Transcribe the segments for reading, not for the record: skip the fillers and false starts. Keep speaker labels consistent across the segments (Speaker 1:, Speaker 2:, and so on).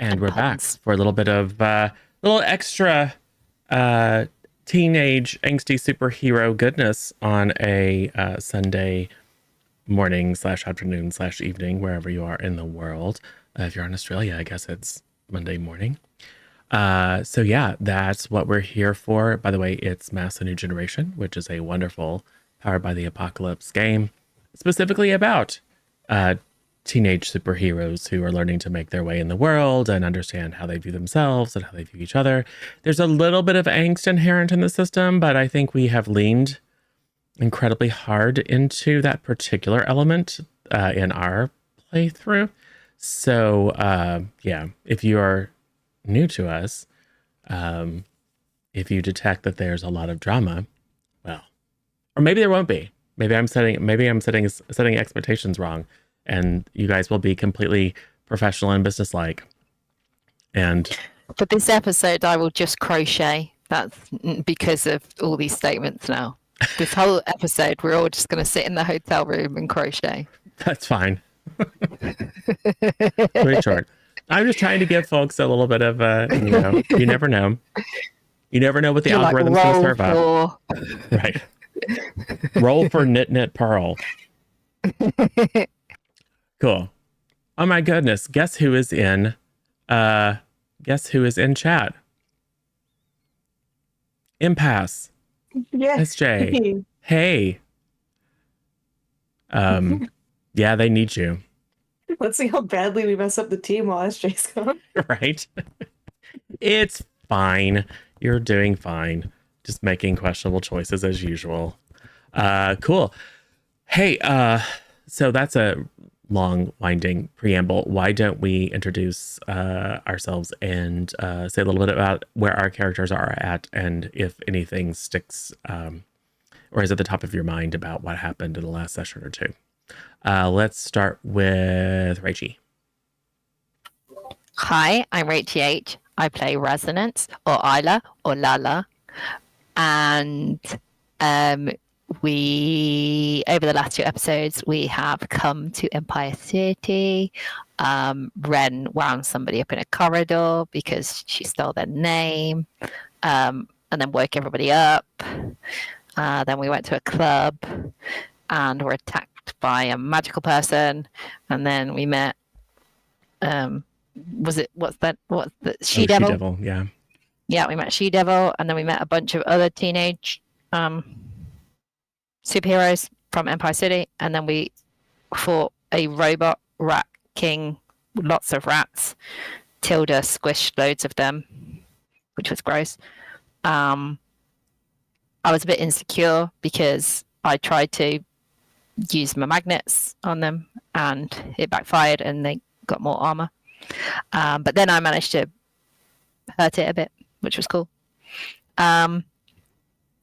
Speaker 1: And we're back
Speaker 2: puns.
Speaker 1: for a little bit of little extra uh, teenage angsty superhero goodness on a Sunday morning slash afternoon slash evening, wherever you are in the world. If you're in Australia, I guess it's Monday morning. So yeah, that's what we're here for. By the way, it's Mass: A New Generation, which is a wonderful Powered by the Apocalypse game, specifically about uh, teenage superheroes who are learning to make their way in the world and understand how they view themselves and how they view each other. There's a little bit of angst inherent in the system, but I think we have leaned incredibly hard into that particular element in our playthrough. So yeah, if you are new to us, um, if you detect that there's a lot of drama, well, or maybe there won't be. Maybe I'm setting expectations wrong, and you guys will be completely professional and businesslike. And
Speaker 2: For this episode, I will just crochet. That's because of all these statements now. This whole episode, we're all just going to sit in the hotel room and crochet.
Speaker 1: that's fine. Pretty short. I'm just trying to give folks a little bit of you never know. You never know what the
Speaker 2: You're like,
Speaker 1: algorithm's going to
Speaker 2: roll
Speaker 1: serve up. Right. Roll for knit knit pearl. Cool. Oh my goodness. Guess who is in chat? Impasse.
Speaker 3: Yeah.
Speaker 1: SJ. Hey. Yeah, they need you.
Speaker 3: Let's see how badly we mess up the team while SJ's gone.
Speaker 1: Right? It's fine. You're doing fine. Just making questionable choices as usual. Cool. Hey, so that's a long, winding preamble. Why don't we introduce ourselves and say a little bit about where our characters are at and if anything sticks or is at the top of your mind about what happened in the last session or two. Let's start with Rachie.
Speaker 2: Hi, I'm Rachie H. I play Resonance or Isla or Lala. And we, over the last two episodes, we have come to Empire City. Ren wound somebody up in a corridor because she stole their name, and then woke everybody up. Then we went to a club and were attacked by a magical person. And then we met, what's the She-Devil?
Speaker 1: She-Devil, yeah.
Speaker 2: Yeah, we met She-Devil, and then we met a bunch of other teenage superheroes from Empire City, and then we fought a robot rat king, lots of rats. Tilda squished loads of them, which was gross. I was a bit insecure because I tried to use my magnets on them, and it backfired, and they got more armor. But then I managed to hurt it a bit, which was cool.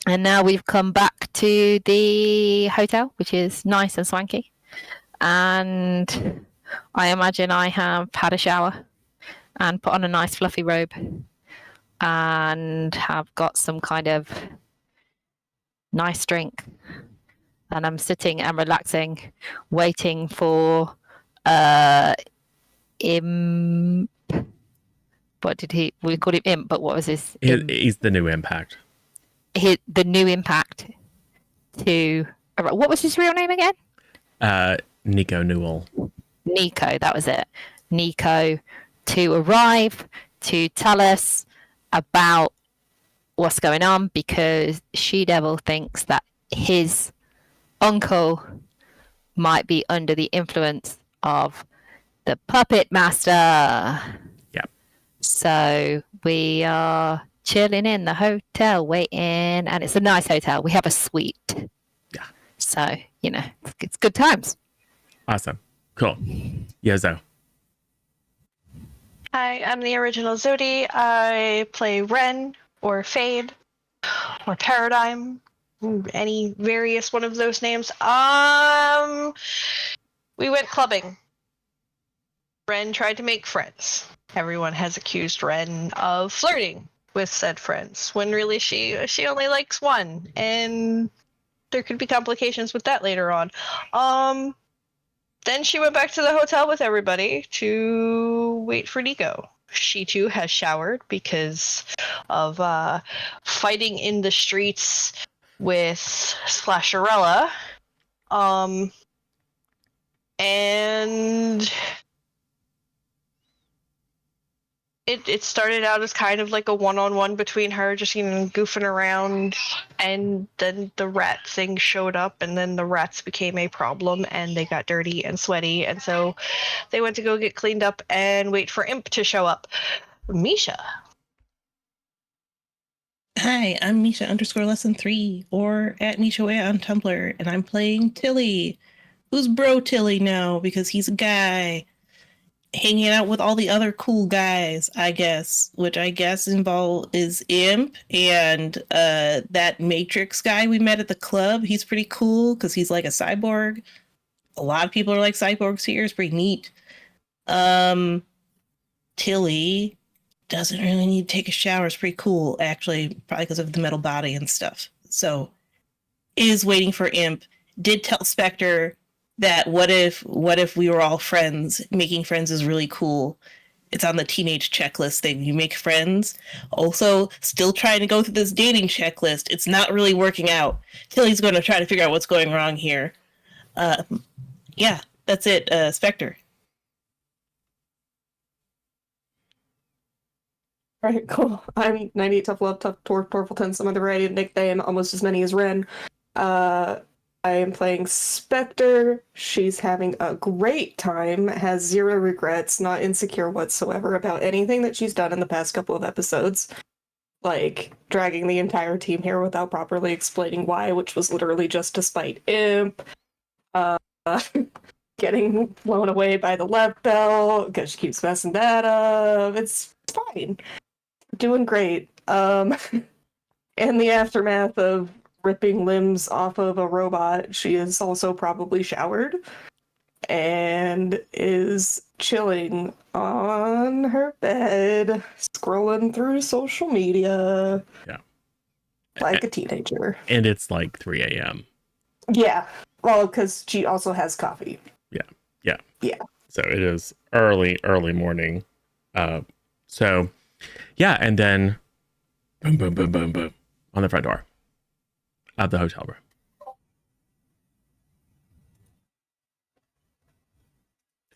Speaker 2: And now we've come back to the hotel, which is nice and swanky. And I imagine I have had a shower and put on a nice fluffy robe and have got some kind of nice drink. And I'm sitting and relaxing, waiting for what did we called him Imp, but what was his?
Speaker 1: He's the new Impact.
Speaker 2: The new Impact to, what was his real name again?
Speaker 1: Nico Newell.
Speaker 2: Nico, that was it. Nico to arrive to tell us about what's going on, because She-Devil thinks that his uncle might be under the influence of the Puppet Master.
Speaker 1: Yep.
Speaker 2: So we are chilling in the hotel waiting, and it's a nice hotel. We have a suite.
Speaker 1: Yeah.
Speaker 2: So, it's good times.
Speaker 1: Awesome. Cool. Yozo.
Speaker 4: Hi, I'm the original Zodi. I play Ren or Fade or Paradigm. Any various one of those names. We went clubbing. Ren tried to make friends. Everyone has accused Ren of flirting with said friends, when really she only likes one, and there could be complications with that later on. Then she went back to the hotel with everybody to wait for Nico. she too has showered because of fighting in the streets with Splasherella. And it started out as kind of like a one-on-one between her just goofing around, and then the rat thing showed up, and then the rats became a problem and they got dirty and sweaty, and so they went to go get cleaned up and wait for Imp to show up. Misha.
Speaker 5: Hi, I'm Misha _lesson3 or at Misha Way on Tumblr, and I'm playing Tilly, who's Bro Tilly now because he's a guy hanging out with all the other cool guys, I guess, which I guess is Imp and that Matrix guy we met at the club. He's pretty cool because he's like a cyborg. A lot of people are like cyborgs here. It's pretty neat. Tilly doesn't really need to take a shower. It's pretty cool, actually, probably because of the metal body and stuff. So is waiting for Imp. Did tell Spectre that what if we were all friends? Making friends is really cool. It's on the teenage checklist thing. You make friends. Also, still trying to go through this dating checklist. It's not really working out. Tilly's going to try to figure out what's going wrong here. Yeah, that's it. Spectre.
Speaker 3: All right, cool. I'm 98 Tough Love, Tough Torfulton, some other variety of nickname, almost as many as Ren. I am playing Spectre. She's having a great time, has zero regrets, not insecure whatsoever about anything that she's done in the past couple of episodes. Like, dragging the entire team here without properly explaining why, which was literally just to spite Imp. Getting blown away by the left bell, because she keeps messing that up. It's fine. Doing great. In the aftermath of ripping limbs off of a robot, she is also probably showered and is chilling on her bed, scrolling through social media.
Speaker 1: Yeah.
Speaker 3: Like a teenager.
Speaker 1: And it's like 3 a.m.
Speaker 3: Yeah. Well, because she also has coffee.
Speaker 1: Yeah. So it is early morning. So yeah, and then boom, boom, boom, boom, boom on the front door of the hotel room.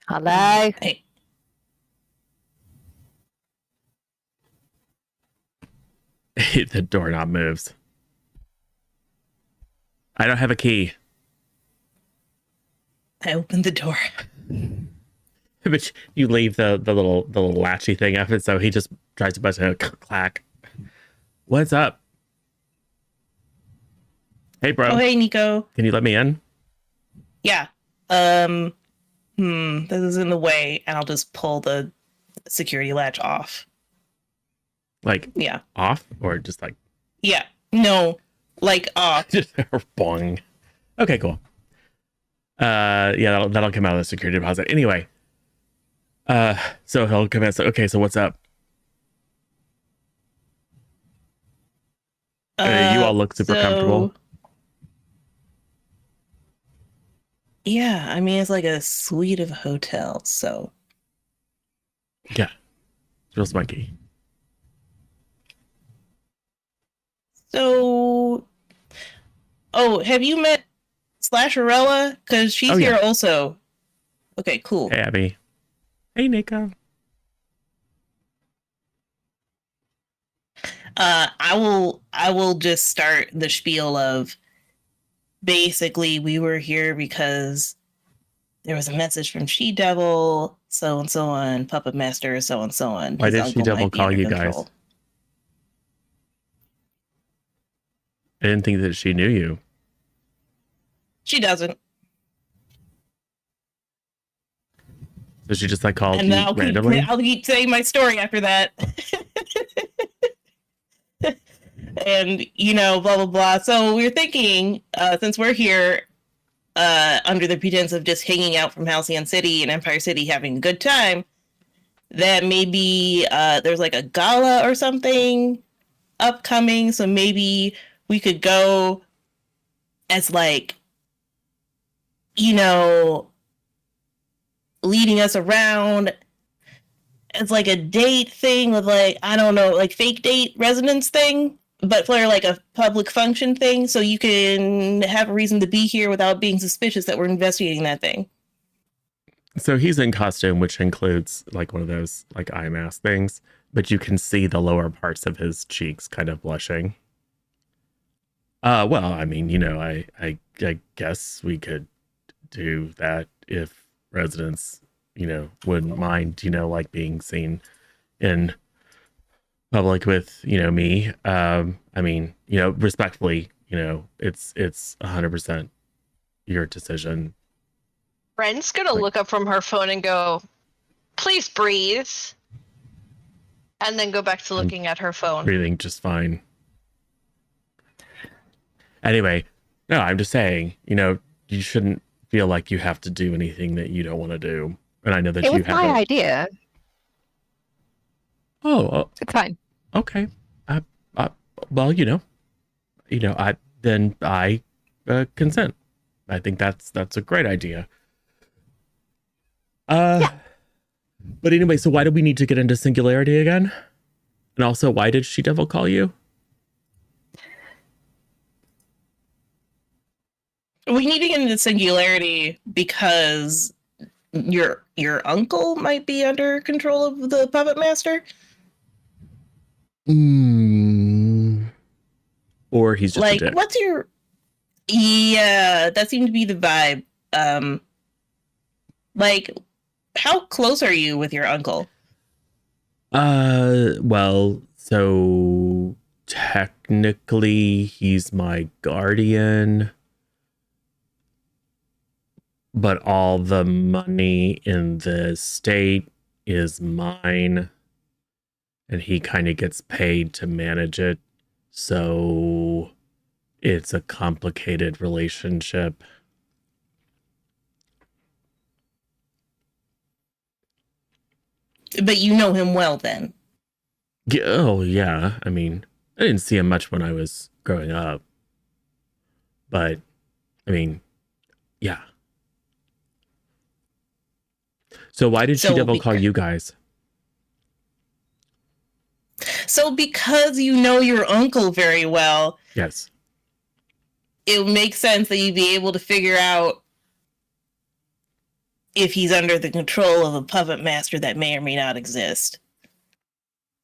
Speaker 2: Hello.
Speaker 5: Hey,
Speaker 1: The doorknob moves. I don't have a key.
Speaker 5: I opened the door.
Speaker 1: But you leave the little latchy thing up, and so he just tries to bust it. Clack. What's up? Hey, bro.
Speaker 5: Oh, hey, Nico.
Speaker 1: Can you let me in?
Speaker 5: Yeah. This is in the way, and I'll just pull the security latch off.
Speaker 1: Like
Speaker 5: Yeah.
Speaker 1: off or just like
Speaker 5: Yeah. No, like off.
Speaker 1: just boing. Okay, cool. Yeah, that'll come out of the security deposit anyway. So he'll come in. So okay, so what's up? You all look super comfortable.
Speaker 5: Yeah, I mean, it's like a suite of hotels, so.
Speaker 1: Yeah, it's real spunky.
Speaker 5: So, oh, have you met Slasherella? Because she's
Speaker 1: Oh, yeah.
Speaker 5: here also. Okay, cool.
Speaker 1: Hey, Abby. Hey, Nico.
Speaker 5: I will just start the spiel of basically we were here because there was a message from She Devil, so and so on, Puppet Master, so and so on.
Speaker 1: Why
Speaker 5: His
Speaker 1: did She
Speaker 5: uncle
Speaker 1: Devil
Speaker 5: might be
Speaker 1: call
Speaker 5: under
Speaker 1: you guys?
Speaker 5: control.
Speaker 1: I didn't think that she knew you.
Speaker 5: She doesn't.
Speaker 1: So she just like called
Speaker 5: And
Speaker 1: you
Speaker 5: then
Speaker 1: randomly.
Speaker 5: I'll keep saying my story after that. And, blah, blah, blah. So we're thinking, since we're here under the pretense of just hanging out from Halcyon City and Empire City having a good time, that maybe there's like a gala or something upcoming. So maybe we could go as like, leading us around it's like a date thing with like, I don't know, like fake date residence thing, but for like a public function thing, so you can have a reason to be here without being suspicious that we're investigating that thing.
Speaker 1: So he's in costume, which includes like one of those like eye mask things, but you can see the lower parts of his cheeks kind of blushing. Well, I mean, I guess we could do that if residents, wouldn't mind, like being seen in public with, me. I mean, respectfully, it's 100% your decision.
Speaker 4: Ren's gonna look up from her phone and go, "Please breathe," and then go back to looking at her phone.
Speaker 1: Breathing just fine. Anyway, no, I'm just saying, you shouldn't feel like you have to do anything that you don't want to do. And I know that
Speaker 2: It
Speaker 1: you
Speaker 2: was
Speaker 1: have
Speaker 2: my idea.
Speaker 1: Oh,
Speaker 2: It's fine.
Speaker 1: okay. Well, I consent. I think that's a great idea. But anyway, so why do we need to get into singularity again? And also, why did She Devil call you?
Speaker 5: We need to get into singularity because your uncle might be under control of the puppet master.
Speaker 1: Or he's just
Speaker 5: like,
Speaker 1: a dick.
Speaker 5: what's your? Yeah, that seemed to be the vibe. Like, how close are you with your uncle?
Speaker 1: Well, so technically he's my guardian, but all the money in the state is mine, and he kind of gets paid to manage it. So it's a complicated relationship.
Speaker 5: But you know him well then.
Speaker 1: Oh, yeah. I mean, I didn't see him much when I was growing up. But, I mean, yeah. So why did She Devil call you guys?
Speaker 5: So because you know your uncle very well.
Speaker 1: Yes.
Speaker 5: It makes sense that you'd be able to figure out if he's under the control of a puppet master that may or may not exist.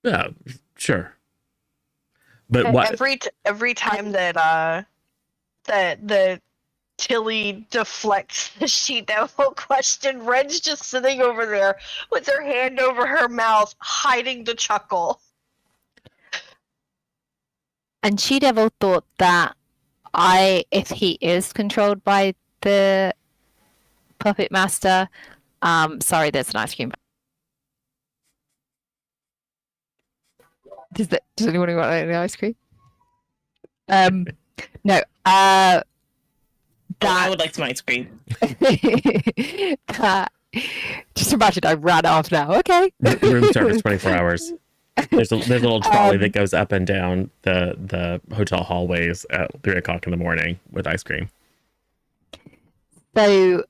Speaker 1: Yeah, sure. But what?
Speaker 4: Every time that the Tilly deflects the She Devil question, Ren's just sitting over there with her hand over her mouth, hiding the chuckle.
Speaker 2: And She Devil thought that if he is controlled by the puppet master, sorry, there's an ice cream. Does anyone want any ice cream? No.
Speaker 5: I would like some ice cream.
Speaker 2: Just imagine I ran off now. Okay.
Speaker 1: Room service 24 hours. There's a little trolley that goes up and down the hotel hallways at 3 o'clock in the morning with ice cream.
Speaker 2: So,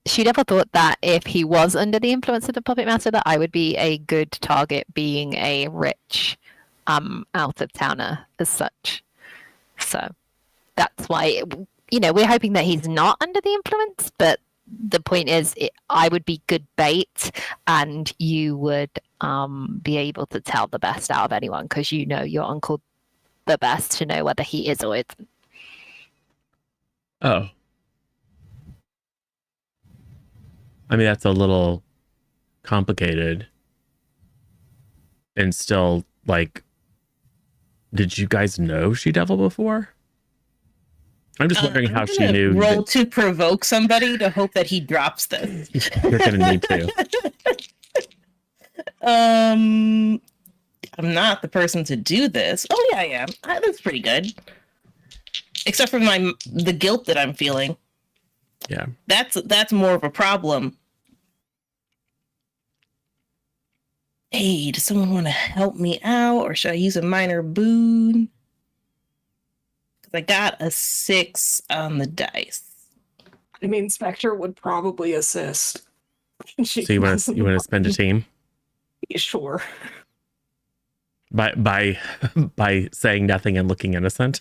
Speaker 2: She Devil thought that if he was under the influence of the puppet master, that I would be a good target, being a rich, out of towner as such. So that's why, we're hoping that he's not under the influence. But the point is, I would be good bait, and you would be able to tell the best out of anyone because you know your uncle the best to know whether he is or isn't.
Speaker 1: Oh. I mean, that's a little complicated. And still, like, did you guys know She Devil before? I'm just wondering how she knew.
Speaker 5: Roll to provoke somebody to hope that he drops this.
Speaker 1: You're going to need to.
Speaker 5: I'm not the person to do this. Oh, yeah, I am. That's pretty good. Except for the guilt that I'm feeling.
Speaker 1: Yeah.
Speaker 5: That's more of a problem. Hey, does someone want to help me out, or should I use a minor boon? Because I got a 6 on the dice.
Speaker 3: I mean, Spectre would probably assist.
Speaker 1: So you want to spend a team
Speaker 3: Sure.
Speaker 1: by saying nothing and looking innocent?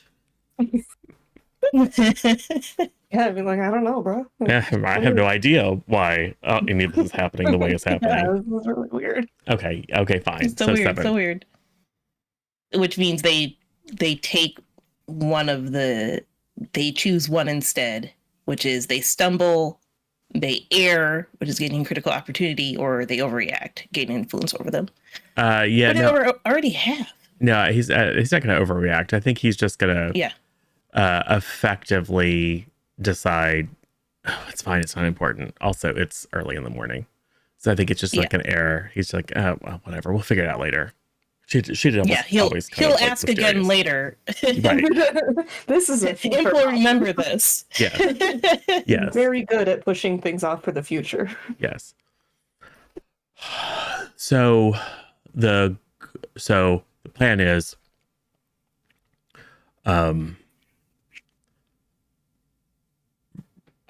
Speaker 3: Yeah, I mean, like, I don't know, bro.
Speaker 1: Yeah, I have no idea why any of this is happening the way it's
Speaker 3: Yeah,
Speaker 1: happening.
Speaker 3: this is really weird.
Speaker 1: Okay, fine.
Speaker 5: It's so weird,
Speaker 1: 7.
Speaker 5: so weird. Which means they take one of the, they choose one instead, which is they stumble, they err, which is gaining critical opportunity, or they overreact, gaining influence over them.
Speaker 1: Yeah,
Speaker 5: But they already have.
Speaker 1: no, he's not going to overreact. I think he's just going to effectively decide, oh, it's fine, it's not important. Also, it's early in the morning, so I think it's just like an error. He's like, well, whatever, we'll figure it out later. She did almost
Speaker 5: He'll
Speaker 1: always kind of, like,
Speaker 5: ask again later.
Speaker 1: Right.
Speaker 3: This is a
Speaker 5: Imp will remember this.
Speaker 1: Yeah. Yes.
Speaker 3: Very good at pushing things off for the future.
Speaker 1: Yes. So the plan is,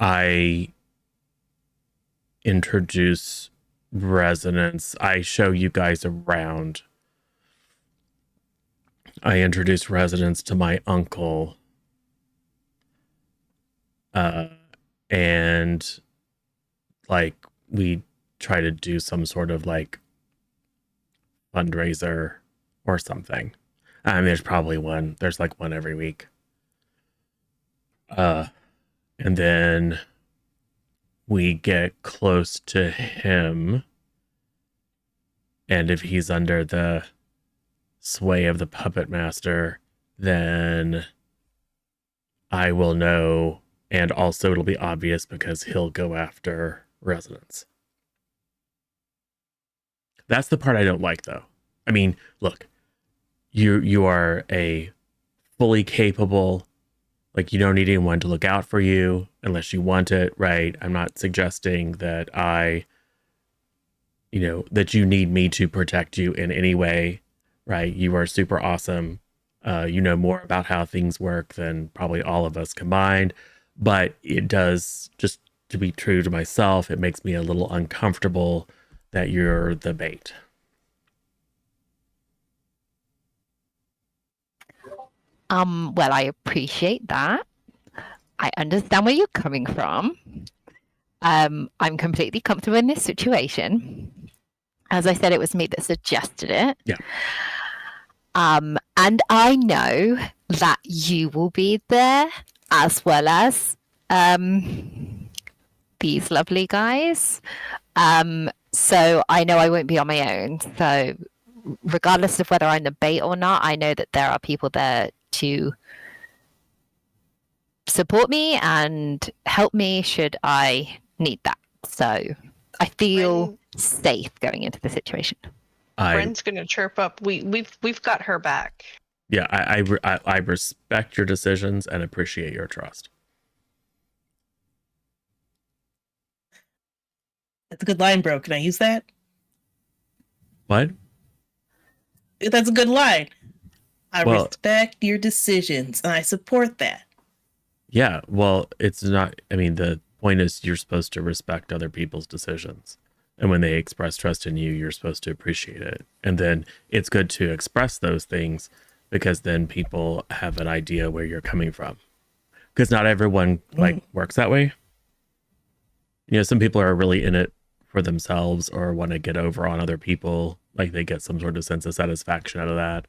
Speaker 1: I introduce resonance. I show you guys around. I introduce resonance to my uncle. And like we try to do some sort of like fundraiser or something. I mean, there's probably one. There's like one every week. And then we get close to him. And if he's under the sway of the puppet master, then I will know. And also it'll be obvious because he'll go after resonance. That's the part I don't like, though. I mean, look, you are a fully capable, like, you don't need anyone to look out for you unless you want it, right? I'm not suggesting that that you need me to protect you in any way, right? You are super awesome. You know more about how things work than probably all of us combined, but it does, just to be true to myself, it makes me a little uncomfortable that you're the bait.
Speaker 2: Well, I appreciate that. I understand where you're coming from. I'm completely comfortable in this situation. As I said, it was me that suggested it.
Speaker 1: Yeah.
Speaker 2: And I know that you will be there, as well as these lovely guys. So I know I won't be on my own. So regardless of whether I'm the bait or not, I know that there are people there to support me and help me should I need that. So I feel safe going into the situation.
Speaker 4: Bren's gonna chirp up. We've got her back.
Speaker 1: Yeah, I respect your decisions and appreciate your trust.
Speaker 5: That's a good line, bro. Can I use that?
Speaker 1: What?
Speaker 5: That's a good line. I respect your decisions and I support that.
Speaker 1: Yeah, well, it's not, I mean, the point is you're supposed to respect other people's decisions. And when they express trust in you, you're supposed to appreciate it. And then it's good to express those things because then people have an idea where you're coming from. Because not everyone works that way. You know, some people are really in it for themselves or want to get over on other people. Like they get some sort of sense of satisfaction out of that.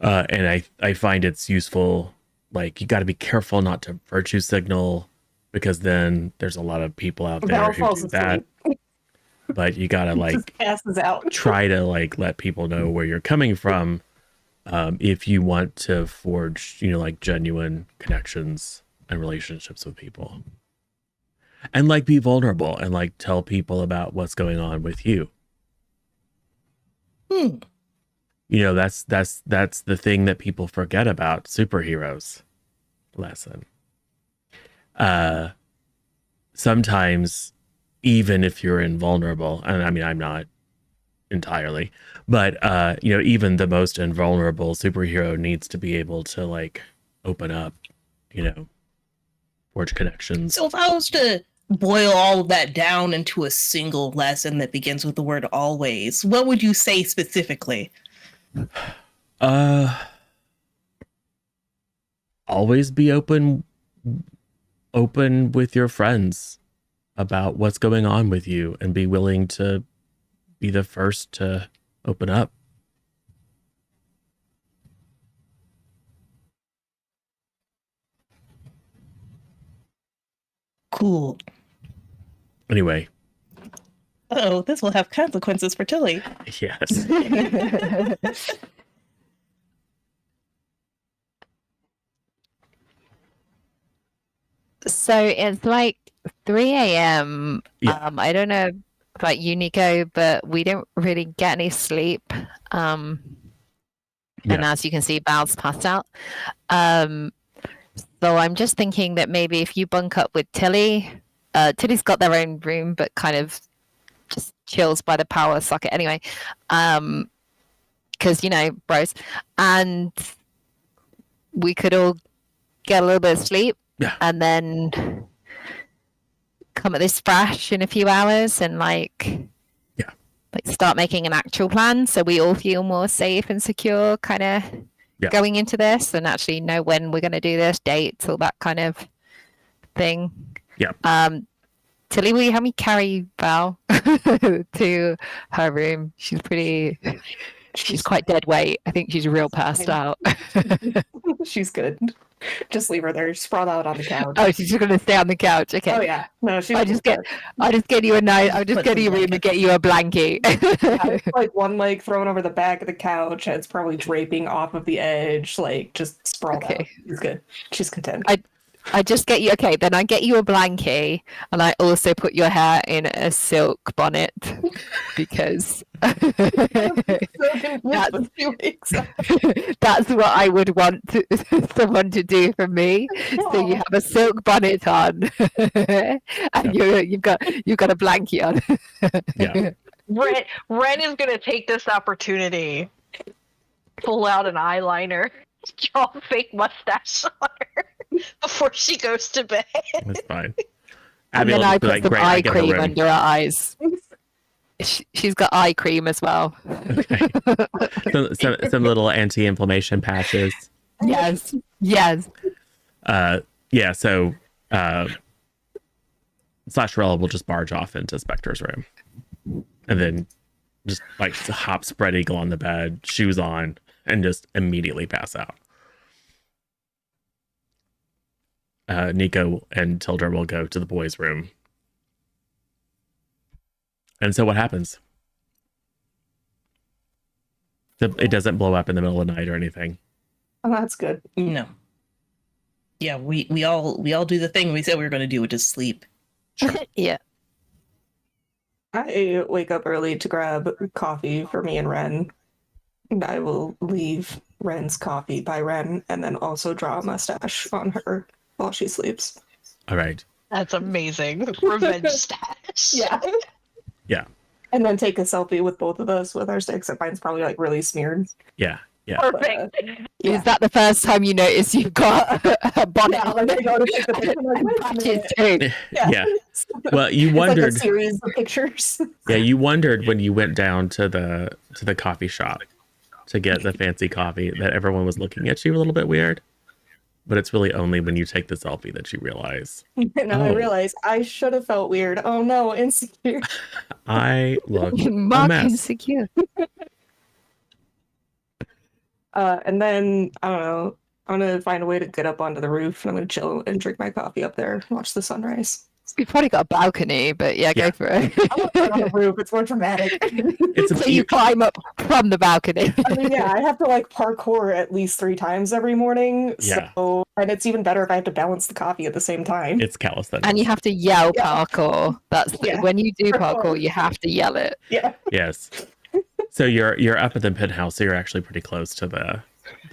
Speaker 1: And I find it's useful. Like you got to be careful not to virtue signal because then there's a lot of people out there who do that. But you got to like
Speaker 3: passes out.
Speaker 1: Try to like let people know where you're coming from if you want to forge, like genuine connections and relationships with people. And like be vulnerable and like tell people about what's going on with you. That's the thing that people forget about superheroes lesson. Sometimes even if you're invulnerable, and I mean, I'm not entirely, but even the most invulnerable superhero needs to be able to like open up, forge connections.
Speaker 5: So if I was to boil all of that down into a single lesson that begins with the word always, what would you say specifically?
Speaker 1: Always be open with your friends about what's going on with you and be willing to be the first to open up.
Speaker 5: Cool.
Speaker 1: Anyway,
Speaker 5: Oh, this will have consequences for Tilly.
Speaker 1: yes.
Speaker 2: So it's like 3 a.m.
Speaker 1: Yeah.
Speaker 2: I don't know about you, Nico, but we didn't really get any sleep. And
Speaker 1: Yeah.
Speaker 2: as you can see, Bal's passed out. So I'm just thinking that maybe if you bunk up with Tilly, Tilly's got their own room, but kind of just chills by the power socket anyway. Because, bros. And we could all get a little bit of sleep.
Speaker 1: Yeah.
Speaker 2: And then come at this fresh in a few hours and start making an actual plan so we all feel more safe and secure kind of going into this and actually know when we're going to do this, dates, all that kind of thing.
Speaker 1: Yeah.
Speaker 2: Tilly, will you help me carry Val to her room? She's quite dead weight. I think she's real passed out.
Speaker 3: She's good. Just leave her there, sprawled out on the couch.
Speaker 2: Oh, she's just gonna stay on the couch. Okay.
Speaker 3: Oh yeah. No, she's.
Speaker 2: I'll just get you a night. I'll just go to your room and get you a blanket.
Speaker 3: It's like one leg thrown over the back of the couch, and it's probably draping off of the edge, like just sprawled out. She's good. She's content.
Speaker 2: I just get you. Okay, then I get you a blankie, and I also put your hair in a silk bonnet because that's what I would want someone to do for me. So you have a silk bonnet on, and you've got a blankie on.
Speaker 1: Yeah.
Speaker 4: Ren is gonna take this opportunity, pull out an eyeliner, draw a fake mustache on her before she goes to bed.
Speaker 1: That's fine.
Speaker 2: And
Speaker 1: Abby
Speaker 2: then
Speaker 1: will
Speaker 2: I
Speaker 1: just be
Speaker 2: put
Speaker 1: like,
Speaker 2: some
Speaker 1: "Great, I
Speaker 2: eye
Speaker 1: get her
Speaker 2: cream
Speaker 1: room."
Speaker 2: under her eyes. She's got eye cream as well.
Speaker 1: Okay. Some little anti-inflammation patches.
Speaker 2: Yes.
Speaker 1: Yeah. So Slasherella will just barge off into Spectre's room, and then just like hop spread eagle on the bed, shoes on, and just immediately pass out. Nico and Tilda will go to the boys' room. And so what happens? It doesn't blow up in the middle of the night or anything.
Speaker 3: Oh, that's good.
Speaker 5: No. Yeah, we all do the thing we said we were going to do, which is sleep.
Speaker 2: Yeah.
Speaker 3: I wake up early to grab coffee for me and Ren, and I will leave Ren's coffee by Ren, and then also draw a mustache on her while she sleeps.
Speaker 1: All right.
Speaker 4: That's amazing. Revenge stash.
Speaker 3: Yeah.
Speaker 1: Yeah.
Speaker 3: And then take a selfie with both of us with our sticks. And mine's probably like really smeared.
Speaker 1: Yeah. Yeah.
Speaker 4: Perfect.
Speaker 3: Yeah.
Speaker 2: Is that the first time you notice you've got a bonnet
Speaker 3: Yeah,
Speaker 2: on?
Speaker 3: like I go to take the picture, I'm like,
Speaker 2: And
Speaker 3: wait a
Speaker 2: patches
Speaker 3: minute.
Speaker 2: too.
Speaker 1: Yeah. Well, you
Speaker 3: It's like
Speaker 1: wondered.
Speaker 3: a series of pictures.
Speaker 1: Yeah, you wondered when you went down to the coffee shop to get the fancy coffee that everyone was looking at you a little bit weird. But it's really only when you take the selfie that you realize.
Speaker 3: And I realized I should have felt weird. Oh no, insecure.
Speaker 1: I look a
Speaker 2: Mark
Speaker 1: mess.
Speaker 2: insecure.
Speaker 3: And then I don't know. I'm gonna find a way to get up onto the roof, and I'm gonna chill and drink my coffee up there, watch the sunrise.
Speaker 2: You've probably got a balcony, but yeah,
Speaker 1: Yeah.
Speaker 2: go for it.
Speaker 3: I want to on the roof. It's more dramatic.
Speaker 1: It's
Speaker 2: So you climb up from the balcony.
Speaker 3: I mean, yeah, I have to like parkour at least 3 times every morning.
Speaker 1: Yeah.
Speaker 3: So, and it's even better if I have to balance the coffee at the same time.
Speaker 1: it's calisthenics.
Speaker 2: And you have to yell
Speaker 3: Yeah.
Speaker 2: parkour. That's
Speaker 3: Yeah.
Speaker 2: when you do
Speaker 3: Parkour.
Speaker 2: parkour, you have to yell it.
Speaker 3: Yeah.
Speaker 1: Yes. So you're up at the penthouse, so you're actually pretty close to the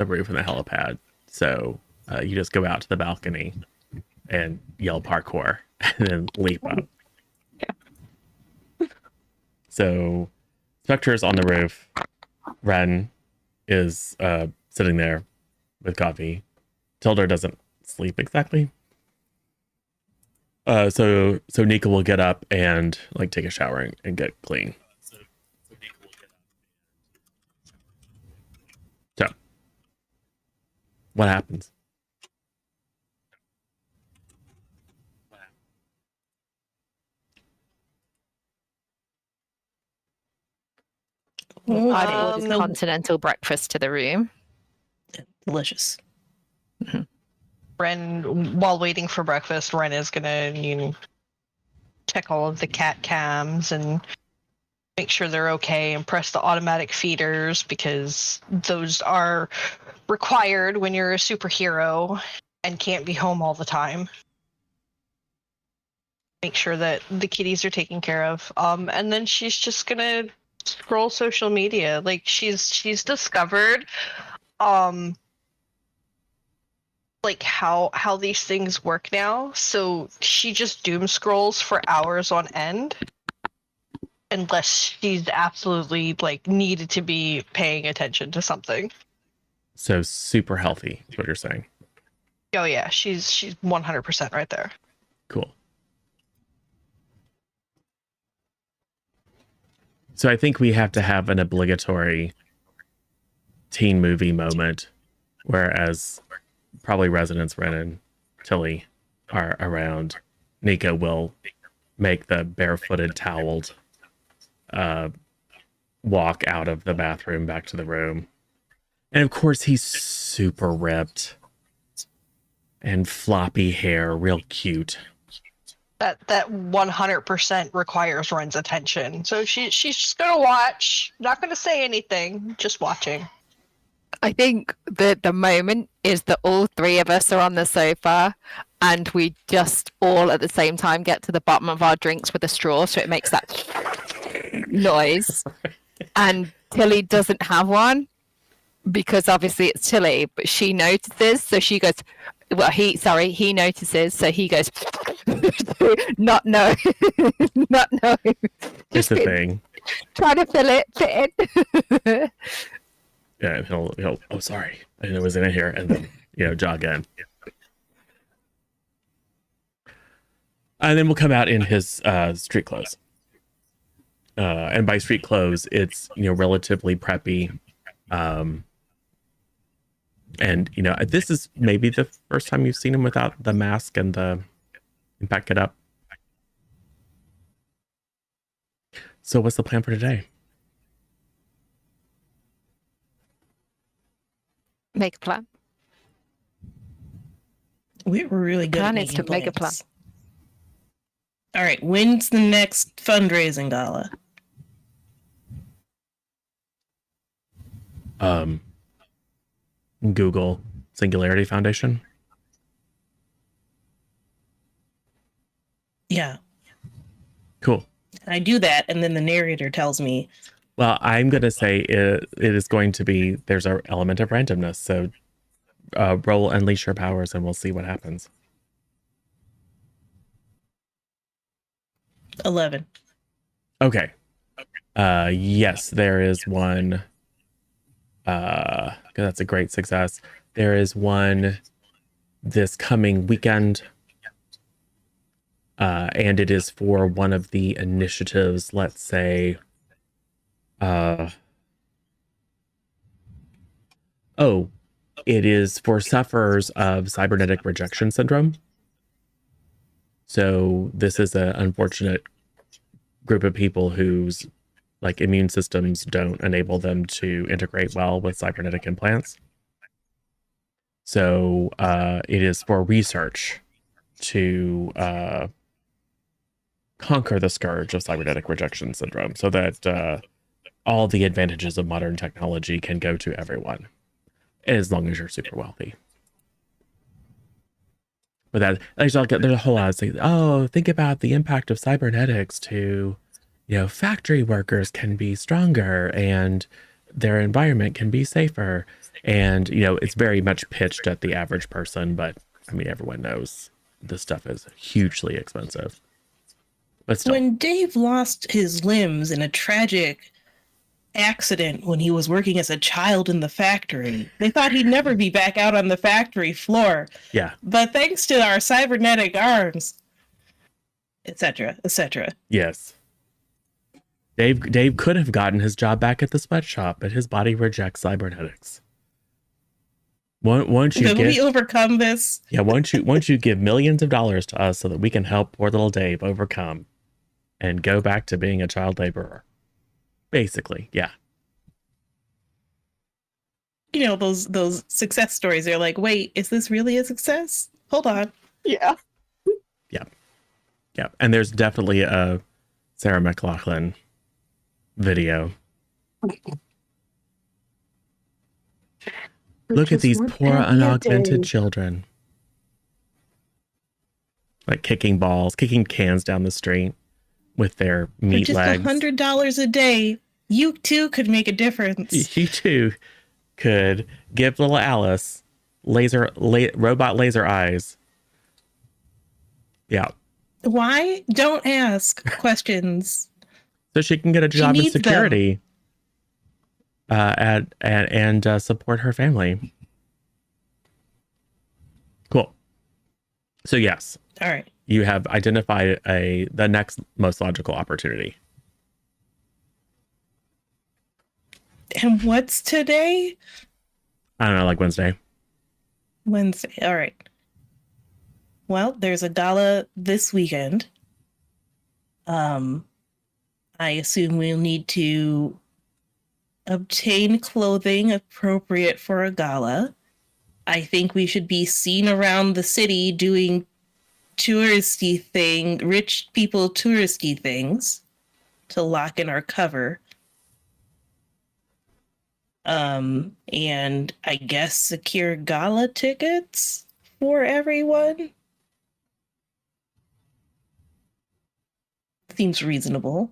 Speaker 1: roof and the helipad. So you just go out to the balcony and yell parkour and then leap up. So Spectre's on the roof. Ren is sitting there with coffee. Tilda doesn't sleep exactly. So Nika will get up and like take a shower and get clean. So what happens?
Speaker 2: I've
Speaker 5: Okay,
Speaker 2: ordered
Speaker 5: no,
Speaker 2: continental breakfast to the room.
Speaker 5: delicious.
Speaker 4: Ren, while waiting for breakfast, Ren is gonna check all of the cat cams and make sure they're okay and press the automatic feeders because those are required when you're a superhero and can't be home all the time. Make sure that the kitties are taken care of. And then she's just gonna scroll social media. Like she's discovered like how these things work now. So she just doom scrolls for hours on end unless she's absolutely like needed to be paying attention to something.
Speaker 1: So super healthy is what you're saying.
Speaker 4: Oh yeah, she's 100% right there.
Speaker 1: Cool. So I think we have to have an obligatory teen movie moment, whereas probably Resonance, Ren, and Tilly are around. Nika will make the barefooted, toweled walk out of the bathroom back to the room. And of course, he's super ripped and floppy hair, real cute.
Speaker 4: That 100% requires Ren's attention. So she's just gonna watch, not gonna say anything, just watching.
Speaker 2: I think that the moment is that all three of us are on the sofa and we just all at the same time get to the bottom of our drinks with a straw, so it makes that noise. And Tilly doesn't have one because obviously it's Tilly, but she notices, so she goes, well, he notices, so he goes, not know, not know.
Speaker 1: It's the thing.
Speaker 2: Try to fit in.
Speaker 1: Yeah, he'll oh sorry, I didn't know it was in here, and then jog in. And then we'll come out in his street clothes. And by street clothes, it's relatively preppy. And this is maybe the first time you've seen him without the mask and the back it up. So what's the plan for today?
Speaker 2: Make a plan.
Speaker 5: We were really good at
Speaker 2: Plan is
Speaker 5: making
Speaker 2: to make a plan.
Speaker 5: plans. All right, when's the next fundraising gala?
Speaker 1: Google Singularity Foundation.
Speaker 5: Yeah,
Speaker 1: Cool.
Speaker 5: I do that, and then the narrator tells me,
Speaker 1: Well, I'm going to say it is going to be, there's an element of randomness. So roll Unleash Your Powers and we'll see what happens.
Speaker 5: 11.
Speaker 1: Okay. Yes, there is one. That's a great success. There is one this coming weekend. And it is for one of the initiatives, let's say, it is for sufferers of cybernetic rejection syndrome. So this is an unfortunate group of people whose immune systems don't enable them to integrate well with cybernetic implants. So it is for research to conquer the scourge of cybernetic rejection syndrome so that all the advantages of modern technology can go to everyone, as long as you're super wealthy. But there's a whole lot of things. Oh, think about the impact of cybernetics to, factory workers can be stronger and their environment can be safer. And, it's very much pitched at the average person, but I mean, everyone knows this stuff is hugely expensive. But still.
Speaker 5: When Dave lost his limbs in a tragic accident when he was working as a child in the factory, they thought he'd never be back out on the factory floor.
Speaker 1: Yeah.
Speaker 5: But thanks to our cybernetic arms, etc., etc.
Speaker 1: Yes. Dave could have gotten his job back at the sweatshop, but his body rejects cybernetics. Once you
Speaker 5: Will we
Speaker 1: get
Speaker 5: overcome this?
Speaker 1: once you give millions of dollars to us so that we can help poor little Dave overcome and go back to being a child laborer. Basically, yeah.
Speaker 5: You know, those success stories. They're like, wait, is this really a success? Hold on.
Speaker 3: Yeah.
Speaker 1: Yeah. And there's definitely a Sarah McLachlan video. Look at these poor unaugmented children. Like kicking balls, kicking cans down the street with their meat
Speaker 5: For just
Speaker 1: legs.
Speaker 5: $100 a day, you too could make a difference.
Speaker 1: You too could give little Alice robot laser eyes. Yeah.
Speaker 5: Why? Don't ask questions.
Speaker 1: So she can get a job in
Speaker 5: needs them.
Speaker 1: security and support her family. Cool. So yes,
Speaker 5: All right.
Speaker 1: you have identified the next most logical opportunity.
Speaker 5: And what's today?
Speaker 1: I don't know, like Wednesday.
Speaker 5: Wednesday. All right. Well, there's a gala this weekend. I assume we'll need to obtain clothing appropriate for a gala. I think we should be seen around the city doing rich people touristy things to lock in our cover. And I guess secure gala tickets for everyone. Seems reasonable.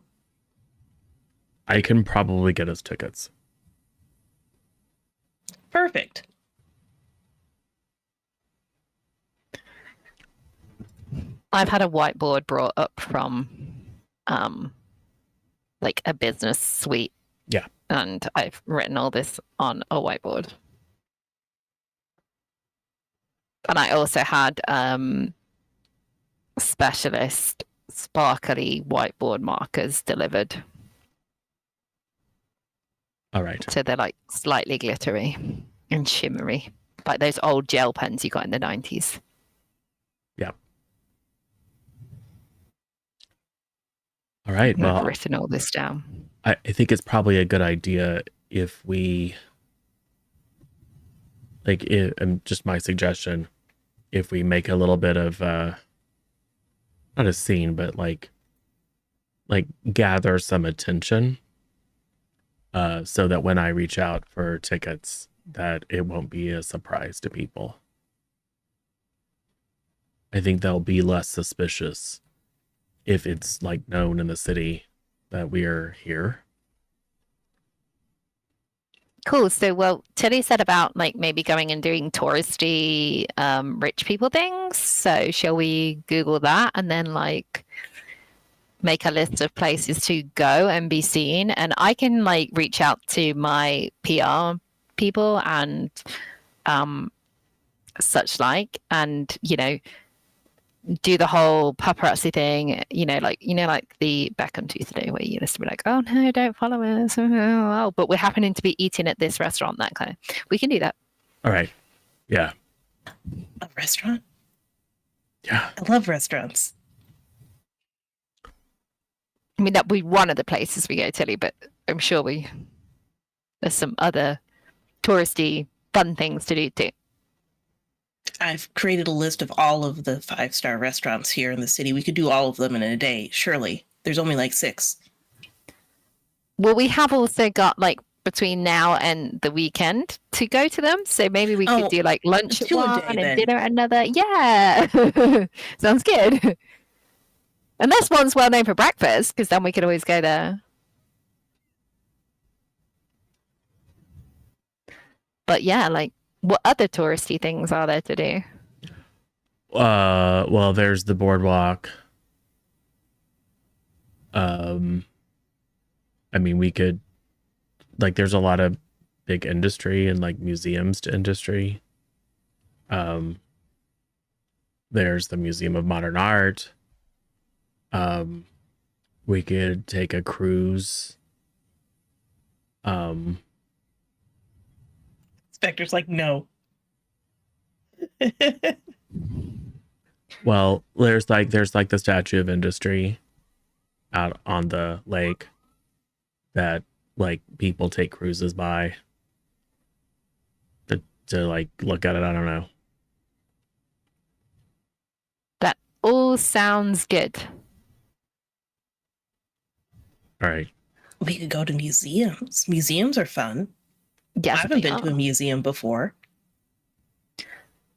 Speaker 1: I can probably get us tickets.
Speaker 5: Perfect.
Speaker 2: I've had a whiteboard brought up from like a business suite.
Speaker 1: Yeah.
Speaker 2: And I've written all this on a whiteboard. And I also had specialist sparkly whiteboard markers delivered.
Speaker 1: All right.
Speaker 2: So they're like slightly glittery and shimmery, like those old gel pens you got in the 90s.
Speaker 1: Yeah. All right.
Speaker 2: I've
Speaker 1: Well,
Speaker 2: written all this down.
Speaker 1: I think it's probably a good idea if we, just my suggestion, if we make a little bit of, not a scene, but like gather some attention, so that when I reach out for tickets, that it won't be a surprise to people. I think they'll be less suspicious if it's like known in the city that we are here.
Speaker 2: Cool. So, well, Tilly said about like maybe going and doing touristy rich people things. So shall we Google that and then like make a list of places to go and be seen? And I can like reach out to my PR people and such like, and, you know, do the whole paparazzi thing, like the Beckham Tuesday where you used to be like, oh no, don't follow us. Oh, but we're happening to be eating at this restaurant, that kind of. We can do that.
Speaker 1: All right. Yeah.
Speaker 5: A restaurant?
Speaker 1: Yeah.
Speaker 5: I love restaurants.
Speaker 2: I mean, that'd be one of the places we go, Tilly, but I'm sure there's some other touristy fun things to do too.
Speaker 5: I've created a list of all of the 5-star restaurants here in the city. We could do all of them in a day, surely. There's only like 6.
Speaker 2: Well, we have also got like between now and the weekend to go to them. So maybe we could do like lunch at
Speaker 5: 2 a
Speaker 2: one
Speaker 5: day,
Speaker 2: and
Speaker 5: then.
Speaker 2: dinner at another. Yeah. Sounds good. Unless one's well known for breakfast, because then we could always go there. But yeah, like, what other touristy things are there to do?
Speaker 1: Well, there's the boardwalk. I mean, we could, like, there's a lot of big industry and like museums to industry. There's the Museum of Modern Art. We could take a cruise.
Speaker 5: Spectre's like, no.
Speaker 1: Well, there's like the Statue of Industry out on the lake that like people take cruises by to like look at it. I don't know.
Speaker 2: That all sounds good.
Speaker 1: All right.
Speaker 5: We could go to museums. Museums are fun.
Speaker 2: Yes,
Speaker 5: I haven't
Speaker 2: they
Speaker 5: been to
Speaker 2: are.
Speaker 5: a museum before.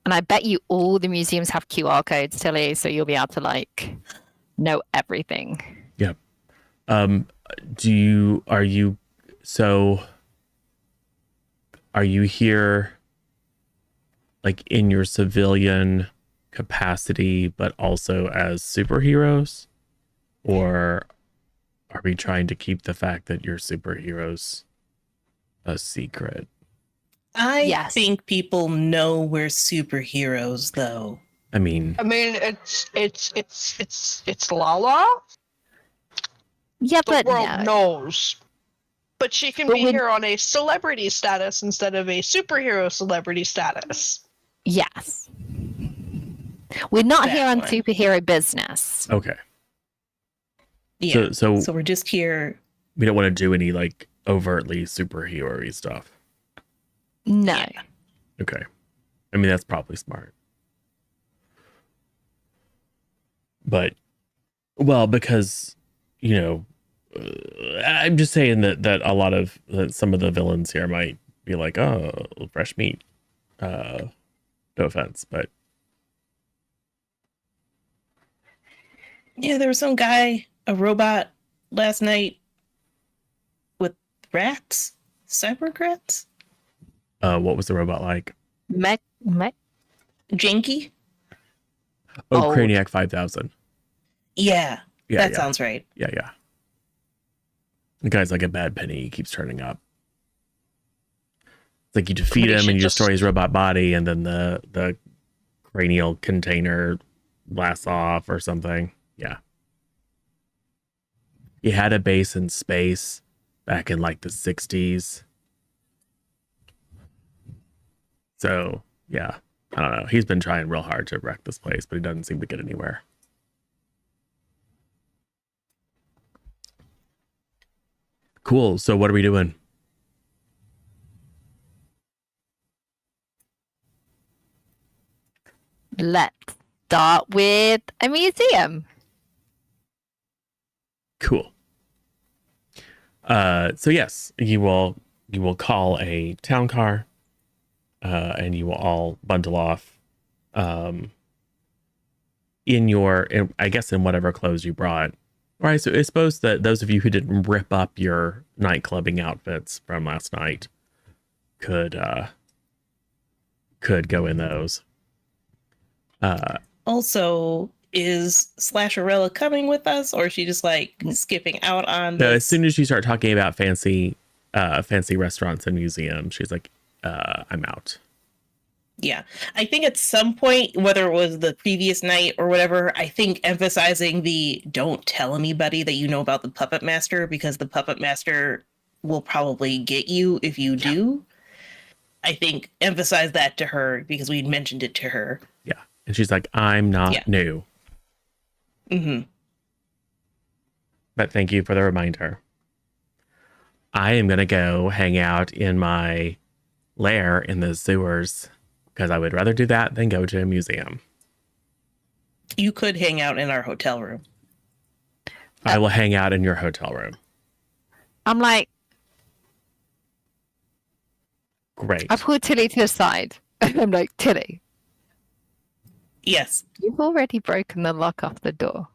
Speaker 2: And I bet you all the museums have QR codes, Tilly, so you'll be able to like know everything.
Speaker 1: Yep. Are you here like in your civilian capacity but also as superheroes, or are we trying to keep the fact that you're superheroes a secret?
Speaker 5: I think people know we're superheroes, though.
Speaker 1: I mean,
Speaker 4: it's Lala.
Speaker 2: Yeah,
Speaker 4: The
Speaker 2: but
Speaker 4: world
Speaker 2: no.
Speaker 4: knows. But she can
Speaker 2: But
Speaker 4: be
Speaker 2: when-
Speaker 4: here on a celebrity status instead of a superhero celebrity status.
Speaker 2: Yes. We're not
Speaker 5: That
Speaker 2: here on
Speaker 5: one.
Speaker 2: superhero business.
Speaker 1: okay.
Speaker 5: Yeah.
Speaker 1: So
Speaker 5: So we're just here.
Speaker 1: we don't want to do any like overtly superhero-y stuff.
Speaker 2: No.
Speaker 5: Yeah.
Speaker 1: Okay. I mean, that's probably smart. But, well, because, you know, I'm just saying that a lot of some of the villains here might be like, oh, fresh meat. No offense, but
Speaker 5: Yeah, there was some guy, a robot, last night with rats, cyborg rats.
Speaker 1: what was the robot like?
Speaker 2: Meg.
Speaker 5: Janky.
Speaker 1: Oh,
Speaker 2: Old.
Speaker 1: Craniac 5000.
Speaker 5: Yeah,
Speaker 1: Yeah,
Speaker 5: that
Speaker 1: yeah.
Speaker 5: sounds right.
Speaker 1: Yeah. The guy's like a bad penny. He keeps turning up. It's like you defeat
Speaker 4: We
Speaker 1: him
Speaker 4: should
Speaker 1: and you
Speaker 4: just-
Speaker 1: destroy his robot body, and then the cranial container blasts off or something. Yeah. He had a base in space back in like the 60s. So, yeah. I don't know. He's been trying real hard to wreck this place, but he doesn't seem to get anywhere. Cool. So what are we doing?
Speaker 2: Let's start with a museum.
Speaker 1: Cool. So yes, you will call a town car, and you will all bundle off, in I guess in whatever clothes you brought. Right. So I suppose that those of you who didn't rip up your nightclubbing outfits from last night could go in those.
Speaker 5: Also, is Slasherella coming with us, or is she just like skipping out on
Speaker 1: So
Speaker 5: this?
Speaker 1: as soon as you start talking about fancy restaurants and museums, she's like, I'm out.
Speaker 5: Yeah, I think at some point, whether it was the previous night or whatever, I think emphasizing the don't tell anybody that you know about the Puppet Master, because the Puppet Master will probably get you if you do. I think emphasize that to her because we mentioned it to her.
Speaker 1: Yeah. And she's like, I'm not new.
Speaker 5: Mm-hmm.
Speaker 1: But thank you for the reminder. I am going to go hang out in my lair in the sewers because I would rather do that than go to a museum.
Speaker 5: You could hang out in our hotel room.
Speaker 1: I will hang out in your hotel room.
Speaker 2: I'm like,
Speaker 1: Great.
Speaker 2: I pulled Tilly to the side. And I'm like, Tilly,
Speaker 5: Yes.
Speaker 2: you've already broken the lock off the door.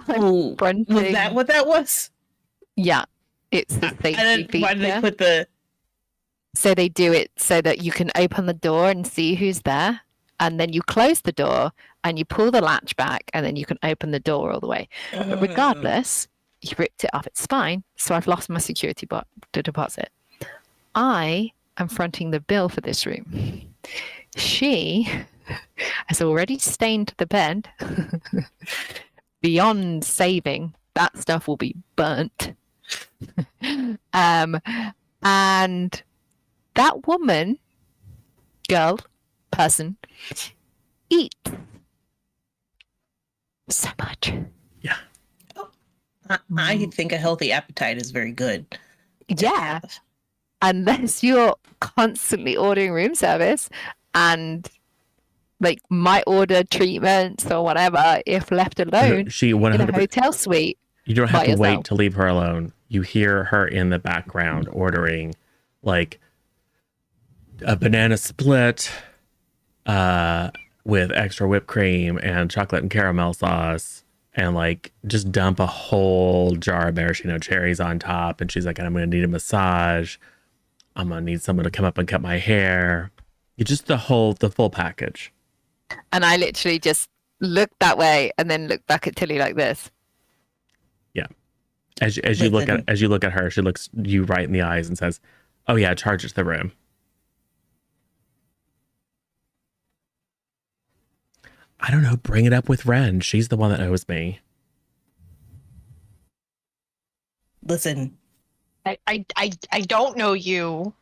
Speaker 5: Oh, was
Speaker 2: Fronting-
Speaker 5: that what that was?
Speaker 2: Yeah. It's the safety
Speaker 5: Why did they
Speaker 2: feature.
Speaker 5: put the?
Speaker 2: So they do it so that you can open the door and see who's there. And then you close the door and you pull the latch back and then you can open the door all the way. But regardless, you ripped it off its spine. So I've lost my security deposit. I am fronting the bill for this room. She has already stained the bed beyond saving. That stuff will be burnt. And that woman, girl, person, eats so much.
Speaker 1: Yeah.
Speaker 5: I think a healthy appetite is very good. to
Speaker 2: Yeah.
Speaker 5: have.
Speaker 2: Unless you're constantly ordering room service and like might order treatments or whatever if left alone
Speaker 1: She
Speaker 2: in a
Speaker 1: 100%.
Speaker 2: hotel suite.
Speaker 1: You don't have
Speaker 2: by
Speaker 1: to wait
Speaker 2: yourself.
Speaker 1: to leave her alone. You hear her in the background ordering like a banana split with extra whipped cream and chocolate and caramel sauce, and like just dump a whole jar of maraschino cherries on top. And she's like, I'm going to need a massage. I'm going to need someone to come up and cut my hair. You just the full package.
Speaker 2: And I literally just looked that way and then looked back at Tilly like this.
Speaker 1: As you look at her, she looks you right in the eyes and says, "Oh yeah, charge it to the room." I don't know. Bring it up with Ren. She's the one that owes me.
Speaker 5: Listen,
Speaker 4: I don't know you.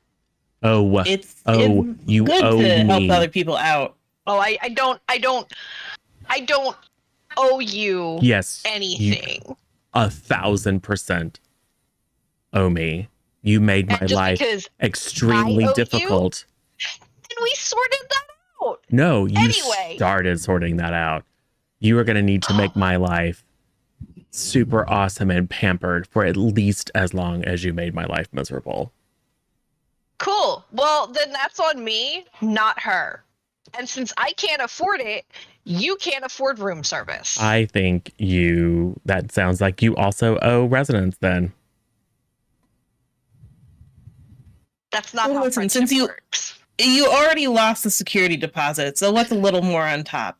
Speaker 1: Oh,
Speaker 5: it's
Speaker 1: you
Speaker 5: good
Speaker 1: owe
Speaker 5: to help
Speaker 1: me.
Speaker 5: other people out.
Speaker 4: Oh, I don't owe you
Speaker 1: Yes,
Speaker 4: anything.
Speaker 1: 1,000% owe me. You made my
Speaker 4: And just
Speaker 1: life
Speaker 4: because
Speaker 1: extremely
Speaker 4: I owe you?
Speaker 1: difficult.
Speaker 4: and we sorted that out.
Speaker 1: No, you
Speaker 4: Anyway.
Speaker 1: started sorting that out. You are going to need to make my life super awesome and pampered for at least as long as you made my life miserable.
Speaker 4: Cool. Well, then that's on me, not her. And since I can't afford it, you can't afford room service.
Speaker 1: I think that sounds like you also owe residents then.
Speaker 4: That's not
Speaker 5: Well,
Speaker 4: how
Speaker 5: listen,
Speaker 4: friendship
Speaker 5: since you-
Speaker 4: works.
Speaker 5: You already lost the security deposit, so what's a little more on top?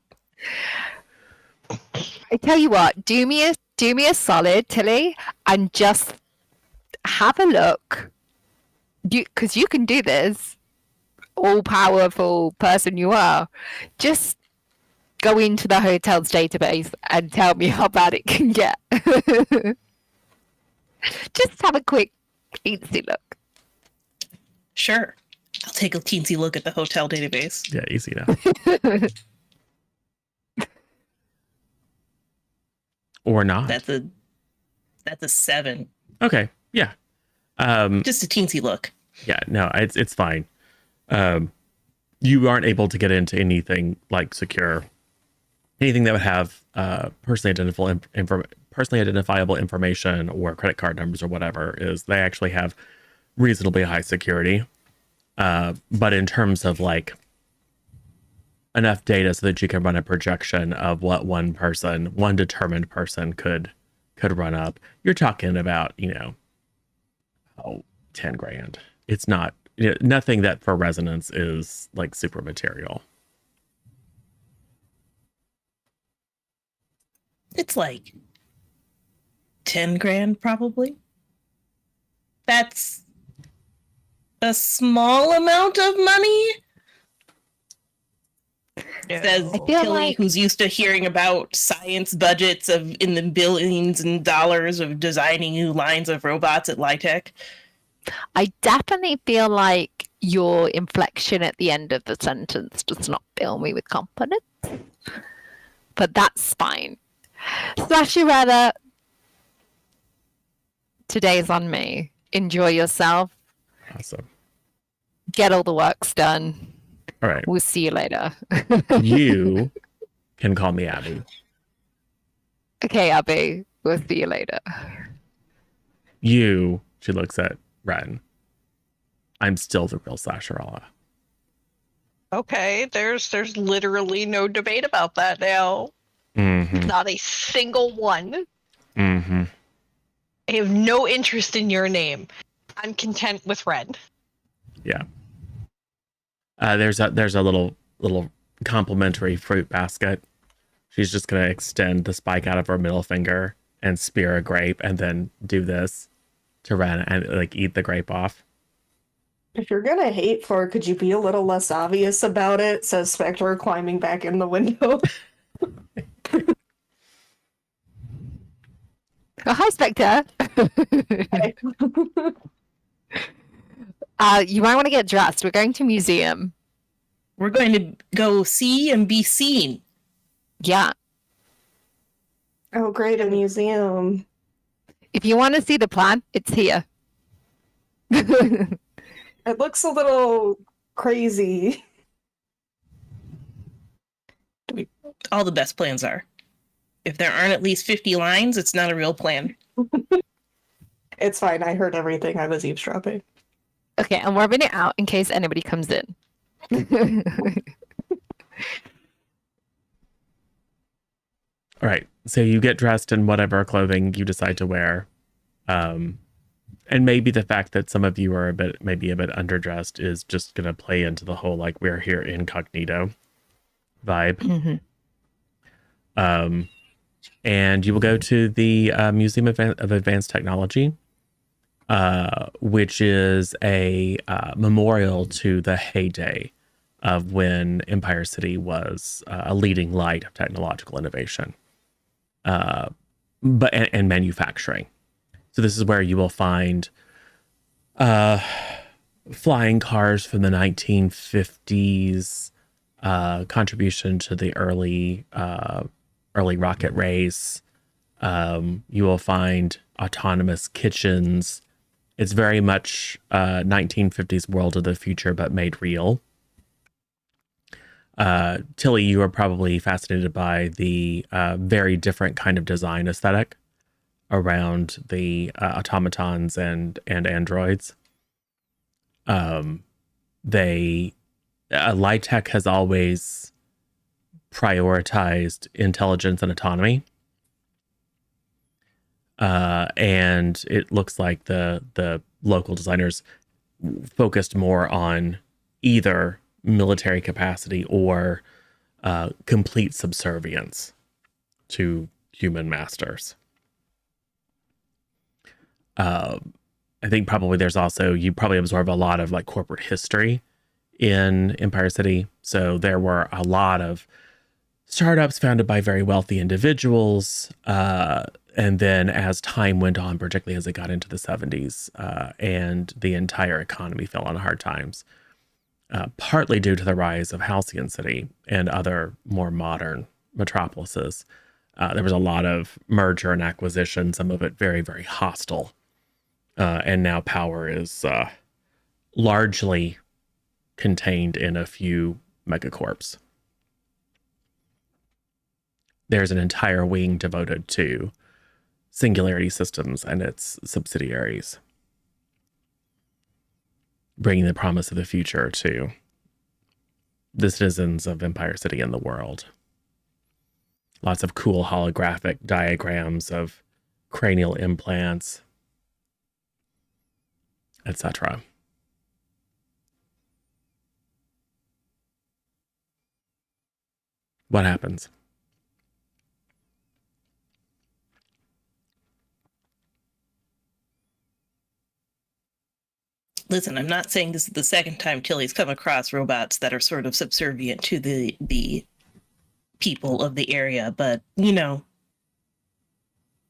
Speaker 2: I tell you what, do me a solid, Tilly, and just have a look. Because you can do this, all-powerful person you are. Just go into the hotel's database and tell me how bad it can get. Just have a quick easy look.
Speaker 5: Sure. I'll take a teensy look at the hotel database.
Speaker 1: Yeah, easy enough. Or not.
Speaker 5: That's a 7.
Speaker 1: Okay. Yeah.
Speaker 5: Just a teensy look.
Speaker 1: Yeah, no, it's fine. You aren't able to get into anything like secure, anything that would have personally identifiable information or credit card numbers or whatever. Is they actually have reasonably high security, but in terms of like enough data so that you can run a projection of what one determined person could run up, you're talking about 10 grand. It's not nothing that for resonance is like super material.
Speaker 5: It's like 10 grand, probably. That's a small amount of money, says
Speaker 2: I feel
Speaker 5: Tilly,
Speaker 2: like-
Speaker 5: who's used to hearing about science budgets in the billions and dollars of designing new lines of robots at Litech.
Speaker 2: I definitely feel like your inflection at the end of the sentence does not fill me with confidence. But that's fine. Slashy rather, today's on me. Enjoy yourself.
Speaker 1: Awesome.
Speaker 2: Get all the works done.
Speaker 1: All right.
Speaker 2: We'll see you later.
Speaker 1: You can call me Abby.
Speaker 2: Okay, Abby. We'll see you later.
Speaker 1: She looks at Ren. I'm still the real Slasherella.
Speaker 4: Okay, there's literally no debate about that now.
Speaker 1: Mm-hmm.
Speaker 4: Not a single one.
Speaker 1: Mm-hmm.
Speaker 4: I have no interest in your name. I'm content with Red.
Speaker 1: Yeah. There's a little complimentary fruit basket. She's just gonna extend the spike out of her middle finger and spear a grape, and then do this to Ren and like eat the grape off.
Speaker 3: If you're gonna hate for it, could you be a little less obvious about it? Says Spectre, climbing back in the window.
Speaker 2: Oh, hi, Spectre.
Speaker 3: Okay.
Speaker 2: You might want to get dressed. We're going to museum.
Speaker 5: We're going to go see and be seen.
Speaker 2: Yeah.
Speaker 3: Oh, great, a museum.
Speaker 2: If you want to see the plan, it's here.
Speaker 3: It looks a little crazy.
Speaker 5: All the best plans are. If there aren't at least 50 lines, it's not a real plan.
Speaker 3: It's fine. I heard everything. I was eavesdropping.
Speaker 2: Okay, I'm warming it out in case anybody comes in.
Speaker 1: All right. So you get dressed in whatever clothing you decide to wear. And maybe the fact that some of you are maybe a bit underdressed is just going to play into the whole, like, we're here incognito vibe.
Speaker 2: Mm-hmm.
Speaker 1: And you will go to the Museum of Advanced Technology, which is a memorial to the heyday of when Empire City was a leading light of technological innovation, and manufacturing. So this is where you will find flying cars from the 1950s, contribution to the early rocket race. You will find autonomous kitchens. It's very much 1950s world of the future, but made real. Tilly, you are probably fascinated by the very different kind of design aesthetic around the automatons and androids. Light Tech has always prioritized intelligence and autonomy. And it looks like the local designers focused more on either military capacity or complete subservience to human masters. I think probably there's also, you probably absorb a lot of like corporate history in Empire City. So there were a lot of startups founded by very wealthy individuals. And then as time went on, particularly as it got into the 70s, and the entire economy fell on hard times, partly due to the rise of Halcyon City and other more modern metropolises. There was a lot of merger and acquisition, some of it very, very hostile. And now power is largely contained in a few megacorps. There's an entire wing devoted to Singularity Systems and its subsidiaries, bringing the promise of the future to the citizens of Empire City and the world. Lots of cool holographic diagrams of cranial implants, etc. What happens?
Speaker 5: Listen, I'm not saying this is the second time Tilly's come across robots that are sort of subservient to the people of the area, but, you know,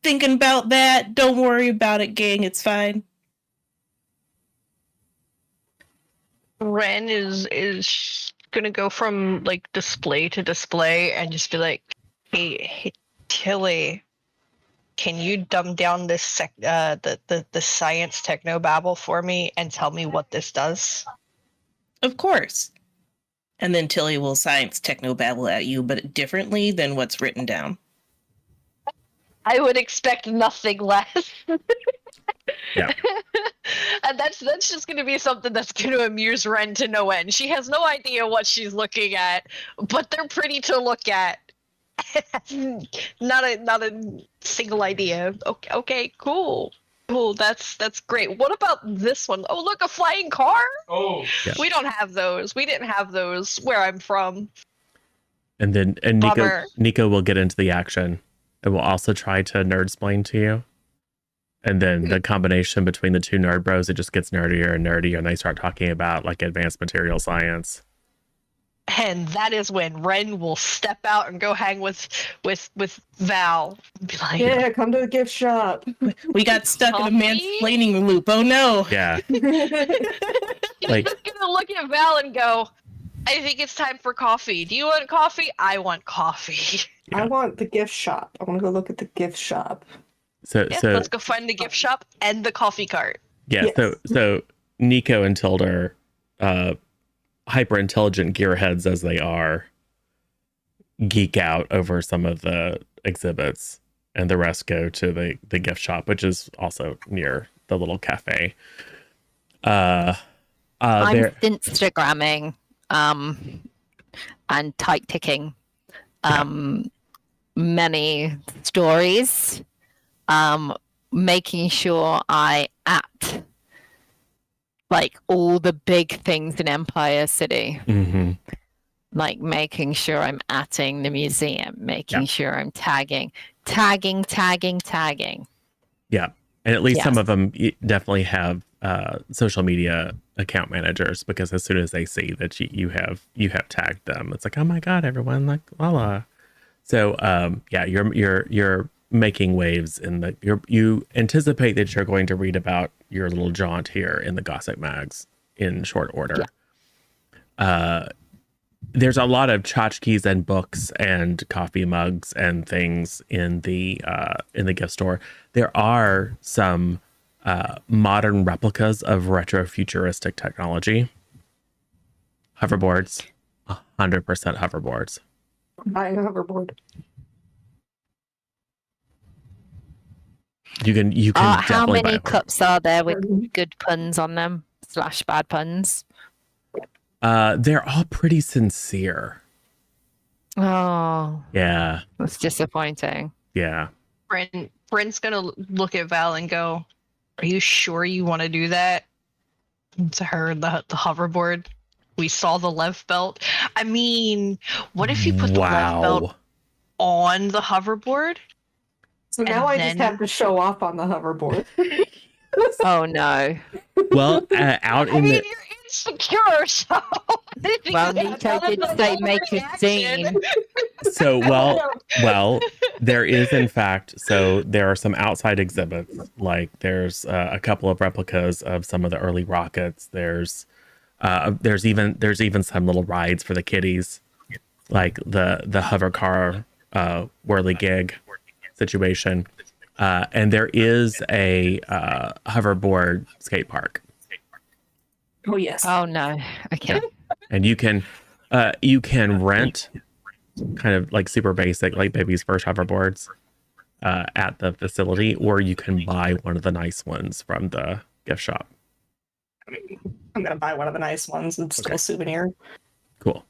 Speaker 5: thinking about that, don't worry about it, gang, it's fine.
Speaker 4: Ren is gonna go from like display to display and just be like, hey Tilly, can you dumb down this the science techno babble for me and tell me what this does?
Speaker 5: Of course. And then Tilly will science technobabble at you, but differently than what's written down.
Speaker 4: I would expect nothing less.
Speaker 1: Yeah.
Speaker 4: And that's just going to be something that's going to amuse Ren to no end. She has no idea what she's looking at, but they're pretty to look at. not a single idea. Okay, cool. That's great. What about this one? Oh, look, a flying car?
Speaker 6: Oh,
Speaker 1: Yeah.
Speaker 4: We don't have those. We didn't have those where I'm from.
Speaker 1: And Nico
Speaker 4: Bummer.
Speaker 1: Nico will get into the action and will also try to nerdsplain to you. And then the combination between the two nerd bros, it just gets nerdier and nerdier, and they start talking about like advanced material science.
Speaker 4: And that is when Ren will step out and go hang with Val. Be like,
Speaker 3: Yeah, come to the gift shop.
Speaker 5: We got stuck in a
Speaker 4: Coffee?
Speaker 5: mansplaining loop. Oh no.
Speaker 1: Yeah.
Speaker 4: She's
Speaker 1: Like-
Speaker 4: just gonna look at Val and go, I think it's time for coffee. Do you want coffee? I want coffee.
Speaker 1: Yeah.
Speaker 3: I want the gift shop. I want to go look at the gift shop.
Speaker 1: So
Speaker 4: Yeah,
Speaker 1: so
Speaker 4: let's go find the gift shop and the coffee cart.
Speaker 1: yeah,
Speaker 3: Yes.
Speaker 1: so Nico and Tilda, hyper intelligent gearheads as they are, geek out over some of the exhibits, and the rest go to the gift shop, which is also near the little cafe.
Speaker 2: I'm
Speaker 1: There,
Speaker 2: Instagramming and tight ticking many stories, making sure I at like all the big things in Empire City,
Speaker 1: Mhm.
Speaker 2: like making sure I'm atting the museum, making
Speaker 1: Yeah.
Speaker 2: sure I'm tagging.
Speaker 1: Yeah, and at least some
Speaker 2: Yes.
Speaker 1: of them definitely have social media account managers, because as soon as they see that you have tagged them, it's like, oh my god, everyone, like voila. So yeah, you're making waves in the you anticipate that you're going to read about your little jaunt here in the gossip mags in short order. There's a lot of tchotchkes and books and coffee mugs and things in the gift store. There are some modern replicas of retro futuristic technology. Hoverboards, 100% hoverboards.
Speaker 3: Buying a hoverboard.
Speaker 1: You can
Speaker 2: How
Speaker 1: definitely buy
Speaker 2: many
Speaker 1: a hoverboard.
Speaker 2: cups are there with good puns on them / bad puns?
Speaker 1: They're all pretty sincere.
Speaker 2: Oh,
Speaker 1: Yeah,
Speaker 2: that's disappointing.
Speaker 1: yeah.
Speaker 4: Brent's gonna look at Val and go, are you sure you want to do that? And to her, the hoverboard. We saw the left belt. I mean, what if you put the left belt on the hoverboard?
Speaker 3: So now
Speaker 4: And
Speaker 3: I just
Speaker 4: then-
Speaker 3: have to show off on the hoverboard.
Speaker 2: Oh no.
Speaker 1: Well, out
Speaker 4: I
Speaker 1: in
Speaker 4: mean,
Speaker 1: the
Speaker 4: you're insecure, so.
Speaker 2: Well, Nico did say make a scene.
Speaker 1: so well, there is in fact. So there are some outside exhibits. Like there's a couple of replicas of some of the early rockets. There's even some little rides for the kiddies, like the hover car whirligig situation. And there is a hoverboard skate park,
Speaker 3: Oh yes.
Speaker 2: Oh no. Okay.
Speaker 1: and you can rent kind of like super basic, like baby's first hoverboards at the facility, or you can buy one of the nice ones from the gift shop.
Speaker 3: I'm gonna buy one of the nice ones. It's still a souvenir.
Speaker 1: Cool.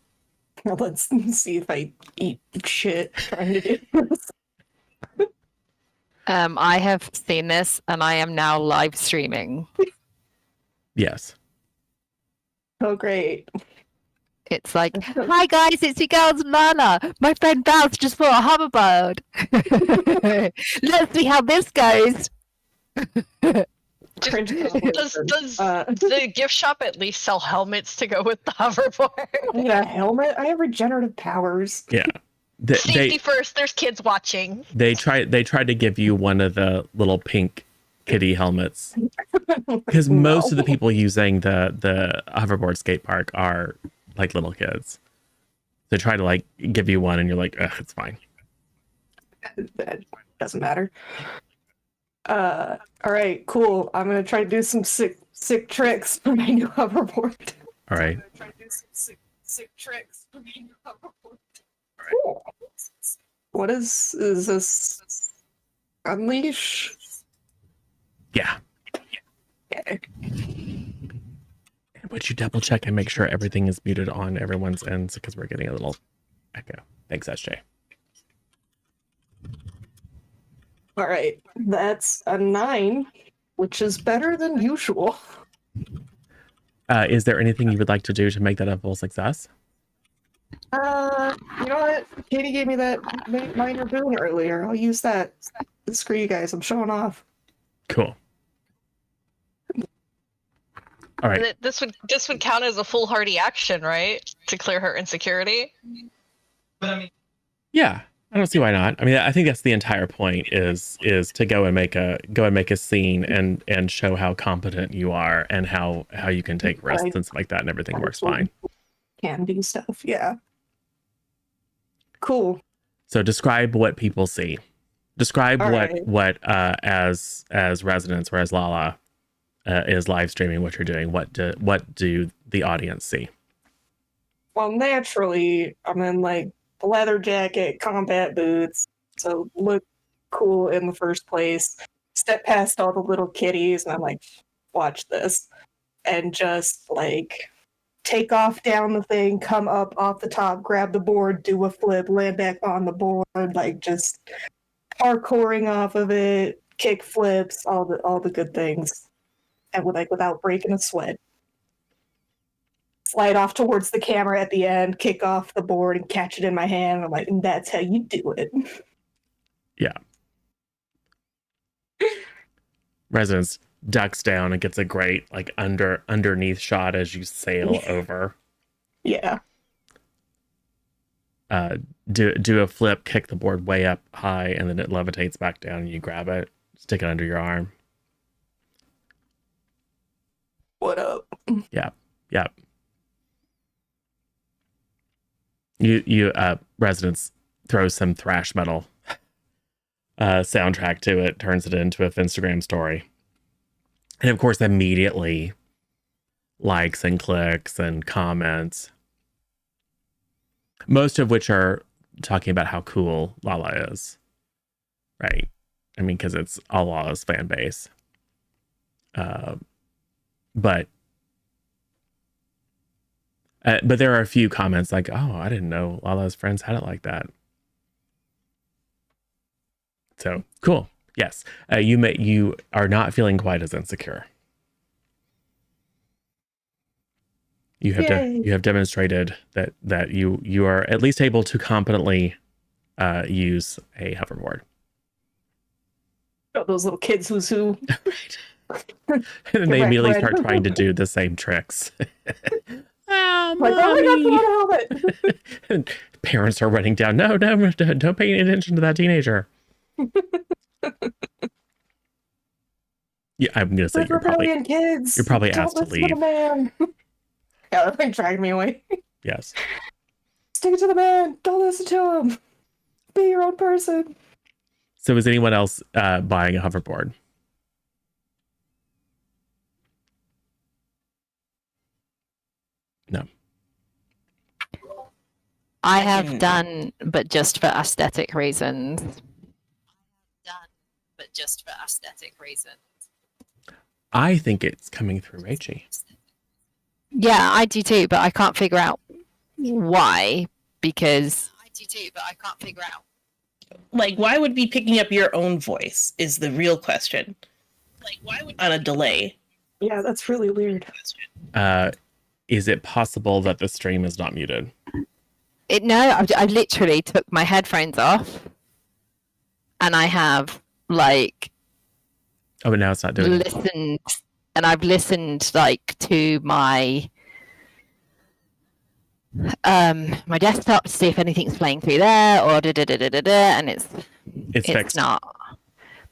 Speaker 3: Now let's see if I eat shit trying to do this.
Speaker 2: I have seen this and I am now live streaming.
Speaker 1: Yes.
Speaker 3: Oh great.
Speaker 2: It's like, hi guys, it's your girls Lana. My friend Val's just bought a hoverboard. Let's see how this goes.
Speaker 3: Cringe
Speaker 4: Does the gift shop at least sell helmets to go with the hoverboard?
Speaker 3: I need a helmet. I have regenerative powers.
Speaker 1: Yeah.
Speaker 4: Safety first. There's kids watching.
Speaker 1: They tried to give you one of the little pink kitty helmets, because most of the people using the hoverboard skate park are like little kids. They try to like give you one and you're like, ugh, it's fine.
Speaker 3: That doesn't matter. All right, cool. I'm gonna try to do some sick tricks for my new hoverboard.
Speaker 1: All right.
Speaker 3: Try to do some sick tricks for my new hoverboard. Cool. What is this? Unleash?
Speaker 1: Yeah.
Speaker 3: Okay.
Speaker 1: Would you double check and make sure everything is muted on everyone's ends, because we're getting a little echo. Thanks, SJ.
Speaker 3: All right, that's a 9, which is better than usual.
Speaker 1: Is there anything you would like to do to make that a full success?
Speaker 3: You know what? Katie gave me that minor boon earlier. I'll use that. Screw you guys. I'm showing off.
Speaker 1: Cool. All right.
Speaker 4: This would count as a foolhardy action, right? To clear her insecurity.
Speaker 1: Yeah, I don't see why not. I mean, I think that's the entire point is to go and make a scene and show how competent you are and how you can take risks
Speaker 3: Right.
Speaker 1: and stuff like that, and everything works
Speaker 3: Absolutely.
Speaker 1: fine.
Speaker 3: Can do stuff. Yeah. Cool.
Speaker 1: So describe what people see. Describe
Speaker 3: All
Speaker 1: what as residents or as Lala is live streaming what you're doing. What do the audience see?
Speaker 3: Well, naturally, I'm in like the leather jacket, combat boots, so look cool in the first place. Step past all the little kitties, and I'm like, watch this, and just like take off down the thing, come up off the top, grab the board, do a flip, land back on the board, like just parkouring off of it, kick flips, all the good things, and without breaking a sweat. Slide off towards the camera at the end, kick off the board, and catch it in my hand. I'm like, and that's how you do it.
Speaker 1: Yeah. Residence ducks down and gets a great like underneath shot as you sail over.
Speaker 3: Yeah.
Speaker 1: Do a flip, kick the board way up high, and then it levitates back down and you grab it, stick it under your arm.
Speaker 3: What up?
Speaker 1: Yep. You residents throw some thrash metal soundtrack to it, turns it into an Instagram story. And of course, immediately likes and clicks and comments, most of which are talking about how cool Lala is. Right. I mean, because it's all Lala's fan base. But there are a few comments like, oh, I didn't know Lala's friends had it like that. So cool. Yes. You are not feeling quite as insecure. You have demonstrated that you are at least able to competently use a hoverboard.
Speaker 3: Oh, those little kids who's who.
Speaker 1: Right. And then they immediately start trying to do the same tricks. Oh,
Speaker 3: Like, oh my God, put on a helmet.
Speaker 1: And parents are running down. No, don't pay any attention to that teenager. Yeah, I'm gonna say
Speaker 3: They're rebellion kids.
Speaker 1: you're probably
Speaker 3: Don't
Speaker 1: asked to
Speaker 3: listen to
Speaker 1: leave.
Speaker 3: the man. Yeah, that thing dragged me away.
Speaker 1: Yes.
Speaker 3: Stick it to the man. Don't listen to him. Be your own person.
Speaker 1: So is anyone else buying a hoverboard? No.
Speaker 2: I have done, but just for aesthetic reasons.
Speaker 1: I think it's coming through Rachie.
Speaker 2: Yeah, I do too, but I can't figure out why. Because
Speaker 5: Like, why would be picking up your own voice is the real question. Like, why would on a delay?
Speaker 3: Yeah, that's really weird.
Speaker 1: Is it possible that the stream is not muted?
Speaker 2: I literally took my headphones off, and I have like
Speaker 1: Oh, but now it's not doing it.
Speaker 2: listened, and I've listened like to my my desktop to see if anything's playing through there or and it's
Speaker 1: fixed.
Speaker 2: not.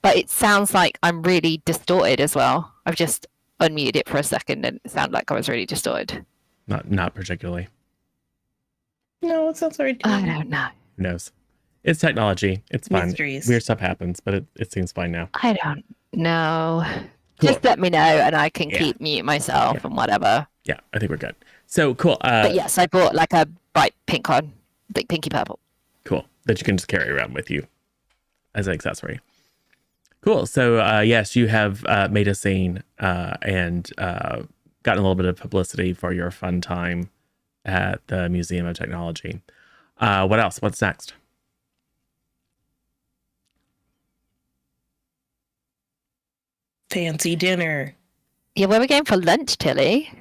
Speaker 2: But it sounds like I'm really distorted as well. I've just unmuted it for a second and it sounded like I was really distorted.
Speaker 1: Not particularly.
Speaker 5: No, it sounds very.
Speaker 2: I don't know.
Speaker 1: Who knows? It's technology. It's fine.
Speaker 5: Mysteries.
Speaker 1: Weird stuff happens, but it seems fine now.
Speaker 2: I don't know.
Speaker 1: Cool.
Speaker 2: Just let me know and I can
Speaker 1: Yeah.
Speaker 2: keep mute myself and whatever.
Speaker 1: Yeah, I think we're good. So cool.
Speaker 2: But yes, I bought like a bright pink one, like pinky purple.
Speaker 1: Cool. That you can just carry around with you as an accessory. Cool. So yes, you have made a scene and gotten a little bit of publicity for your fun time at the Museum of Technology. What else? What's next?
Speaker 5: Fancy dinner
Speaker 2: Yeah, where are we going for lunch, Tilly?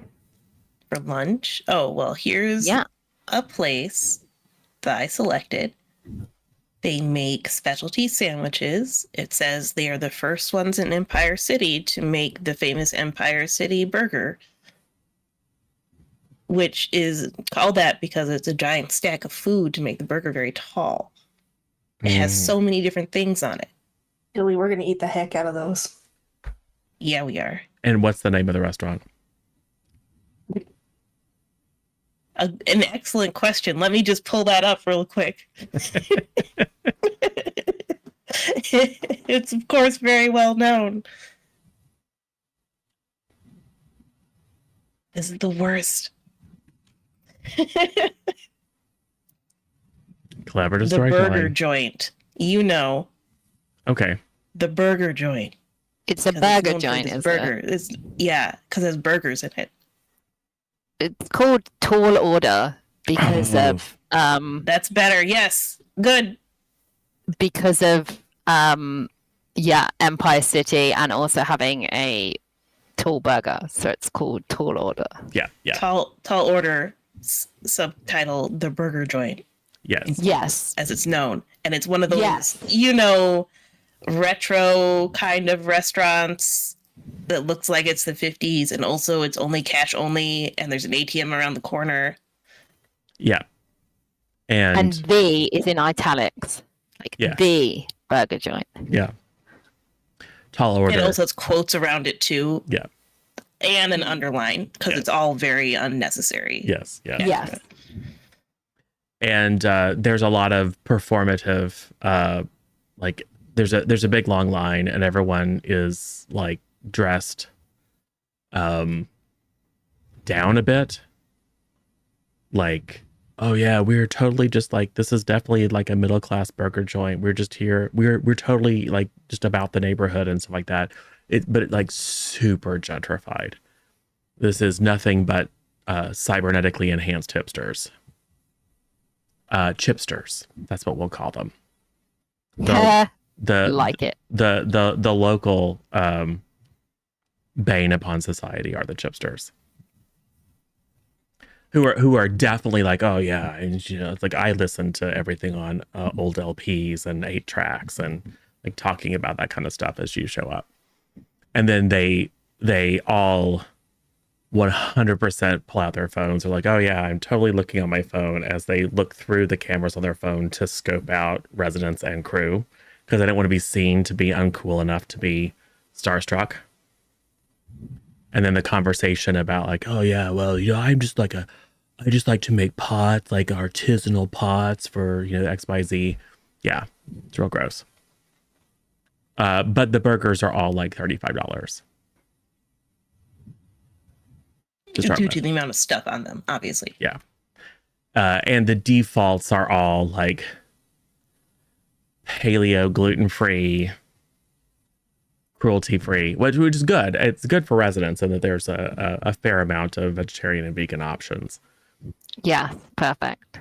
Speaker 5: for lunch. Oh, well, here's
Speaker 2: Yeah.
Speaker 5: a place that I selected. They make specialty sandwiches. It says they are the first ones in Empire City to make the famous Empire City burger. which is called that because it's a giant stack of food to make the burger very tall. It has so many different things on it.
Speaker 3: Billy, we're gonna eat the heck out of those.
Speaker 5: Yeah, we are.
Speaker 1: And what's the name of the restaurant?
Speaker 5: An excellent question. Let me just pull that up real quick. It's, of course, very well known. This is the worst.
Speaker 1: Clever
Speaker 5: The
Speaker 1: storytelling.
Speaker 5: burger joint. You know,
Speaker 1: Okay.
Speaker 5: the burger joint.
Speaker 2: It's a
Speaker 5: 'Cause
Speaker 2: burger
Speaker 5: known for
Speaker 2: joint,
Speaker 5: this
Speaker 2: is
Speaker 5: burger.
Speaker 2: it?
Speaker 5: It's, yeah, because there's burgers in it.
Speaker 2: It's called Tall Order because
Speaker 1: Oh.
Speaker 2: of
Speaker 5: That's better. Yes. Good.
Speaker 2: because of Empire City and also having a tall burger, so it's called Tall Order.
Speaker 1: Yeah. Yeah.
Speaker 5: Tall order subtitle the burger joint
Speaker 1: Yes.
Speaker 2: Yes.
Speaker 5: as it's known, and it's one of those
Speaker 2: Yes.
Speaker 5: retro kind of restaurants that looks like it's the 50s, and also it's only cash only, and there's an ATM around the corner.
Speaker 1: Yeah.
Speaker 2: And
Speaker 1: And
Speaker 2: the is in italics, like
Speaker 1: Yes.
Speaker 2: the burger joint.
Speaker 1: yeah. Tall order.
Speaker 5: And also it's quotes around it too.
Speaker 1: Yeah.
Speaker 5: And an underline because it's all very unnecessary.
Speaker 1: Yes. Yeah.
Speaker 2: Yes.
Speaker 1: And there's a lot of performative like there's a big long line and everyone is like dressed down a bit, like, oh yeah, we're totally just like, this is definitely like a middle class burger joint, we're just here, we're totally like just about the neighborhood and stuff like that. But like super gentrified. This is nothing but cybernetically enhanced hipsters. Chipsters, that's what we'll call them.
Speaker 2: Like it.
Speaker 1: The local bane upon society are the chipsters, who are definitely like, oh yeah, and you know, it's like I listen to everything on old LPs and 8 tracks and like talking about that kind of stuff as you show up, and then they all 100% pull out their phones. They're like, oh yeah, I'm totally looking on my phone, as they look through the cameras on their phone to scope out residents and crew, because I don't want to be seen to be uncool enough to be starstruck. And then the conversation about like, oh yeah, well, you know, I just like to make pots, like artisanal pots for, you know, XYZ. Yeah, it's real gross. But the burgers are all like $35.
Speaker 5: Due to the amount of stuff on them, obviously.
Speaker 1: Yeah. And the defaults are all like paleo, gluten-free, cruelty-free, which is good. It's good for residents, and that there's a fair amount of vegetarian and vegan options.
Speaker 2: Yeah, perfect.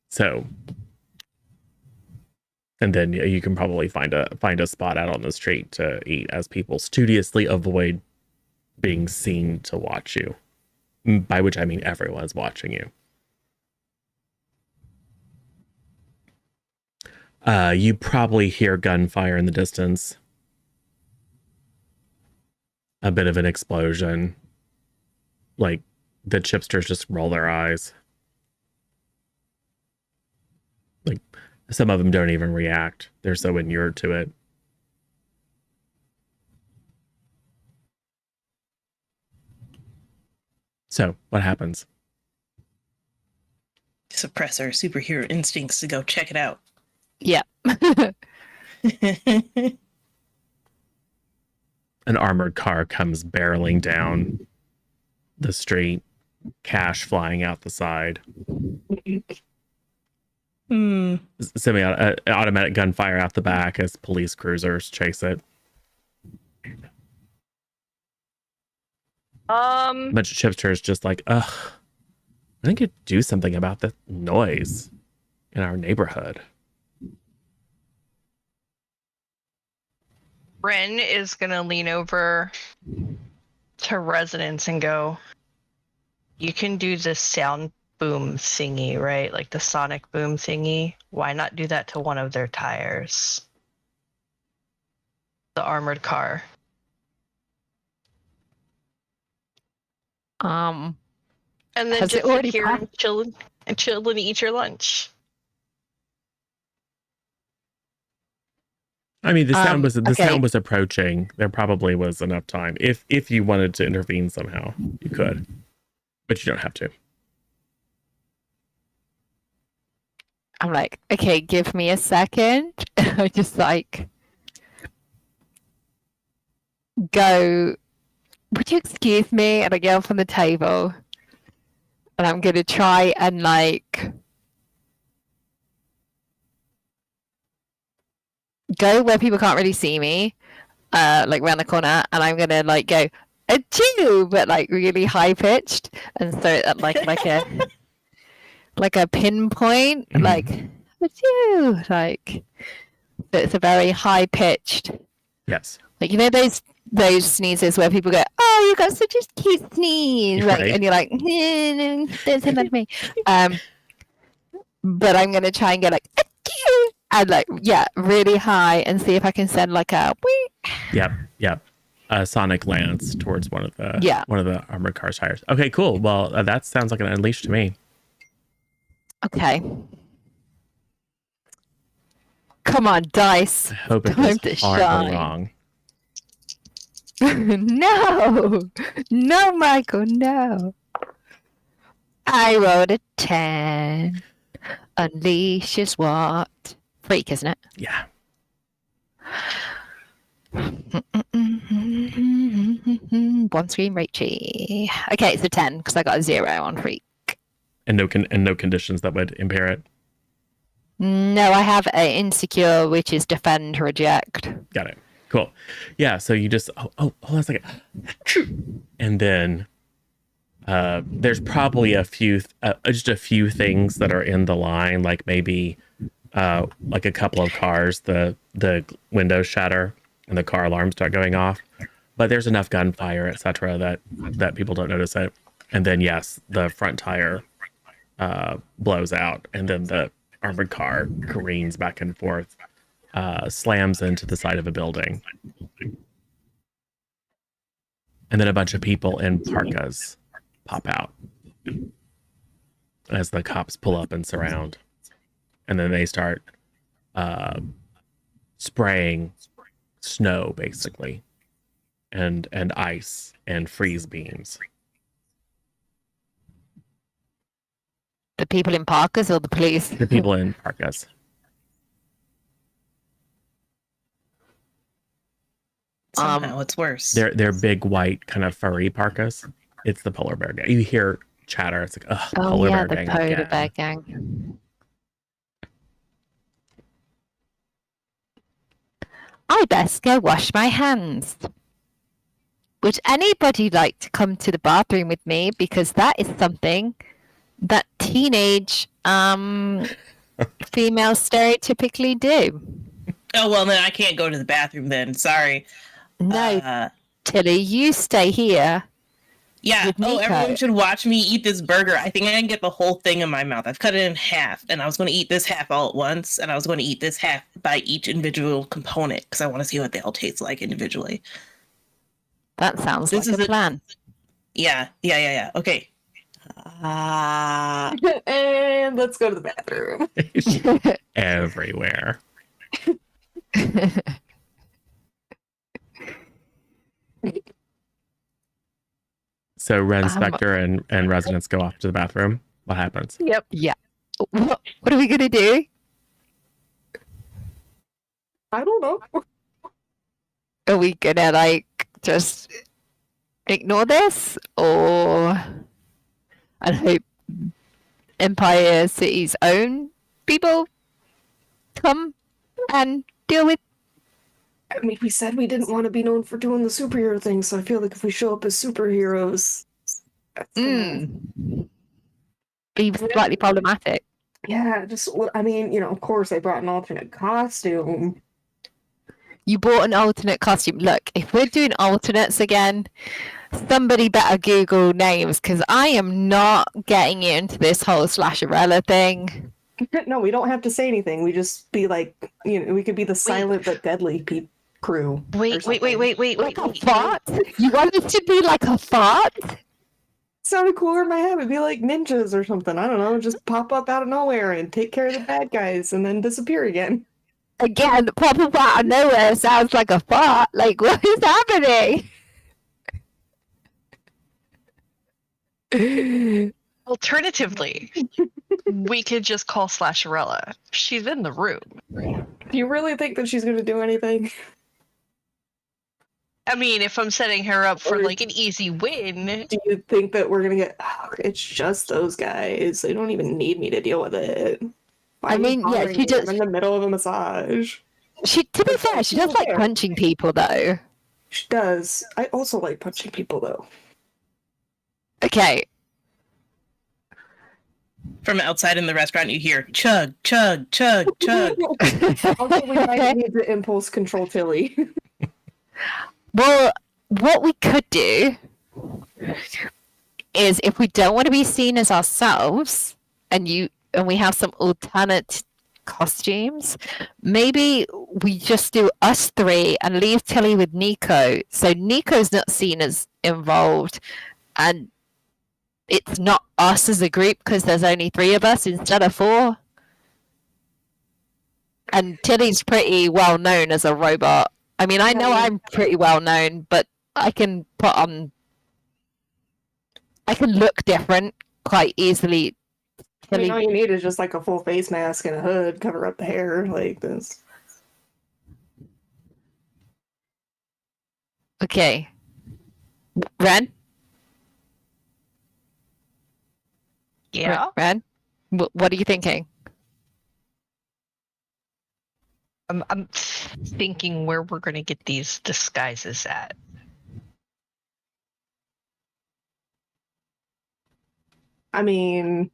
Speaker 1: So, and then you can probably find a spot out on the street to eat, as people studiously avoid being seen to watch you, by which I mean everyone's watching you. You probably hear gunfire in the distance, a bit of an explosion, like the chipsters just roll their eyes, like some of them don't even react, they're so inured to it. So what happens?
Speaker 5: Suppress our superhero instincts to go check it out.
Speaker 2: Yeah.
Speaker 1: An armored car comes barreling down the street, cash flying out the side. Semi-automatic gunfire out the back as police cruisers chase it. Bunch of chipsters just like, ugh, I think you do something about the noise in our neighborhood.
Speaker 4: Ren is gonna lean over to residents and go, you can do this sound boom thingy, right? Like the sonic boom thingy. Why not do that to one of their tires? The armored car.
Speaker 2: Um,
Speaker 4: And then
Speaker 2: Has it
Speaker 4: just sit
Speaker 2: already
Speaker 4: here
Speaker 2: passed?
Speaker 4: and chill and eat your lunch.
Speaker 1: I mean, the sound was
Speaker 2: okay.
Speaker 1: sound was approaching. There probably was enough time. If you wanted to intervene somehow, you could, but you don't have to.
Speaker 2: I'm like, okay, give me a second. I just like go, would you excuse me? And I get up from the table and I'm gonna try and like go where people can't really see me, like around the corner, and I'm gonna like go achoo, but like really high pitched, and so at like a pinpoint,
Speaker 1: Mhm.
Speaker 2: like achoo, like it's a very high pitched,
Speaker 1: Yes.
Speaker 2: like you know those sneezes where people go, oh, you got such a cute sneeze, like,
Speaker 1: Right.
Speaker 2: and you're like, no, don't sound like me. But I'm gonna try and get like achoo, and like really high, and see if I can send like a wee.
Speaker 1: Yep. A sonic lance towards one of the armored car tires. Okay, cool. Well, that sounds like an unleash to me.
Speaker 2: Okay. Come on, dice.
Speaker 1: I hope it
Speaker 2: Time
Speaker 1: goes
Speaker 2: to
Speaker 1: horribly
Speaker 2: shine.
Speaker 1: wrong.
Speaker 2: No, Michael, no. I rolled a 10. Unleash is what? Freak, isn't it?
Speaker 1: Yeah.
Speaker 2: One screen, Rachie. Okay, it's a 10 because I got a 0 on freak.
Speaker 1: And no conditions that would impair it.
Speaker 2: No, I have a insecure, which is defend, reject.
Speaker 1: Got it. Cool. Yeah. So you just hold on a second, and then there's probably just a few things that are in the line, like maybe like a couple of cars, the windows shatter and the car alarms start going off, but there's enough gunfire, etc., that people don't notice it. And then yes, the front tire blows out, and then the armored car careens back and forth, slams into the side of a building, and then a bunch of people in parkas pop out as the cops pull up and surround, and then they start spraying snow basically, and ice and freeze beams.
Speaker 2: The people in parkas or the police?
Speaker 1: The people in parkas.
Speaker 5: Somehow it's worse.
Speaker 1: They're big white kind of furry parkas. It's the polar bear gang. You hear chatter. It's like, oh, polar bear
Speaker 2: the
Speaker 1: gang.
Speaker 2: polar
Speaker 1: again.
Speaker 2: bear gang. I best go wash my hands. Would anybody like to come to the bathroom with me? Because that is something that teenage females stereotypically do.
Speaker 5: Oh, well, then I can't go to the bathroom then. Sorry.
Speaker 2: No, Tilly, you stay here.
Speaker 5: Yeah.
Speaker 2: With
Speaker 5: Oh,
Speaker 2: Nico.
Speaker 5: everyone should watch me eat this burger. I think I can get the whole thing in my mouth. I've cut it in half, and I was going to eat this half all at once, and I was going to eat this half by each individual component because I want to see what they all taste like individually.
Speaker 2: That sounds
Speaker 5: This
Speaker 2: like
Speaker 5: is
Speaker 2: a plan.
Speaker 5: Yeah. Okay.
Speaker 3: And let's go to the bathroom.
Speaker 1: Everywhere. So Ren, Spectre, and residents go off to the bathroom. What happens?
Speaker 3: Yep.
Speaker 2: Yeah. What are we gonna do?
Speaker 3: I don't know.
Speaker 2: Are we gonna like just ignore this, or and hope Empire City's own people come and deal with?
Speaker 3: I mean, we said we didn't want to be known for doing the superhero thing, so I feel like if we show up as superheroes, that's gonna...
Speaker 2: Be slightly problematic.
Speaker 3: Yeah, just, I mean, you know, of course I brought an alternate costume.
Speaker 2: You bought an alternate costume. Look, if we're doing alternates again, somebody better Google names, because I am not getting into this whole Slasherella thing.
Speaker 3: No, we don't have to say anything. We just be like, you know, we could be the silent but deadly crew.
Speaker 4: Wait.
Speaker 2: Like a fart? You want us to be like a fart?
Speaker 3: sounded cooler in my head. It'd be like ninjas or something. I don't know. Just pop up out of nowhere and take care of the bad guys and then disappear again.
Speaker 2: Again, pop up out of nowhere sounds like a fart. Like, what is happening?
Speaker 4: Alternatively, we could just call Slasherella. She's in the room.
Speaker 3: Do you really think that she's going to do anything?
Speaker 4: I mean, if I'm setting her up for
Speaker 3: Or-
Speaker 4: like an easy win,
Speaker 3: Do you think that we're going to get... Oh, it's just those guys. They don't even need me to deal with it. Why
Speaker 2: I
Speaker 3: are you
Speaker 2: mean, yeah,
Speaker 3: bothering
Speaker 2: she
Speaker 3: me?
Speaker 2: does-
Speaker 3: I'm in the middle of a massage.
Speaker 2: To be fair, she does like
Speaker 3: Yeah.
Speaker 2: punching people, though.
Speaker 3: She does. I also like punching people, though.
Speaker 2: Okay.
Speaker 5: From outside in the restaurant, you hear chug, chug, chug, chug.
Speaker 3: Also, we might need to impulse control Tilly.
Speaker 2: Well, what we could do is, if we don't want to be seen as ourselves, and we have some alternate costumes, maybe we just do us three and leave Tilly with Nico. So Nico's not seen as involved, and it's not us as a group because there's only 3 of us instead of 4. And Tilly's pretty well known as a robot. I mean, I know I'm pretty well known, but I can look different quite easily.
Speaker 3: I mean, all you need is just like a full face mask and a hood, cover up the hair like this.
Speaker 2: Okay. Ren?
Speaker 4: yeah.
Speaker 2: Ren? What are you thinking?
Speaker 4: I'm thinking where we're gonna get these disguises at.
Speaker 3: I mean,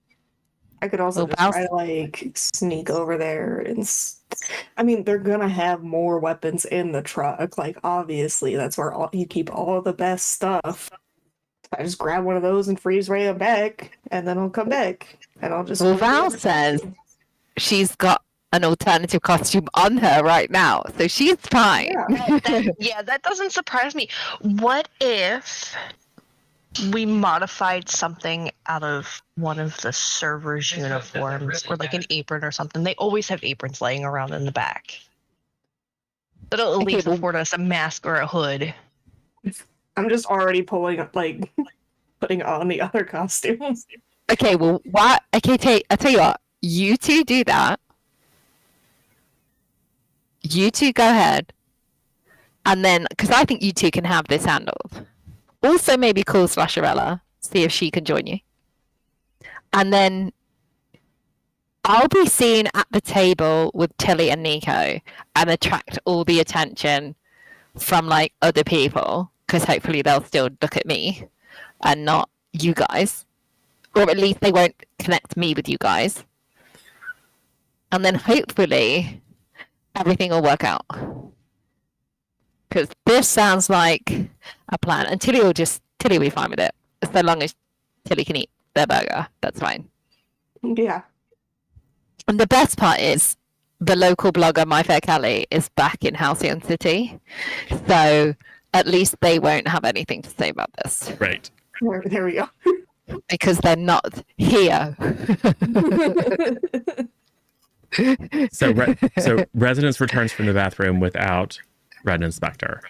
Speaker 3: I could also
Speaker 2: Well,
Speaker 3: just try to like sneak over there and. I mean, they're gonna have more weapons in the truck. Like, obviously, that's where you keep all of the best stuff. I just grab one of those and freeze ray them back, and then I'll come back, and I'll just.
Speaker 2: Well, Val says she's got an alternative costume on her right now, so she's fine.
Speaker 3: Yeah.
Speaker 4: That doesn't surprise me. What if we modified something out of one of the servers' uniforms, or like an apron or something? They always have aprons laying around in the back. That'll at least afford us a mask or a hood.
Speaker 3: I'm just already putting on the other costumes.
Speaker 2: Okay, well, what? Okay, I'll tell you what. You two do that. You two go ahead. And then, because I think you two can have this handled. Also, maybe call Slasherella, see if she can join you. And then I'll be seen at the table with Tilly and Nico and attract all the attention from like other people, because hopefully they'll still look at me and not you guys. Or at least they won't connect me with you guys. And then hopefully everything will work out. Because this sounds like a plan. And Tilly will be fine with it. So long as Tilly can eat their burger, that's fine.
Speaker 3: Yeah.
Speaker 2: And the best part is the local blogger, My Fair Kelly, is back in Halcyon City. So at least they won't have anything to say about this.
Speaker 1: Right.
Speaker 3: There we go.
Speaker 2: Because they're not here.
Speaker 1: So residence returns from the bathroom without Red Inspector.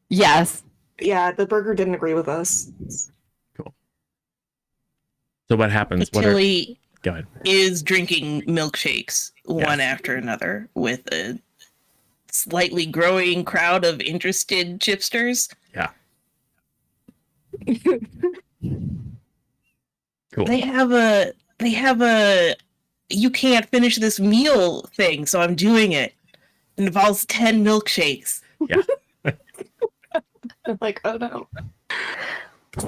Speaker 2: Yes.
Speaker 3: Yeah, the burger didn't agree with us.
Speaker 1: Cool. So what happens?
Speaker 5: Tilly
Speaker 1: Go ahead.
Speaker 5: is drinking milkshakes one
Speaker 1: Yes.
Speaker 5: after another with a slightly growing crowd of interested chipsters.
Speaker 1: Yeah. Cool.
Speaker 5: They have a you can't finish this meal thing, so I'm doing it. It involves 10 milkshakes.
Speaker 1: Yeah.
Speaker 3: I'm like, oh no.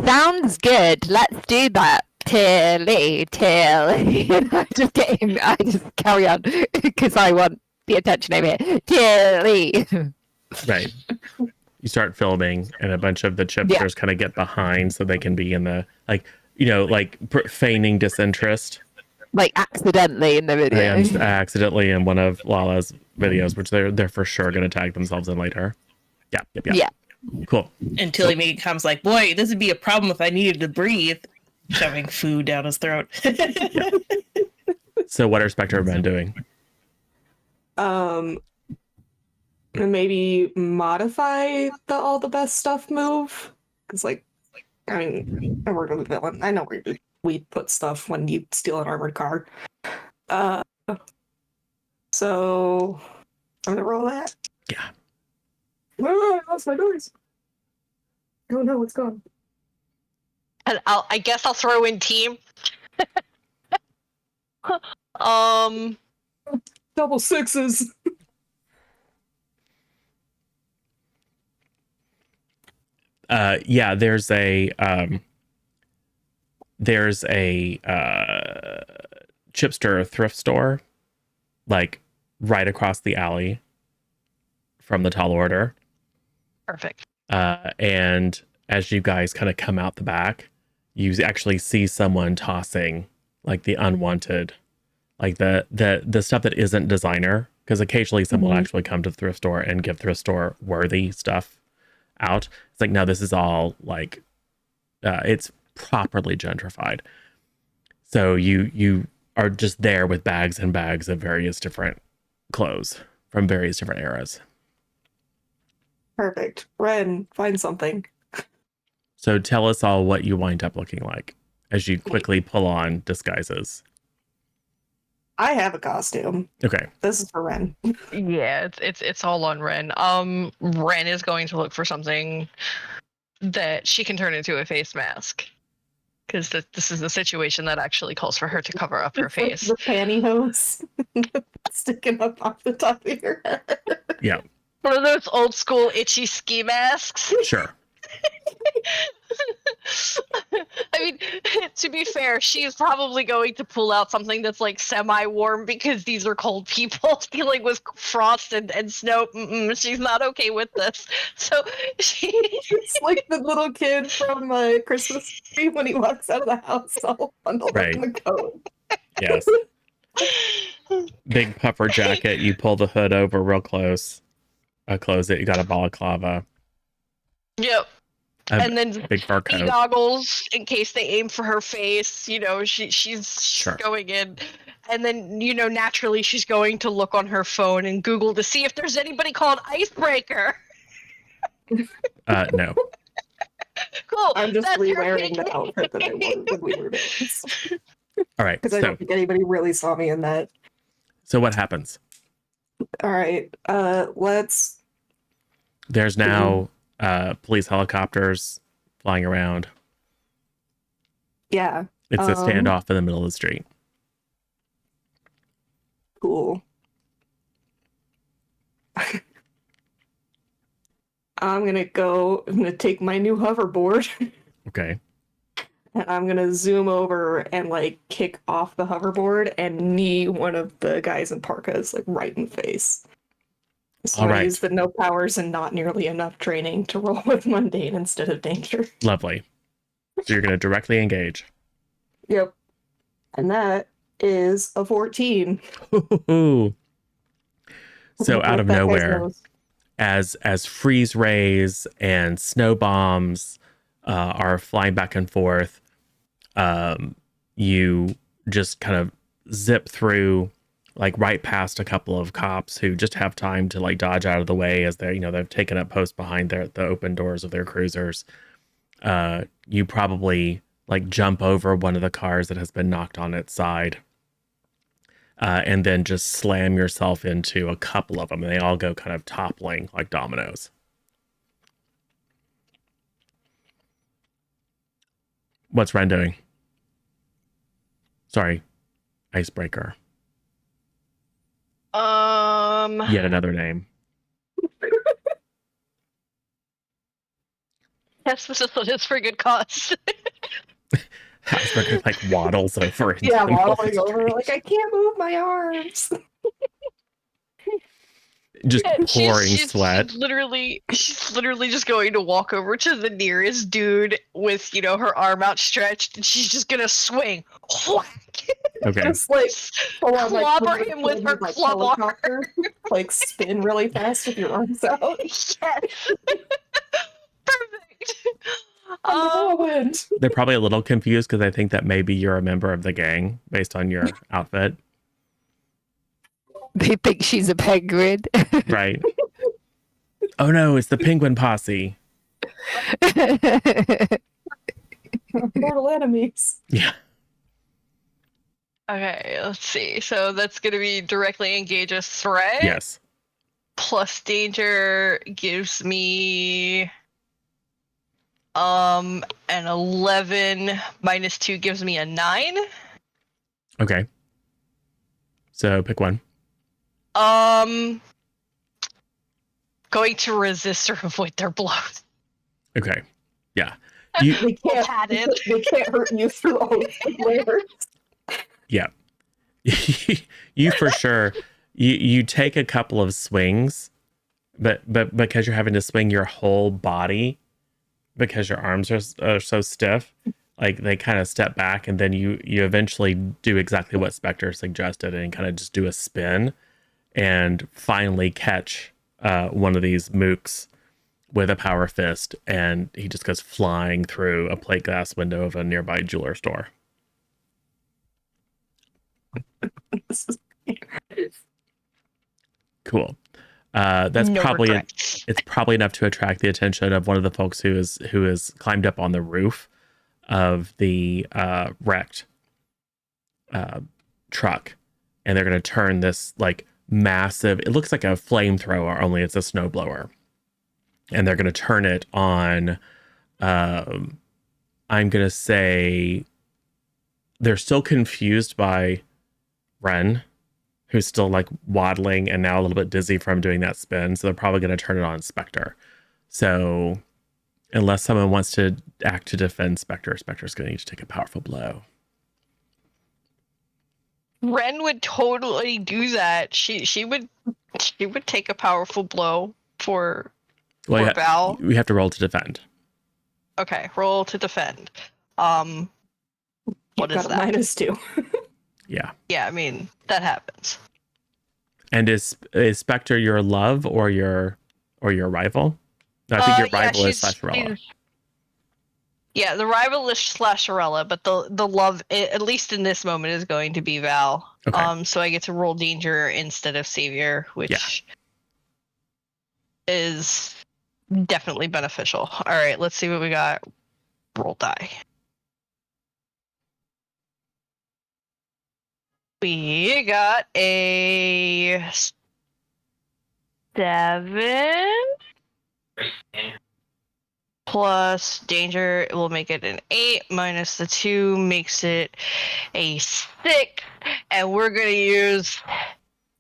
Speaker 2: Sounds good. Let's do that. Tilly. I just carry on because I want the attention over here. Tilly.
Speaker 1: Right. You start filming, and a bunch of the chipsters kind of get behind so they can be in the feigning disinterest.
Speaker 2: Like accidentally in the video.
Speaker 1: And accidentally in one of Lala's videos, which they're for sure going to tag themselves in later. Yeah.
Speaker 2: Yeah.
Speaker 1: Cool.
Speaker 5: Until he becomes like, boy, this would be a problem if I needed to breathe. Shoving food down his throat.
Speaker 1: So what are Spectre men doing?
Speaker 3: Maybe modify the all the best stuff move. Because, like, I mean, I work with a villain. I know where we put stuff when you steal an armored car. So I'm gonna roll that.
Speaker 1: Yeah.
Speaker 3: Oh, I lost my noise. Oh no, it's gone.
Speaker 4: And I guess I'll throw in team.
Speaker 3: Double sixes.
Speaker 1: Yeah, there's a chipster thrift store, like right across the alley from the Tall Order.
Speaker 4: Perfect.
Speaker 1: And as you guys kind of come out the back, you actually see someone tossing like the unwanted, like the stuff that isn't designer, because occasionally someone will actually come to the thrift store and give thrift store worthy stuff out. It's like, no, this is all like it's properly gentrified. So you are just there with bags and bags of various different clothes from various different eras.
Speaker 3: Perfect. Ren, find something.
Speaker 1: So tell us all what you wind up looking like as you quickly pull on disguises.
Speaker 3: I have a costume.
Speaker 1: Okay.
Speaker 3: This is for Ren.
Speaker 4: Yeah, it's all on Ren. Ren is going to look for something that she can turn into a face mask, because this is a situation that actually calls for her to cover up her
Speaker 3: It's like
Speaker 4: face.
Speaker 3: the pantyhose sticking up off the top of your head.
Speaker 1: Yeah.
Speaker 4: One of those old school itchy ski masks.
Speaker 1: Sure.
Speaker 4: I mean, to be fair, she's probably going to pull out something that's like semi-warm, because these are cold people dealing with frost and snow. She's not okay with this. So
Speaker 3: It's like the little kid from Christmas Tree when he walks out of the house all bundled up in the coat.
Speaker 1: Yes. Big puffer jacket. You pull the hood over real close. Close it. You got a balaclava.
Speaker 4: Yep. And then
Speaker 1: big fur coat.
Speaker 4: goggles in case they aim for her face. You know, she's
Speaker 1: Sure.
Speaker 4: going in. And then, you know, naturally she's going to look on her phone and Google to see if there's anybody called Icebreaker.
Speaker 1: No.
Speaker 3: Cool. I'm just re-wearing the outfit that I wore when we were babies.
Speaker 1: All right.
Speaker 3: Because I don't think anybody really saw me in that.
Speaker 1: So what happens?
Speaker 3: All right. Let's.
Speaker 1: There's now police helicopters flying around.
Speaker 3: Yeah.
Speaker 1: It's a standoff in the middle of the street.
Speaker 3: Cool. I'm gonna take my new hoverboard.
Speaker 1: Okay.
Speaker 3: And I'm gonna zoom over and like kick off the hoverboard and knee one of the guys in parkas like right in the face. So I use the no powers and not nearly enough training to roll with mundane instead of danger.
Speaker 1: Lovely. So you're gonna directly engage.
Speaker 3: Yep. And that is a 14.
Speaker 1: So out of nowhere, as freeze rays and snow bombs are flying back and forth, you just kind of zip through, like right past a couple of cops who just have time to like dodge out of the way as they're, you know, they've taken up post behind the open doors of their cruisers. You probably like jump over one of the cars that has been knocked on its side. And then just slam yourself into a couple of them, and they all go kind of toppling like dominoes. What's Ren doing? Sorry, Icebreaker. Yet another name.
Speaker 4: Yes, this is for good cause.
Speaker 1: Icebreaker like waddles over.
Speaker 3: Yeah, waddling over. Like, I can't move my arms.
Speaker 1: Just pouring sweat.
Speaker 4: She's literally just going to walk over to the nearest dude with, you know, her arm outstretched, and she's just gonna swing.
Speaker 1: Okay.
Speaker 3: Just like
Speaker 4: clobber him with her club arm.
Speaker 3: Like spin really fast with your arms out.
Speaker 4: Yes.
Speaker 3: Oh, no, I went.
Speaker 1: They're probably a little confused because I think that maybe you're a member of the gang based on your outfit,
Speaker 2: They think she's a penguin.
Speaker 1: right? Oh no, it's the penguin posse.
Speaker 3: Mortal enemies.
Speaker 1: Yeah.
Speaker 4: Okay, let's see. So that's going to be directly engage a threat.
Speaker 1: Yes.
Speaker 4: Plus danger gives me an 11 minus 2 gives me a 9.
Speaker 1: Okay. So pick one.
Speaker 4: Going to resist or avoid their blows.
Speaker 1: Okay. Yeah. You
Speaker 3: They can't,
Speaker 4: Padded.
Speaker 3: they can't hurt you through all the layers.
Speaker 1: yeah. You for sure you take a couple of swings, but because you're having to swing your whole body because your arms are so stiff, like they kind of step back, and then you eventually do exactly what Spectre suggested and kind of just do a spin and finally catch one of these mooks with a power fist, and he just goes flying through a plate glass window of a nearby jeweler store. Cool. That's
Speaker 4: No
Speaker 1: probably
Speaker 4: regrets.
Speaker 1: it's probably enough to attract the attention of one of the folks who is climbed up on the roof of the wrecked truck, and they're going to turn this like massive. It looks like a flamethrower, only it's a snowblower, and they're going to turn it on. I'm going to say they're still confused by Ren, who's still like waddling and now a little bit dizzy from doing that spin. So they're probably going to turn it on Spectre. So unless someone wants to act to defend Spectre, Spectre's going to need to take a powerful blow.
Speaker 4: Ren would totally do that. She would take a powerful blow for Val.
Speaker 1: We have to roll to defend.
Speaker 4: Okay, roll to defend. What
Speaker 3: You've
Speaker 4: is
Speaker 3: got a
Speaker 4: that?
Speaker 3: -2.
Speaker 1: Yeah.
Speaker 4: Yeah, I mean that happens.
Speaker 1: And is Spectre your love or your rival? No, I think your rival is Slasherella.
Speaker 4: Yeah, the rival is Slasherella, but the love, at least in this moment, is going to be Val.
Speaker 1: Okay.
Speaker 4: So I get to roll danger instead of savior, which is definitely beneficial. All right, let's see what we got. Roll die. We got a 7 plus danger. It will make it an 8 minus the 2 makes it a 6, and we're gonna use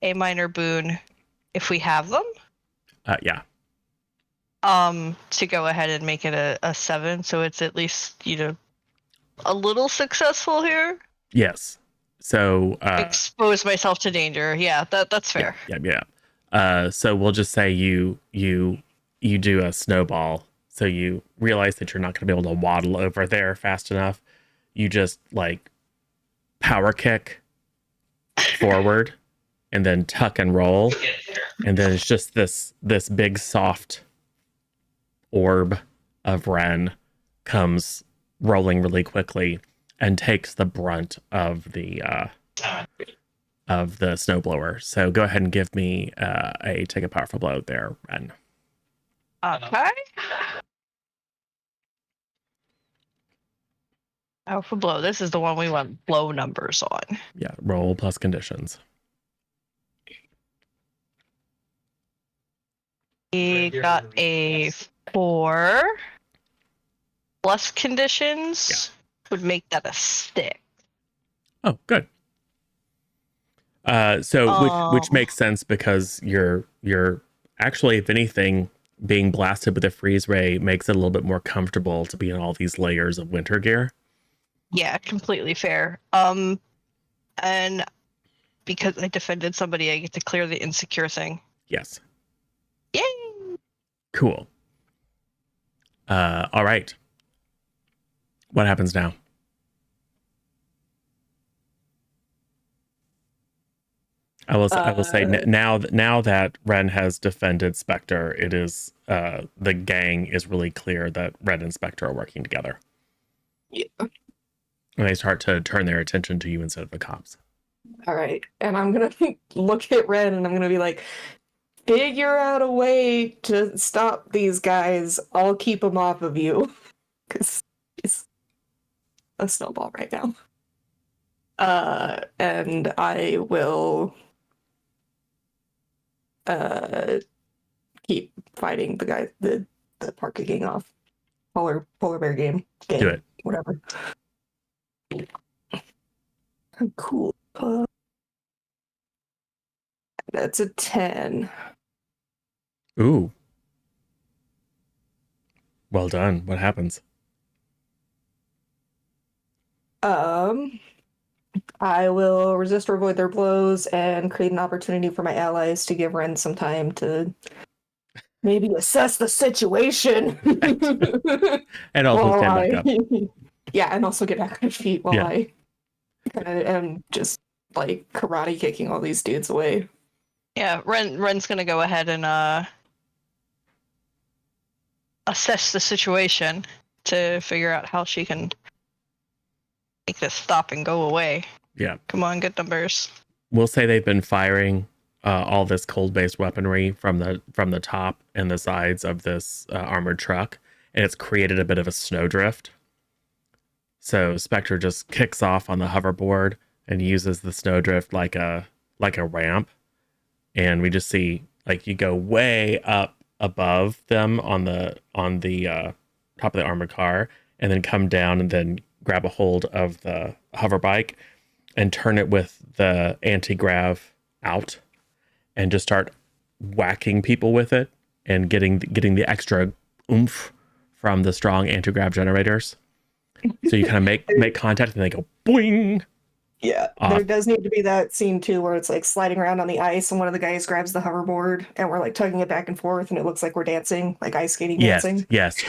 Speaker 4: a minor boon if we have them.
Speaker 1: Yeah.
Speaker 4: To go ahead and make it a 7, so it's at least a little successful here.
Speaker 1: Yes. So
Speaker 4: Expose myself to danger. Yeah, that's fair.
Speaker 1: Yeah. So we'll just say you do a snowball. So you realize that you're not going to be able to waddle over there fast enough. You just like power kick forward and then tuck and roll. And then it's just this big soft orb of Ren comes rolling really quickly and takes the brunt of the snowblower. So go ahead and give me take a powerful blow there, Ren.
Speaker 4: Okay. Powerful blow. This is the one we want blow numbers on.
Speaker 1: Yeah, roll plus conditions.
Speaker 4: We got a 4 plus conditions would make that a 6.
Speaker 1: Oh, good. Which makes sense because you're actually, if anything, being blasted with a freeze ray makes it a little bit more comfortable to be in all these layers of winter gear.
Speaker 4: Yeah, completely fair. And because I defended somebody, I get to clear the insecure thing.
Speaker 1: Yes.
Speaker 4: Yay!
Speaker 1: Cool. All right. What happens now? I will say now that Ren has defended Spectre, it is the gang is really clear that Ren and Spectre are working together.
Speaker 3: Yeah.
Speaker 1: And they start to turn their attention to you instead of the cops.
Speaker 3: All right. And I'm going to look at Ren and I'm going to be like, figure out a way to stop these guys. I'll keep them off of you. Because it's a snowball right now. And I will keep fighting the guy, the parka gang off. Polar bear gang.
Speaker 1: Do it.
Speaker 3: Whatever. Cool. That's a 10.
Speaker 1: Ooh. Well done. What happens?
Speaker 3: I will resist or avoid their blows and create an opportunity for my allies to give Ren some time to maybe assess the situation.
Speaker 1: And also
Speaker 3: While
Speaker 1: stand back up.
Speaker 3: Yeah, and also get back on their feet while
Speaker 1: Yeah.
Speaker 3: I kind of am just like karate kicking all these dudes away.
Speaker 4: Yeah, Ren's gonna go ahead and assess the situation to figure out how she can make this stop and go away.
Speaker 1: Yeah.
Speaker 4: Come on, good numbers.
Speaker 1: We'll say they've been firing all this cold-based weaponry from the top and the sides of this armored truck, and it's created a bit of a snowdrift. So Spectre just kicks off on the hoverboard and uses the snowdrift like a ramp, and we just see like you go way up above them on the top of the armored car, and then come down and then grab a hold of the hover bike and turn it with the anti-grav out and just start whacking people with it and getting the extra oomph from the strong anti-grav generators. So you kind of make contact and they go boing.
Speaker 3: Yeah,
Speaker 1: Off.
Speaker 3: there does need to be that scene too where it's like sliding around on the ice and one of the guys grabs the hoverboard and we're like tugging it back and forth and it looks like we're dancing, like ice skating dancing.
Speaker 1: Yes.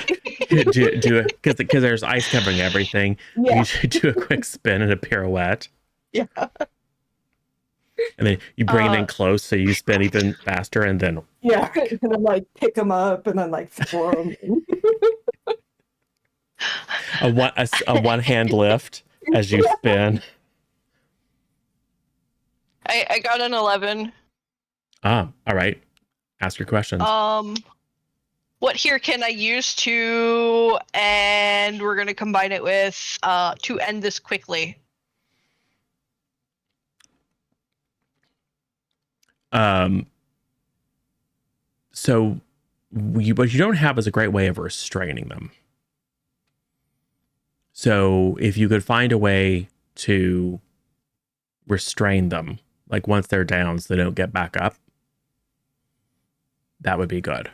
Speaker 1: do it because there's ice covering everything.
Speaker 3: Yeah.
Speaker 1: You should do a quick spin and a pirouette.
Speaker 3: Yeah.
Speaker 1: And then you bring it in close so you spin even faster and then
Speaker 3: Yeah. And then like pick them up and then like throw them.
Speaker 1: a one hand lift as you spin.
Speaker 4: I got an 11.
Speaker 1: All right. Ask your questions.
Speaker 4: What here can I use to, and we're gonna combine it with to end this quickly.
Speaker 1: So what you don't have is a great way of restraining them. So if you could find a way to restrain them, like once they're down so they don't get back up, that would be good.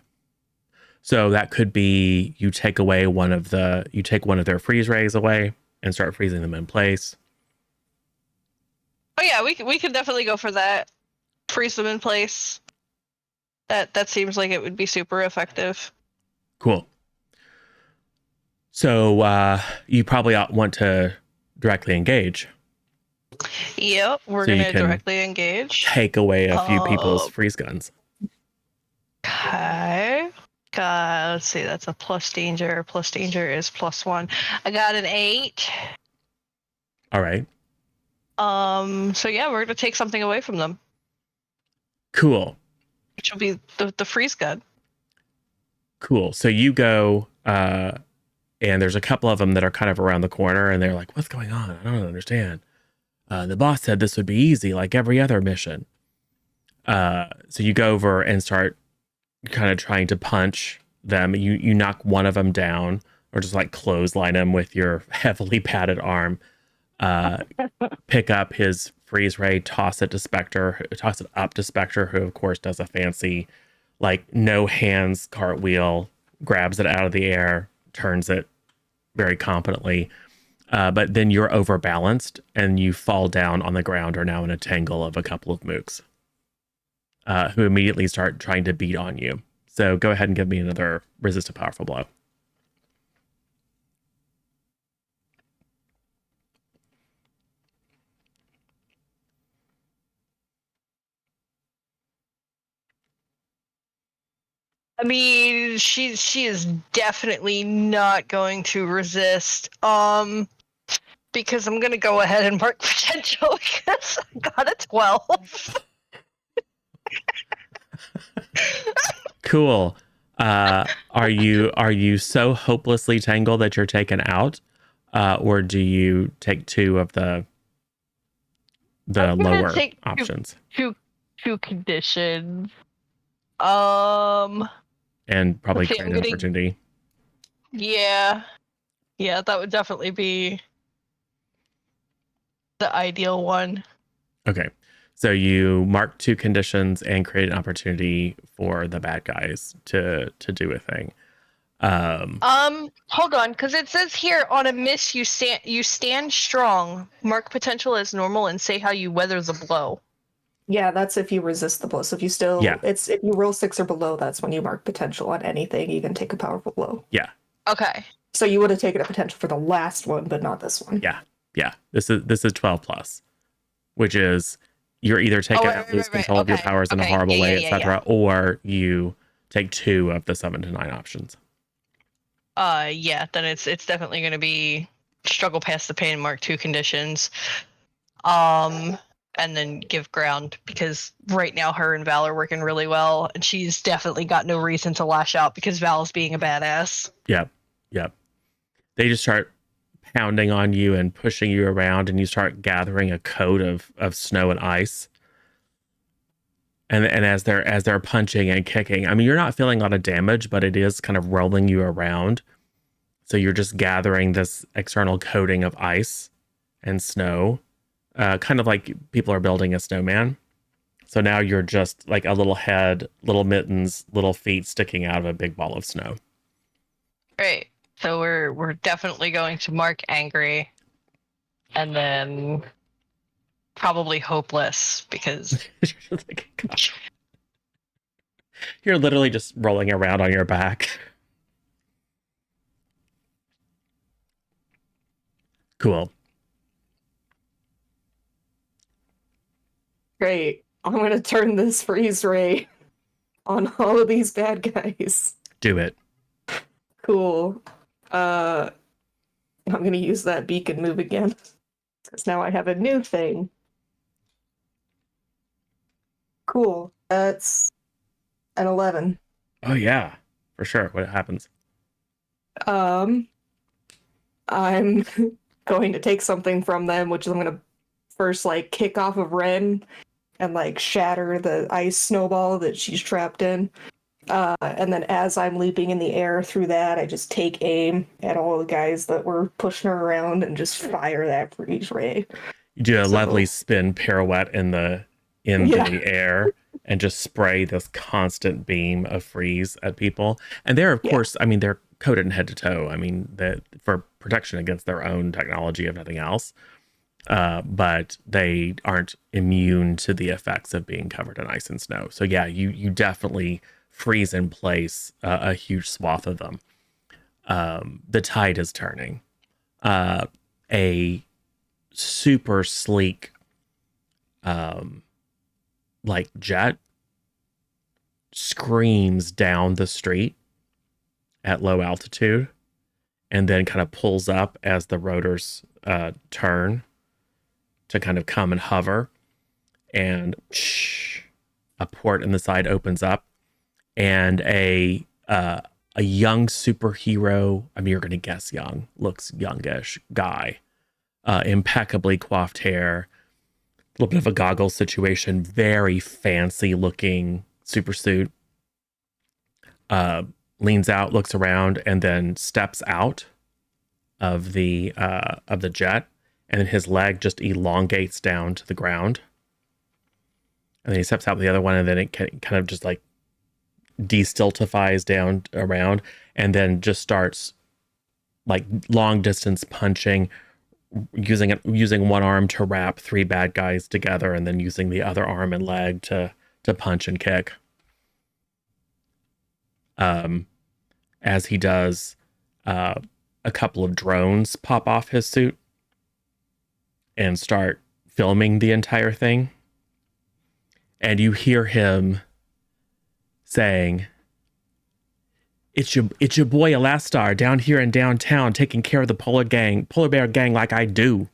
Speaker 1: So that could be you take one of their freeze rays away and start freezing them in place.
Speaker 4: Oh yeah, we could definitely go for that. Freeze them in place. That seems like it would be super effective.
Speaker 1: Cool. So you probably want to directly engage.
Speaker 4: Yep, we're
Speaker 1: So you
Speaker 4: gonna
Speaker 1: can
Speaker 4: directly engage.
Speaker 1: Take away a few people's freeze guns.
Speaker 4: Okay. Let's see, that's a plus danger. Plus danger is +1. I got an 8.
Speaker 1: All right.
Speaker 4: So yeah, we're gonna take something away from them.
Speaker 1: Cool.
Speaker 4: Which will be the freeze gun.
Speaker 1: Cool. So you go, and there's a couple of them that are kind of around the corner, and they're like, "What's going on? I don't understand." The boss said this would be easy, like every other mission. So you go over and start kind of trying to punch them. You knock one of them down, or just like clothesline him with your heavily padded arm. Pick up his freeze ray, toss it up to Spectre, who of course does a fancy, like no hands cartwheel, grabs it out of the air, turns it very competently. But then you're overbalanced and you fall down on the ground, or now in a tangle of a couple of mooks, who immediately start trying to beat on you. So go ahead and give me another resist a powerful blow.
Speaker 4: I mean, she is definitely not going to resist. Because I'm gonna go ahead and mark potential because I got a 12.
Speaker 1: Cool. Are you so hopelessly tangled that you're taken out, or do you take two of the
Speaker 4: I'm gonna
Speaker 1: lower
Speaker 4: take
Speaker 1: options
Speaker 4: two conditions. Um,
Speaker 1: and probably
Speaker 4: let's see.
Speaker 1: create
Speaker 4: I'm
Speaker 1: an
Speaker 4: gonna
Speaker 1: opportunity?
Speaker 4: yeah, that would definitely be the ideal one.
Speaker 1: Okay. So you mark two conditions and create an opportunity for the bad guys to do a thing.
Speaker 4: Hold on, because it says here on a miss you stand strong. Mark potential as normal and say how you weather the blow.
Speaker 3: Yeah, that's if you resist the blow. So if you
Speaker 1: Yeah.
Speaker 3: it's if you roll 6 or below, that's when you mark potential on anything. You can take a powerful blow.
Speaker 1: Yeah.
Speaker 4: Okay.
Speaker 3: So you would have taken a potential for the last one, but not this one.
Speaker 1: Yeah. Yeah. This is 12 plus, which is you're either taking out, lose control of your
Speaker 4: Okay.
Speaker 1: powers in a
Speaker 4: Okay.
Speaker 1: horrible way,
Speaker 4: Yeah.
Speaker 1: etc., or you take two of the 7 to 9 options.
Speaker 4: Yeah, then it's definitely going to be struggle past the pain, mark 2 conditions. And then give ground, because right now her and Val are working really well, and she's definitely got no reason to lash out because Val's being a badass.
Speaker 1: Yep. They just start pounding on you and pushing you around, and you start gathering a coat of snow and ice. And as they're punching and kicking, I mean, you're not feeling a lot of damage, but it is kind of rolling you around. So you're just gathering this external coating of ice and snow, kind of like people are building a snowman. So now you're just like a little head, little mittens, little feet sticking out of a big ball of snow.
Speaker 4: Right. So we're definitely going to mark angry, and then probably hopeless because
Speaker 1: You're just like, God. You're literally just rolling around on your back. Cool.
Speaker 3: Great. I'm gonna turn this freeze ray on all of these bad guys.
Speaker 1: Do it.
Speaker 3: Cool. I'm gonna use that beacon move again. Because now I have a new thing. Cool. That's an 11.
Speaker 1: Oh yeah, for sure. What happens?
Speaker 3: I'm going to take something from them, which is I'm gonna first like kick off of Ren and like shatter the ice snowball that she's trapped in. And then as I'm leaping in the air through that, I just take aim at all the guys that were pushing her around and just fire that freeze ray.
Speaker 1: You do a
Speaker 3: So-
Speaker 1: lovely spin pirouette in the air and just spray this constant beam of freeze at people. And they're, of course, I mean, they're coated in head to toe. I mean, that for protection against their own technology, if nothing else. But they aren't immune to the effects of being covered in ice and snow. So yeah, you definitely freeze in place a huge swath of them. The tide is turning. A super sleek like jet screams down the street at low altitude and then kind of pulls up as the rotors turn to kind of come and hover, and a port in the side opens up, and a young superhero, I mean, you're gonna guess young, looks youngish guy, impeccably coiffed hair, a little bit of a goggle situation, very fancy looking super suit, leans out, looks around, and then steps out of the jet, and then his leg just elongates down to the ground, and then he steps out with the other one, and then it kind of just like destiltifies down around, and then just starts like long distance punching, using one arm to wrap 3 bad guys together, and then using the other arm and leg to punch and kick. As he does, a couple of drones pop off his suit and start filming the entire thing. And you hear him saying, It's your boy Elastar down here in downtown taking care of the polar bear gang like I do.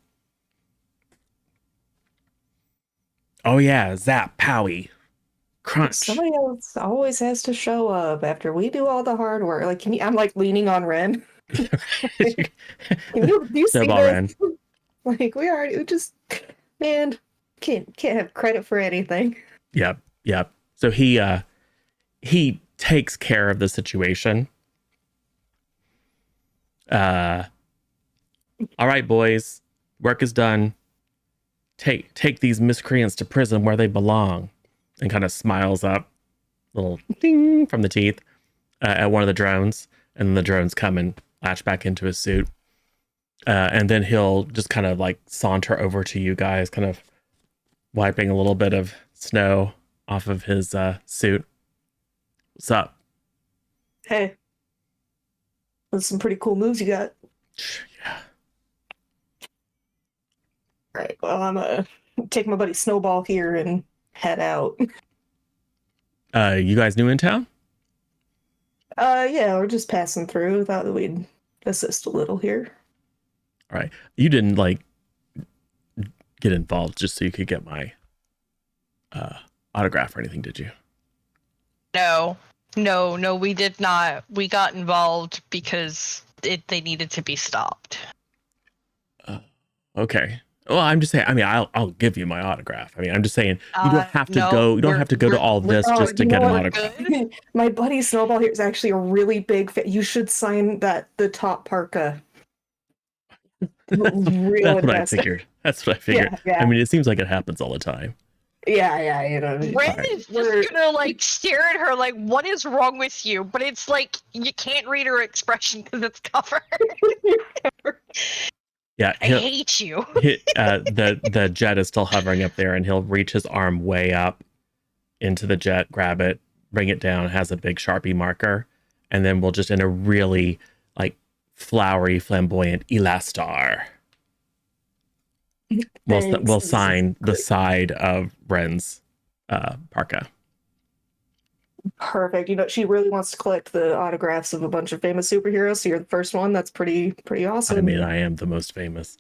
Speaker 1: Oh yeah, zap, powie, crunch.
Speaker 3: Somebody else always has to show up after we do all the hard work. Like, I'm like leaning on Ren. Do you see
Speaker 1: Snowball
Speaker 3: this?
Speaker 1: Ren.
Speaker 3: Like, we just, man, can't have credit for anything.
Speaker 1: Yep. So he takes care of the situation. All right, boys, work is done. Take these miscreants to prison where they belong, and kind of smiles up, little ding from the teeth at one of the drones, and the drones come and latch back into his suit, and then he'll just kind of like saunter over to you guys, kind of wiping a little bit of snow off of his suit. What's up?
Speaker 3: Hey, those some pretty cool moves you got.
Speaker 1: Yeah.
Speaker 3: All right, well, I'm gonna take my buddy Snowball here and head out.
Speaker 1: You guys new in town?
Speaker 3: Yeah, we're just passing through. Thought that we'd assist a little here.
Speaker 1: All right. You didn't like get involved just so you could get my autograph or anything, did you?
Speaker 4: No, we did not. We got involved because they needed to be stopped.
Speaker 1: Okay. Well, I'm just saying. I mean, I'll give you my autograph. I mean, I'm just saying you don't have to
Speaker 4: no,
Speaker 1: go. You don't have to go to all this just to get an
Speaker 3: what?
Speaker 1: autograph.
Speaker 3: My buddy Snowball here is actually a really big fan. You should sign the top parka.
Speaker 1: That's what I figured. That's what I figured.
Speaker 3: Yeah.
Speaker 1: I mean, it seems like it happens all the time.
Speaker 3: Yeah, you know.
Speaker 4: Ren is just gonna like stare at her like, what is wrong with you? But it's like you can't read her expression because it's covered.
Speaker 1: Yeah,
Speaker 4: I hate you.
Speaker 1: The jet is still hovering up there, and he'll reach his arm way up into the jet, grab it, bring it down, has a big Sharpie marker, and then we'll just in a really like flowery, flamboyant Elastar. We'll sign the side of Ren's parka.
Speaker 3: Perfect. You know, she really wants to collect the autographs of a bunch of famous superheroes. So you're the first one. That's pretty awesome.
Speaker 1: I mean, I am the most famous.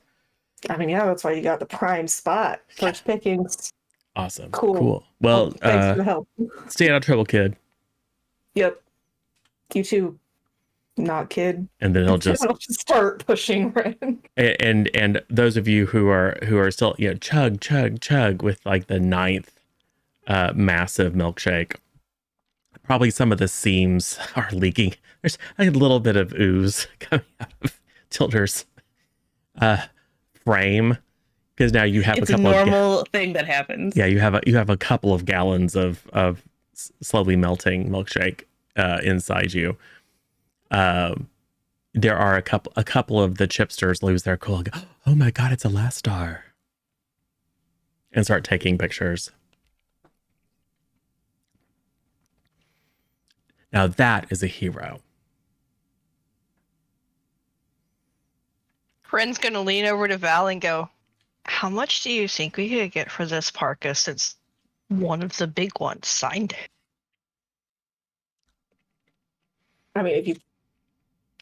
Speaker 3: I mean, yeah, that's why you got the prime spot. First pickings.
Speaker 1: Awesome.
Speaker 3: Cool.
Speaker 1: Well,
Speaker 3: thanks for the help.
Speaker 1: stay out of trouble, kid.
Speaker 3: Yep. You too, not kid.
Speaker 1: And then he'll just
Speaker 3: start pushing Ren.
Speaker 1: and those of you who are still, you know, chug with like the 9th massive milkshake. Probably some of the seams are leaking. There's a little bit of ooze coming out of Tilder's frame, because now you have
Speaker 5: It's
Speaker 1: a couple
Speaker 5: normal thing that happens.
Speaker 1: Yeah, you have a couple of gallons of slowly melting milkshake inside you. There are a couple of the chipsters lose their cool. And go, oh my god, it's Elastar, and start taking pictures. Now that is a hero.
Speaker 4: Ren's gonna lean over to Val and go, how much do you think we could get for this parka since one of the big ones signed it?
Speaker 3: I mean, if you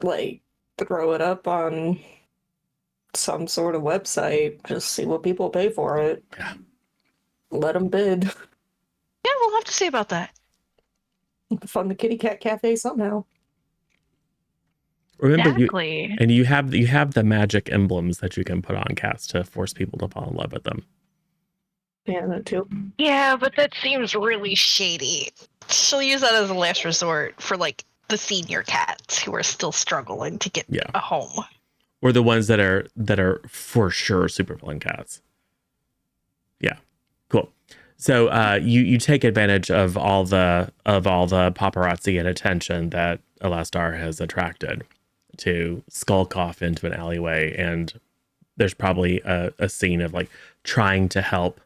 Speaker 3: like throw it up on some sort of website, just see what people pay for it.
Speaker 1: Yeah.
Speaker 3: Let them bid.
Speaker 4: Yeah, we'll have to see about that.
Speaker 3: Fund the Kitty Cat Cafe somehow.
Speaker 1: Remember,
Speaker 2: Exactly.
Speaker 1: you have the magic emblems that you can put on cast to force people to fall in love with them.
Speaker 3: Yeah, that too.
Speaker 4: Yeah, but that seems really shady. She'll use that as a last resort for like the senior cats who are still struggling to get a home.
Speaker 1: Or the ones that are for sure super villain cats. Yeah. Cool. So you take advantage of all the paparazzi and attention that Elastar has attracted to skulk off into an alleyway, and there's probably a scene of like trying to help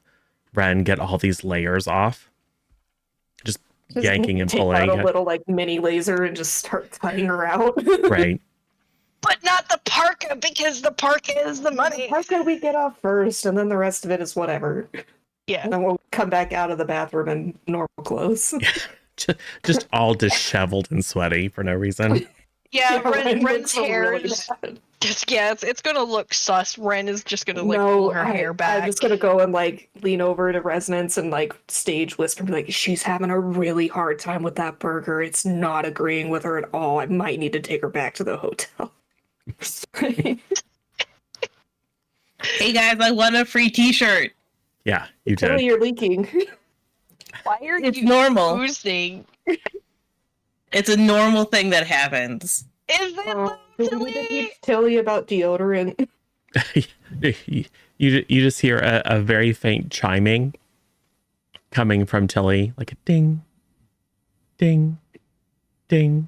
Speaker 1: Ren get all these layers off, just yanking and
Speaker 3: take
Speaker 1: pulling.
Speaker 3: Out a little like mini laser and just start cutting her out.
Speaker 1: Right.
Speaker 4: But not the parka, because the parka is the money.
Speaker 3: How could we get off first, and then the rest of it is whatever.
Speaker 4: Yeah.
Speaker 3: And then we'll come back out of the bathroom in normal clothes.
Speaker 1: just all disheveled and sweaty for no reason.
Speaker 4: Yeah,
Speaker 3: Ren
Speaker 4: Ren's
Speaker 3: looks
Speaker 4: hair
Speaker 3: really
Speaker 4: is
Speaker 3: bad.
Speaker 4: just it's gonna look sus. Ren is just gonna like
Speaker 3: No,
Speaker 4: pull her hair back.
Speaker 3: I'm just gonna go and like lean over to Resonance and like stage whisper and be like, she's having a really hard time with that burger. It's not agreeing with her at all. I might need to take her back to the hotel.
Speaker 5: Hey guys, I won a free T-shirt.
Speaker 1: Yeah, you
Speaker 3: Tilly,
Speaker 1: did.
Speaker 3: you're leaking.
Speaker 4: Why are
Speaker 5: It's
Speaker 4: you
Speaker 5: normal.
Speaker 4: oozing?
Speaker 5: It's a normal thing that happens.
Speaker 4: Is it
Speaker 3: Oh,
Speaker 4: though,
Speaker 3: do we need to
Speaker 4: Tilly?
Speaker 3: teach Tilly about deodorant?
Speaker 1: you just hear a very faint chiming coming from Tilly, like a ding, ding, ding,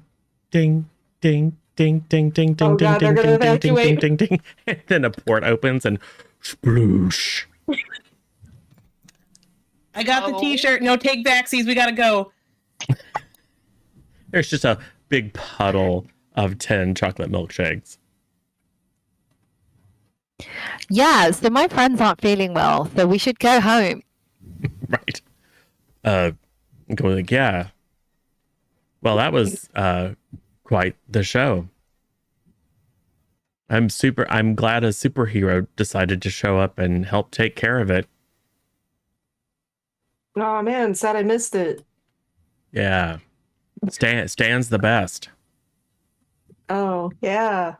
Speaker 1: ding, ding, ding, ding, ding, ding,
Speaker 3: Oh
Speaker 1: ding,
Speaker 3: God,
Speaker 1: ding,
Speaker 3: they're
Speaker 1: ding,
Speaker 3: gonna
Speaker 1: ding, ding, ding,
Speaker 3: evacuate.
Speaker 1: ding, ding, and then a port opens and sploosh.
Speaker 5: I got the
Speaker 4: Oh.
Speaker 5: T-shirt. No take backsies. We gotta go.
Speaker 1: There's just a big puddle of 10 chocolate milkshakes.
Speaker 2: Yeah, so my friends aren't feeling well, so we should go home.
Speaker 1: Right. Going like, yeah. Well, that was quite the show. I'm glad a superhero decided to show up and help take care of it.
Speaker 3: Oh man, sad I missed it.
Speaker 1: Yeah. Stan's the best.
Speaker 3: Oh, yeah.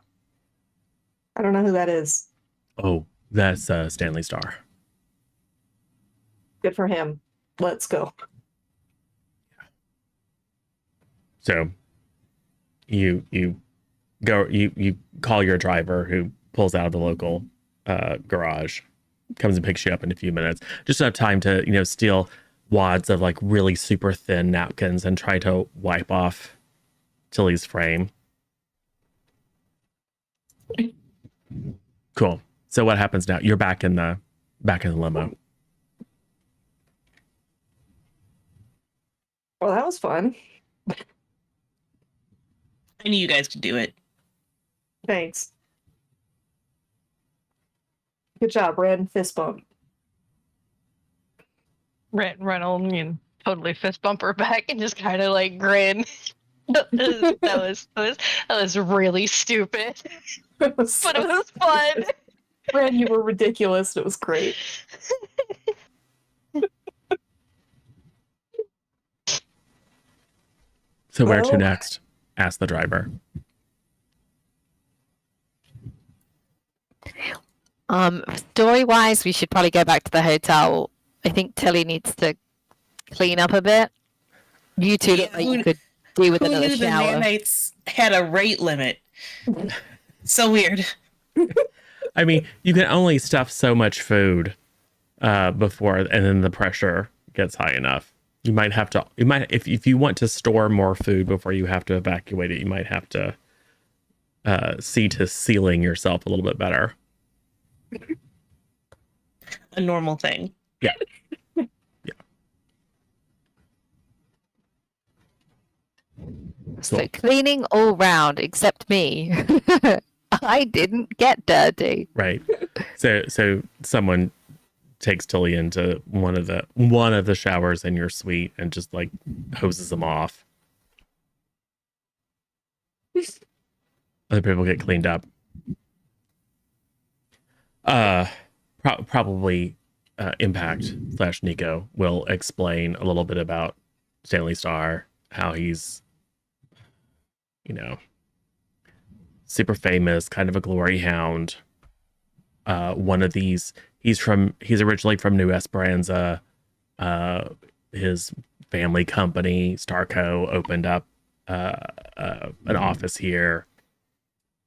Speaker 3: I don't know who that is.
Speaker 1: Oh, that's Stanley Starr.
Speaker 3: Good for him. Let's go.
Speaker 1: So you call your driver who pulls out of the local garage, comes and picks you up in a few minutes. Just enough time to, steal wads of like really super thin napkins and try to wipe off Tilly's frame. Cool. So what happens now? You're back in the limo.
Speaker 3: Well, that was fun.
Speaker 5: I knew you guys could do it.
Speaker 3: Thanks. Good job, Ren. Fist bump.
Speaker 4: Ren will totally fist bump her back and just kind of like grin. that was really stupid,
Speaker 3: It was
Speaker 4: but it was fun.
Speaker 3: Ren, you were ridiculous. It was great.
Speaker 1: So where to
Speaker 3: Well-
Speaker 1: next? Asked the driver.
Speaker 2: Story-wise, we should probably go back to the hotel. I think Tilly needs to clean up a bit. You two look
Speaker 5: Yeah,
Speaker 2: like you could do with
Speaker 5: Who
Speaker 2: another
Speaker 5: knew the
Speaker 2: shower.
Speaker 5: nanites had a rate limit? So weird.
Speaker 1: I mean, you can only stuff so much food before, and then the pressure gets high enough. You might have to. If you want to store more food before you have to evacuate it, you might have to see to sealing yourself a little bit better.
Speaker 5: A normal thing.
Speaker 1: Yeah.
Speaker 2: So cleaning all round except me. I didn't get dirty.
Speaker 1: Right. So someone takes Tilly into one of the showers in your suite and just like hoses them off. Other people get cleaned up. Probably Impact / Nico will explain a little bit about Stanley Starr, how he's, super famous, kind of a glory hound. One of these, he's originally from New Esperanza. His family company, Starco, opened up an office here.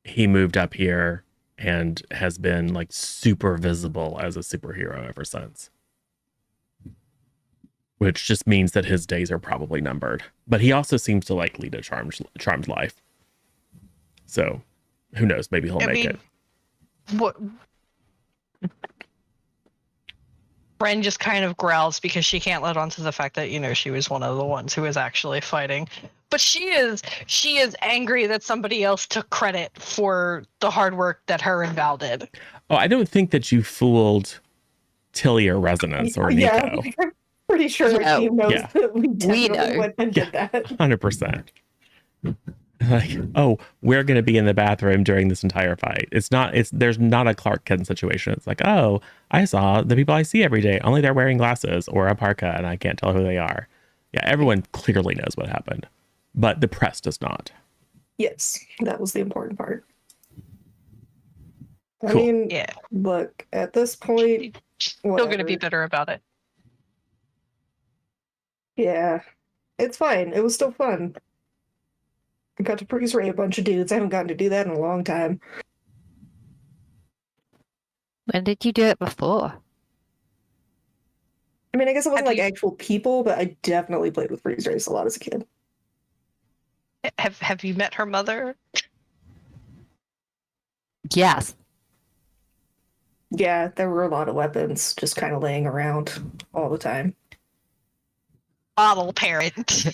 Speaker 1: He moved up here and has been like super visible as a superhero ever since. Which just means that his days are probably numbered. But he also seems to like lead a charmed life. So who knows? Maybe he'll make it.
Speaker 4: What? Ren just kind of growls because she can't let on to the fact that she was one of the ones who was actually fighting. But she is angry that somebody else took credit for the hard work that her and Val did.
Speaker 1: Oh, I don't think that you fooled Tilly or Resonance or Nico.
Speaker 3: Yeah, I'm pretty sure our
Speaker 2: Yeah.
Speaker 3: team knows
Speaker 1: Yeah.
Speaker 3: that we definitely
Speaker 2: know.
Speaker 3: went and did that.
Speaker 1: 100%. Like, oh, we're going to be in the bathroom during this entire fight. There's not a Clark Kent situation. It's like, oh, I saw the people I see every day, only they're wearing glasses or a parka and I can't tell who they are. Yeah, everyone clearly knows what happened, but the press does not.
Speaker 3: Yes, that was the important part. I
Speaker 1: Cool.
Speaker 3: mean,
Speaker 4: Yeah.
Speaker 3: look, at this point,
Speaker 4: Still going to be
Speaker 3: whatever.
Speaker 4: bitter about it.
Speaker 3: Yeah, it's fine. It was still fun. I got to freeze ray a bunch of dudes. I haven't gotten to do that in a long time.
Speaker 2: When did you do it before?
Speaker 3: I mean, I guess it wasn't
Speaker 4: Have
Speaker 3: like
Speaker 4: you-
Speaker 3: actual people, but I definitely played with freeze rays a lot as a kid.
Speaker 4: Have you met her mother?
Speaker 2: Yes.
Speaker 3: Yeah, there were a lot of weapons just kind of laying around all the time.
Speaker 4: Model parent.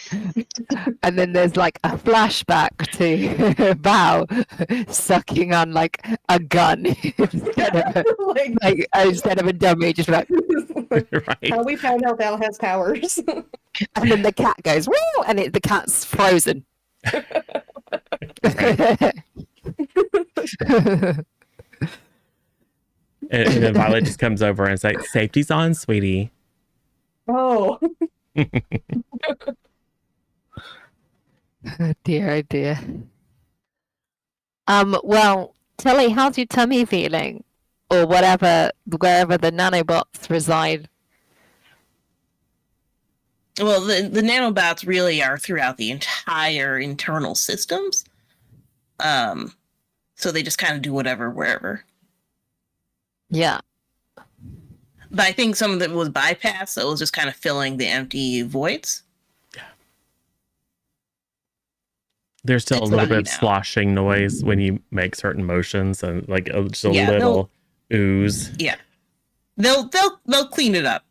Speaker 2: And then there's like a flashback to Bao sucking on like a gun instead of a dummy, just like,
Speaker 1: Right.
Speaker 3: How we found out Val has powers.
Speaker 2: and then the cat goes, woo, and the cat's frozen.
Speaker 1: And then Violet just comes over and says, safety's on, sweetie.
Speaker 3: Oh,
Speaker 2: Oh dear, oh dear. Well, Tilly, how's your tummy feeling? Or wherever the nanobots reside.
Speaker 5: Well, the nanobots really are throughout the entire internal systems. So they just kind of do whatever, wherever.
Speaker 2: Yeah.
Speaker 5: But I think some of it was bypassed, so it was just kind of filling the empty voids.
Speaker 1: There's still
Speaker 5: It's
Speaker 1: a little bit
Speaker 5: funny
Speaker 1: of
Speaker 5: now.
Speaker 1: sloshing noise when you make certain motions and like just a
Speaker 5: Yeah,
Speaker 1: little ooze.
Speaker 5: Yeah, they'll clean it up.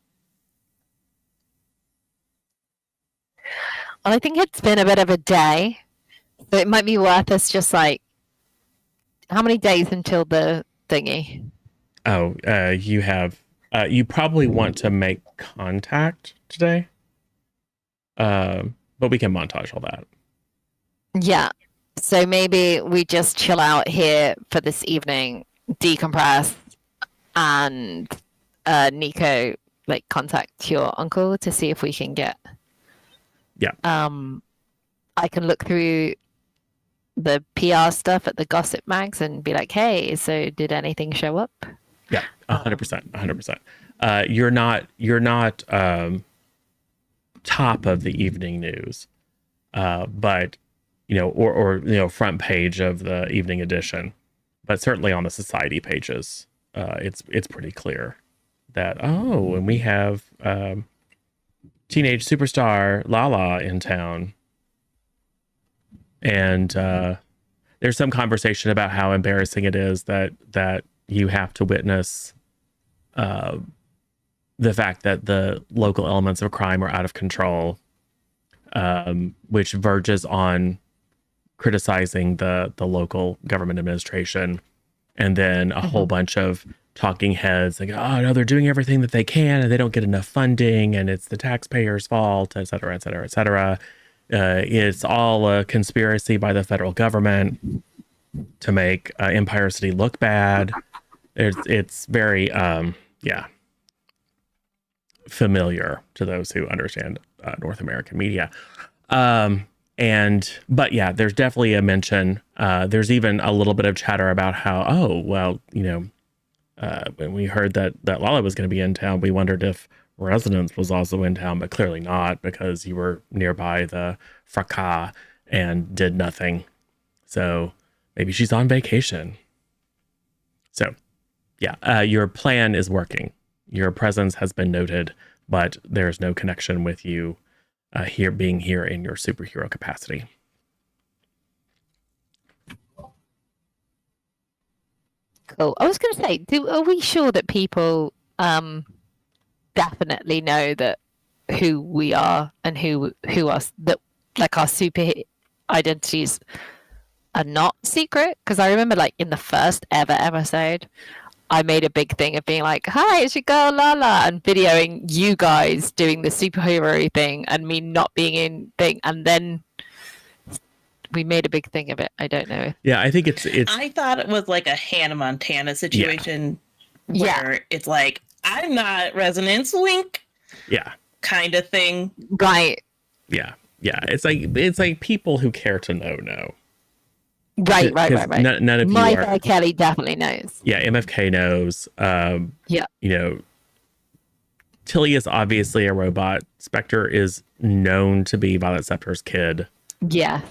Speaker 2: Well, I think it's been a bit of a day. So it might be worth us just like, how many days until the thingy?
Speaker 1: Oh, you probably want to make contact today. But we can montage all that.
Speaker 2: Yeah. So maybe we just chill out here for this evening, decompress, and Nico, like, contact your uncle to see if we can get.
Speaker 1: Yeah.
Speaker 2: I can look through the PR stuff at the gossip mags and be like, hey, so did anything show up?
Speaker 1: Yeah, 100%, 100%. You're not top of the evening news, but or front page of the evening edition, but certainly on the society pages, it's pretty clear that and we have teenage superstar Lala in town, and there's some conversation about how embarrassing it is that you have to witness the fact that the local elements of crime are out of control, which verges on criticizing the local government administration, and then a whole bunch of talking heads like, oh no, they're doing everything that they can and they don't get enough funding and it's the taxpayers' fault, et cetera, et cetera, et cetera. It's all a conspiracy by the federal government to make Empire City look bad. It's very familiar to those who understand North American media. But yeah, there's definitely a mention. There's even a little bit of chatter about how, when we heard that Lala was going to be in town, we wondered if Resonance was also in town, but clearly not, because you were nearby the fracas and did nothing. So maybe she's on vacation. So yeah, your plan is working. Your presence has been noted, but there's no connection with you being here in your superhero capacity.
Speaker 2: Cool. I was going to say, are we sure that people definitely know that who we are and who us, that like our super identities are not secret? Because I remember like in the first ever episode, I made a big thing of being like, "Hi, it's your girl Lala," and videoing you guys doing the superhero thing and me not being in thing, and then we made a big thing of it. I don't know.
Speaker 1: Yeah, I think it's
Speaker 5: I thought it was like a Hannah Montana situation where it's like, I'm not resonance, wink,
Speaker 1: yeah.
Speaker 5: kind of thing.
Speaker 2: Right.
Speaker 1: Yeah. It's like people who care to know.
Speaker 2: Right.
Speaker 1: 'Cause None of
Speaker 2: My
Speaker 1: you are.
Speaker 2: Bear Kelly definitely knows.
Speaker 1: Yeah, MFK knows.
Speaker 2: Yeah.
Speaker 1: You know, Tilly is obviously a robot. Spectre is known to be Violet Scepter's kid.
Speaker 2: Yeah.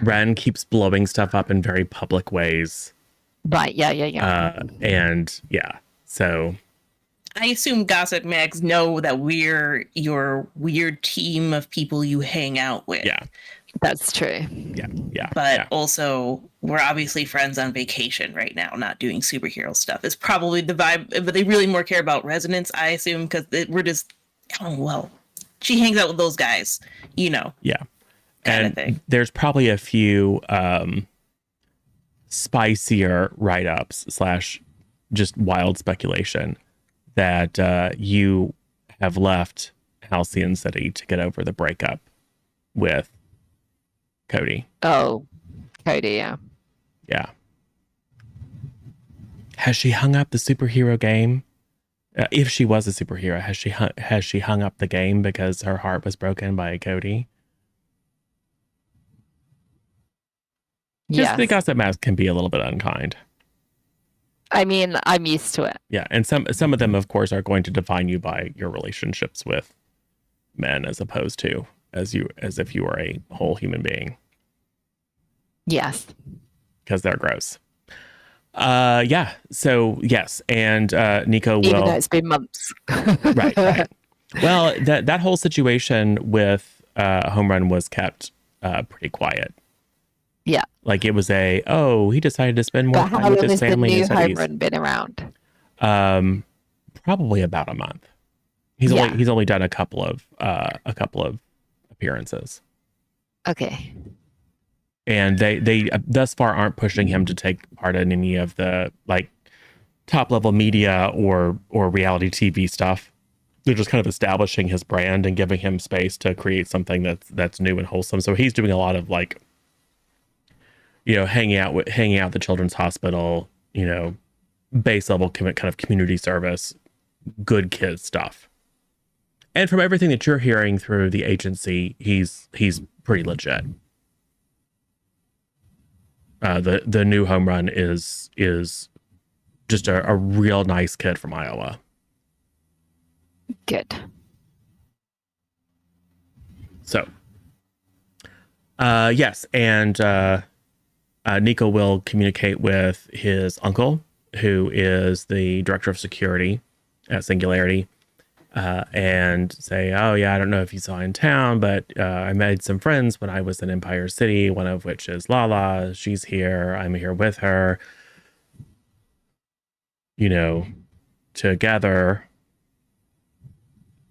Speaker 1: Ren keeps blowing stuff up in very public ways.
Speaker 2: Right. Yeah.
Speaker 1: And yeah, so
Speaker 5: I assume Gossip Mags know that we're your weird team of people you hang out with.
Speaker 1: yeah,
Speaker 2: That's true.
Speaker 1: yeah.
Speaker 5: But also, we're obviously friends on vacation right now, not doing superhero stuff. It's probably the vibe, but they really more care about resonance, I assume, because we're just, oh, well, she hangs out with those guys, you know.
Speaker 1: Yeah.
Speaker 5: Kind
Speaker 1: And
Speaker 5: of thing.
Speaker 1: there's probably a few spicier write-ups / just wild speculation that you have left Halcyon City to get over the breakup with Cody.
Speaker 2: Oh, Cody. Yeah.
Speaker 1: Yeah. Has she hung up the superhero game? If she was a superhero, has she hung up the game because her heart was broken by Cody? Just
Speaker 2: Yes.
Speaker 1: the Gossip Mask can be a little bit unkind.
Speaker 2: I mean, I'm used to it.
Speaker 1: Yeah, and some of them, of course, are going to define you by your relationships with men, as opposed to as if you were a whole human being,
Speaker 2: Yes.
Speaker 1: because they're gross. Yeah. So yes, and Nico
Speaker 2: Even
Speaker 1: will.
Speaker 2: though it's been months.
Speaker 1: Right. Well, that whole situation with Home Run was kept pretty quiet.
Speaker 2: Yeah.
Speaker 1: Like it was he decided to spend more
Speaker 2: But how
Speaker 1: time with
Speaker 2: long
Speaker 1: his
Speaker 2: has the
Speaker 1: family
Speaker 2: new
Speaker 1: and
Speaker 2: home
Speaker 1: studies.
Speaker 2: run been around?
Speaker 1: Probably about a month. He's only done a couple of appearances,
Speaker 2: Okay.
Speaker 1: and they thus far aren't pushing him to take part in any of the like top level media or reality TV stuff. They're just kind of establishing his brand and giving him space to create something that's new and wholesome. So he's doing a lot of like, hanging out at the children's hospital, base level kind of community service, good kid stuff. And from everything that you're hearing through the agency, he's pretty legit. The new Home Run is just a real nice kid from Iowa.
Speaker 2: Good.
Speaker 1: So, yes, and Nico will communicate with his uncle, who is the director of security at Singularity, and say, "Oh yeah, I don't know if you saw in town, but I made some friends when I was in Empire City. One of which is Lala. She's here. I'm here with her. Together."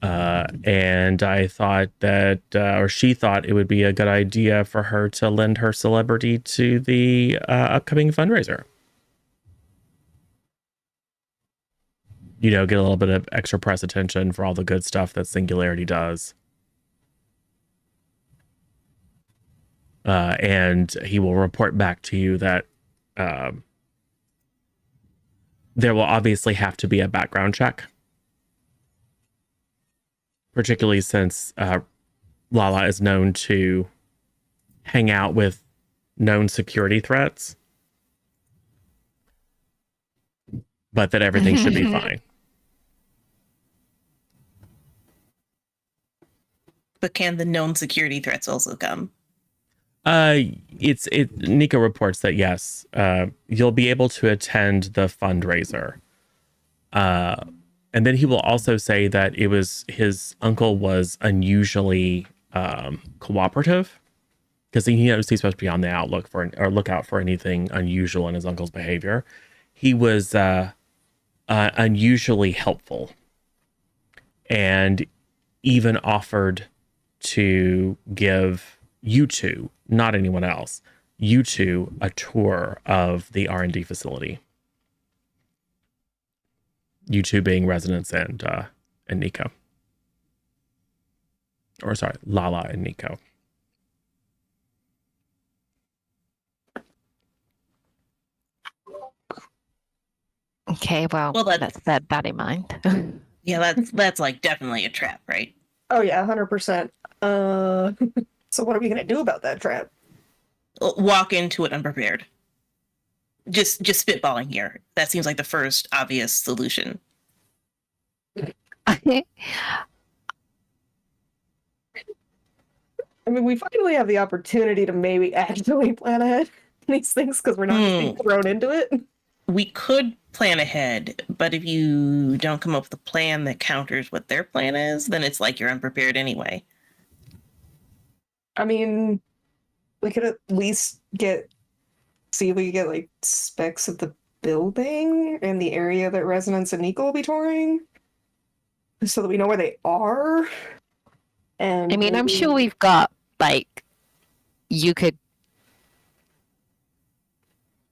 Speaker 1: And I thought that, or she thought it would be a good idea for her to lend her celebrity to the upcoming fundraiser. Get a little bit of extra press attention for all the good stuff that Singularity does. And he will report back to you that there will obviously have to be a background check. Particularly since Lala is known to hang out with known security threats, but that everything should be fine.
Speaker 5: But can the known security threats also come?
Speaker 1: Nico reports that yes, you'll be able to attend the fundraiser. And then he will also say that his uncle was unusually cooperative, because he knows he's supposed to be on the lookout for anything unusual in his uncle's behavior. He was unusually helpful, and even offered to give you two, not anyone else, you two a tour of the R&D facility. You two being Resonance and Nico. Or sorry, Lala and Nico.
Speaker 2: Okay, well,
Speaker 5: Well,
Speaker 2: let's bear that in mind.
Speaker 5: Yeah, that's like definitely a trap, right?
Speaker 3: Oh yeah, 100%. So what are we gonna do about that trap?
Speaker 5: Walk into it unprepared. Just spitballing here. That seems like the first obvious solution.
Speaker 3: I mean, we finally have the opportunity to maybe actually plan ahead in these things because we're not just being thrown into it.
Speaker 5: We could plan ahead, but if you don't come up with a plan that counters what their plan is, then it's like you're unprepared anyway.
Speaker 3: I mean, we could at least see if we could get like specs of the building and the area that Resonance and Nico will be touring, so that we know where they are. And
Speaker 2: I mean, I'm sure we've got like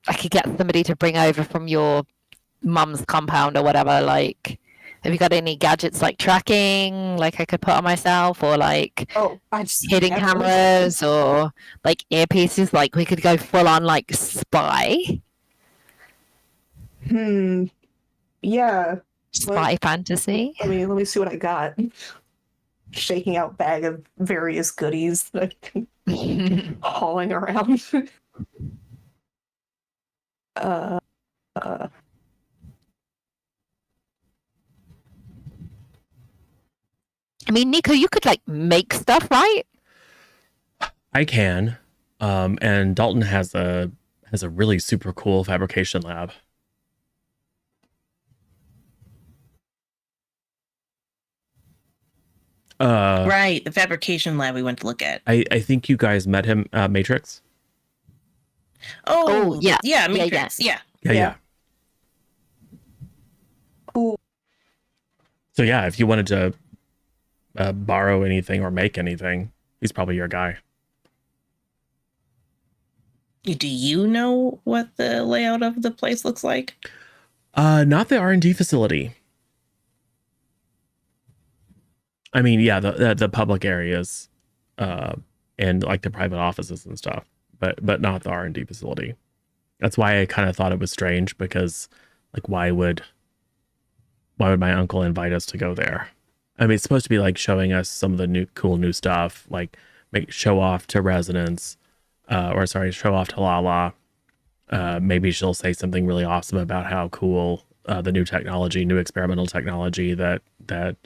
Speaker 2: I could get somebody to bring over from your mum's compound or whatever. Like, have you got any gadgets like tracking, like I could put on myself, or like
Speaker 3: I just
Speaker 2: hidden cameras, or like earpieces? Like, we could go full on like spy
Speaker 3: Yeah.
Speaker 2: fantasy.
Speaker 3: Let me see what I got. Shaking out bag of various goodies that I've been hauling around.
Speaker 2: I mean, Nico, you could like make stuff, right?
Speaker 1: I can. And Dalton has a really super cool fabrication lab.
Speaker 5: Right, the fabrication lab we went to look at.
Speaker 1: I think you guys met him, Matrix.
Speaker 5: Oh,
Speaker 2: yeah.
Speaker 5: Yeah, Matrix. Yeah.
Speaker 1: Yeah.
Speaker 3: Cool.
Speaker 1: So yeah, if you wanted to borrow anything or make anything, he's probably your guy.
Speaker 5: Do you know what the layout of the place looks like?
Speaker 1: Not the R&D facility. I mean, yeah, the public areas, and like the private offices and stuff, but not the R&D facility. That's why I kind of thought it was strange, because like why would my uncle invite us to go there? I mean, it's supposed to be like showing us some of the cool new stuff, like show off to Resonance, show off to Lala. Maybe she'll say something really awesome about how cool the new experimental technology that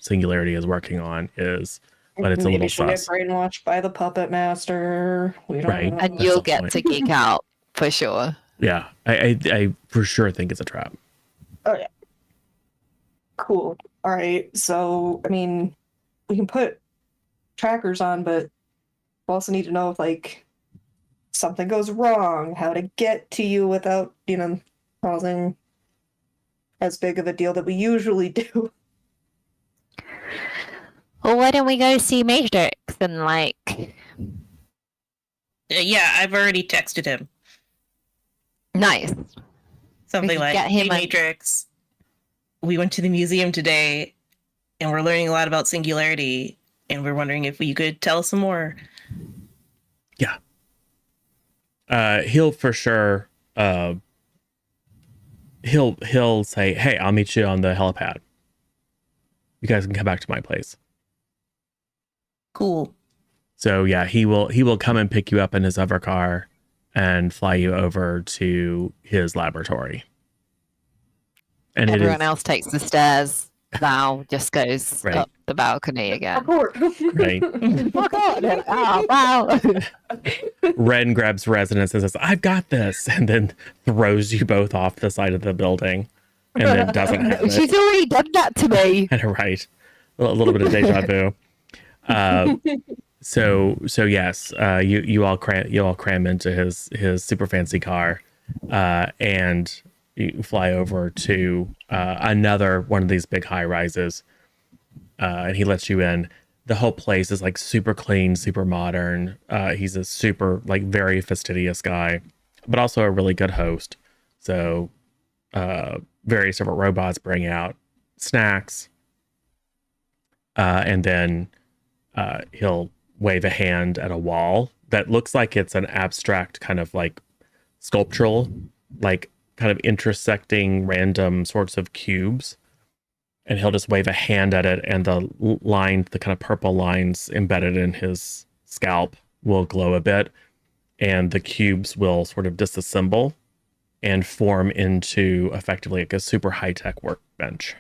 Speaker 1: Singularity is working on is, but it's a little
Speaker 3: she'll
Speaker 1: sus.
Speaker 3: get brainwashed by the puppet master. We don't know.
Speaker 2: And
Speaker 1: That's
Speaker 2: you'll
Speaker 1: the
Speaker 2: get
Speaker 1: point.
Speaker 2: to geek out for sure.
Speaker 1: Yeah, I for sure think it's a trap.
Speaker 3: Oh yeah. Cool. All right. So I mean, we can put trackers on, but we also need to know if like something goes wrong, how to get to you without, causing as big of a deal that we usually do.
Speaker 2: Well, why don't we go see Matrix and like
Speaker 5: Yeah, I've already texted him.
Speaker 2: nice.
Speaker 5: Something
Speaker 2: could
Speaker 5: like,
Speaker 2: get him
Speaker 5: "Hey, Matrix, we went to the museum today, and we're learning a lot about Singularity, and we're wondering if you could tell us some more."
Speaker 1: Yeah. He'll for sure. He'll say, "Hey, I'll meet you on the helipad. You guys can come back to my place."
Speaker 5: Cool.
Speaker 1: So yeah, he will come and pick you up in his hover car and fly you over to his laboratory. And
Speaker 2: Everyone else takes the stairs. Val just goes
Speaker 1: Right.
Speaker 2: up the balcony again.
Speaker 3: Abort.
Speaker 1: Right.
Speaker 2: Oh god! Oh wow!
Speaker 1: Ren grabs Resonance and says, "I've got this," and then throws you both off the side of the building, and then doesn't have it.
Speaker 2: She's already done that to me.
Speaker 1: Right. A little bit of deja vu. So yes, you all cram into his super fancy car, and you fly over to another one of these big high rises, and he lets you in. The whole place is like super clean, super modern. He's a super like very fastidious guy, but also a really good host. So various different robots bring out snacks, and then he'll wave a hand at a wall that looks like it's an abstract kind of like sculptural, like kind of intersecting random sorts of cubes. And he'll just wave a hand at it, and the the kind of purple lines embedded in his scalp will glow a bit, and the cubes will sort of disassemble and form into effectively like a super high-tech workbench.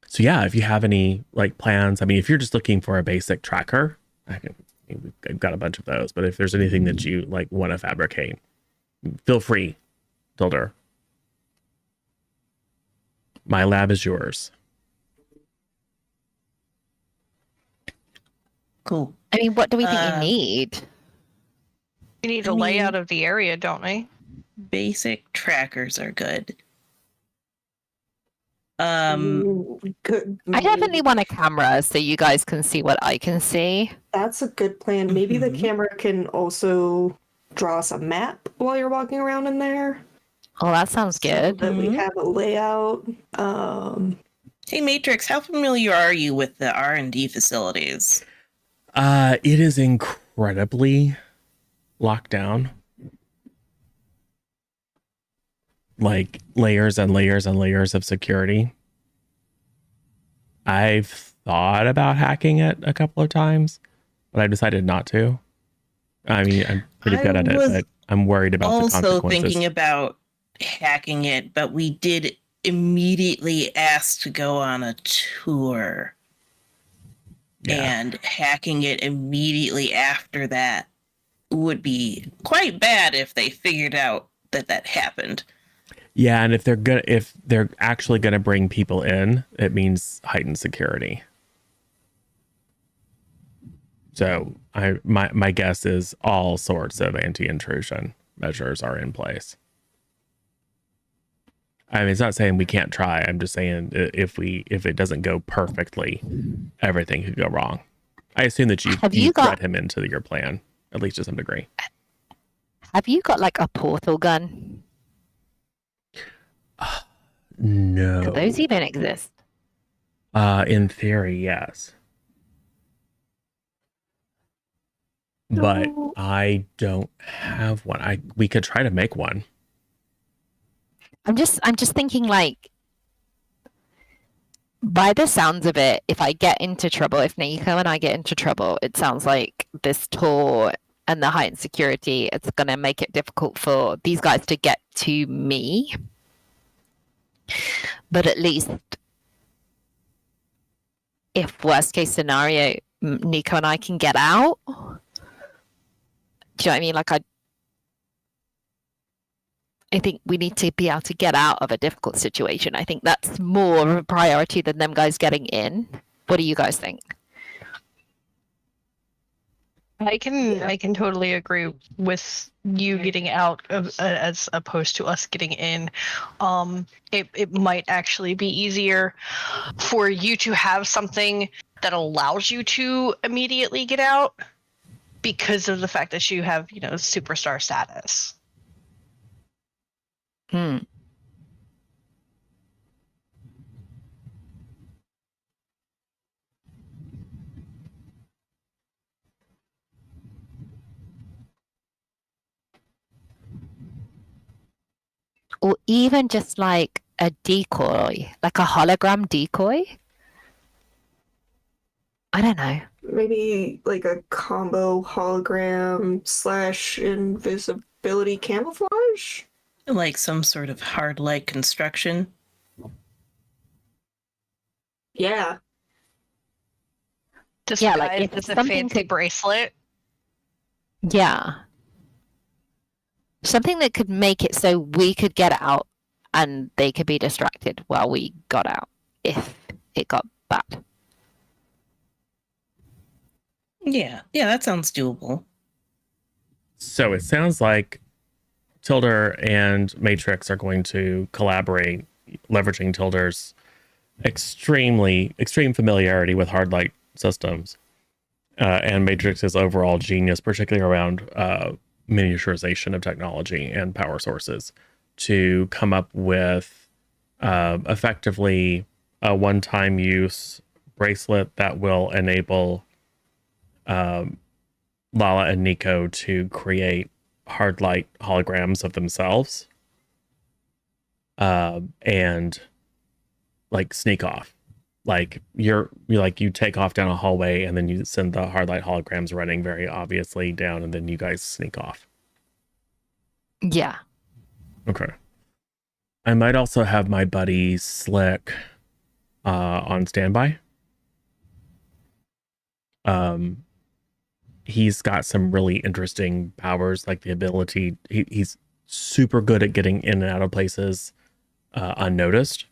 Speaker 1: So yeah, if you have any like plans, I mean, if you're just looking for a basic tracker, I've got a bunch of those, but if there's anything that you like want to fabricate, feel free, Tilder. My lab is yours.
Speaker 5: Cool.
Speaker 2: I mean, what do we think you need?
Speaker 4: We need
Speaker 5: I
Speaker 4: a
Speaker 5: mean-
Speaker 4: layout of the area, don't we?
Speaker 5: Basic trackers are good.
Speaker 3: Good.
Speaker 2: I definitely want a camera so you guys can see what I can see.
Speaker 3: That's a good plan. Maybe the
Speaker 5: Mhm.
Speaker 3: camera can also draw us a map while you're walking around in there.
Speaker 2: Oh, that sounds
Speaker 3: So
Speaker 2: good.
Speaker 3: that we
Speaker 5: Mhm.
Speaker 3: have a layout.
Speaker 5: Hey, Matrix, how familiar are you with the R&D facilities?
Speaker 1: It is incredibly locked down. Like layers and layers and layers of security. I've thought about hacking it a couple of times, but I decided not to. I mean, I'm pretty good at it,
Speaker 5: was
Speaker 1: but I'm worried about the
Speaker 5: Also
Speaker 1: consequences.
Speaker 5: thinking about hacking it, but we did immediately ask to go on a tour.
Speaker 1: Yeah.
Speaker 5: And hacking it immediately after that would be quite bad if they figured out that that happened.
Speaker 1: Yeah, and if they're actually gonna bring people in, it means heightened security. So my guess is all sorts of anti-intrusion measures are in place. I mean, it's not saying we can't try. I'm just saying if it doesn't go perfectly, everything could go wrong. I assume that
Speaker 2: Have you
Speaker 1: you
Speaker 2: got-
Speaker 1: thread him into your plan, at least to some degree.
Speaker 2: Have you got like a portal gun?
Speaker 1: No.
Speaker 2: Do those even exist?
Speaker 1: In theory, yes. But
Speaker 3: No.
Speaker 1: I don't have one. We could try to make one.
Speaker 2: I'm just thinking like by the sounds of it, if I get into trouble, if Nico and I get into trouble, it sounds like this tour and the heightened security, it's gonna make it difficult for these guys to get to me. But at least if worst case scenario, Nico and I can get out. Do you know what I mean? Like I think we need to be able to get out of a difficult situation. I think that's more of a priority than them guys getting in. What do you guys think?
Speaker 4: I can totally agree with you getting out of, as opposed to us getting in. It might actually be easier for you to have something that allows you to immediately get out because of the fact that you have, superstar status.
Speaker 2: Hmm. Or even just like a decoy, like a hologram decoy. I don't know.
Speaker 3: Maybe like a combo hologram / invisibility camouflage?
Speaker 5: Like some sort of hard light construction.
Speaker 3: Yeah.
Speaker 2: Yeah, like,
Speaker 4: Disguised
Speaker 2: if
Speaker 4: as a
Speaker 2: something
Speaker 4: fancy
Speaker 2: could-
Speaker 4: bracelet.
Speaker 2: Yeah. Something that could make it so we could get out and they could be distracted while we got out if it got bad.
Speaker 5: Yeah, that sounds doable.
Speaker 1: So it sounds like Tilder and Matrix are going to collaborate, leveraging Tilder's extreme familiarity with hard light systems and Matrix's overall genius, particularly around miniaturization of technology and power sources, to come up with effectively a one-time use bracelet that will enable Lala and Nico to create hard light holograms of themselves and like sneak off. Like you take off down a hallway and then you send the hard light holograms running very obviously down, and then you guys sneak off.
Speaker 2: Yeah.
Speaker 1: Okay. I might also have my buddy Slick on standby. He's got some really interesting powers, like the ability. He's super good at getting in and out of places unnoticed.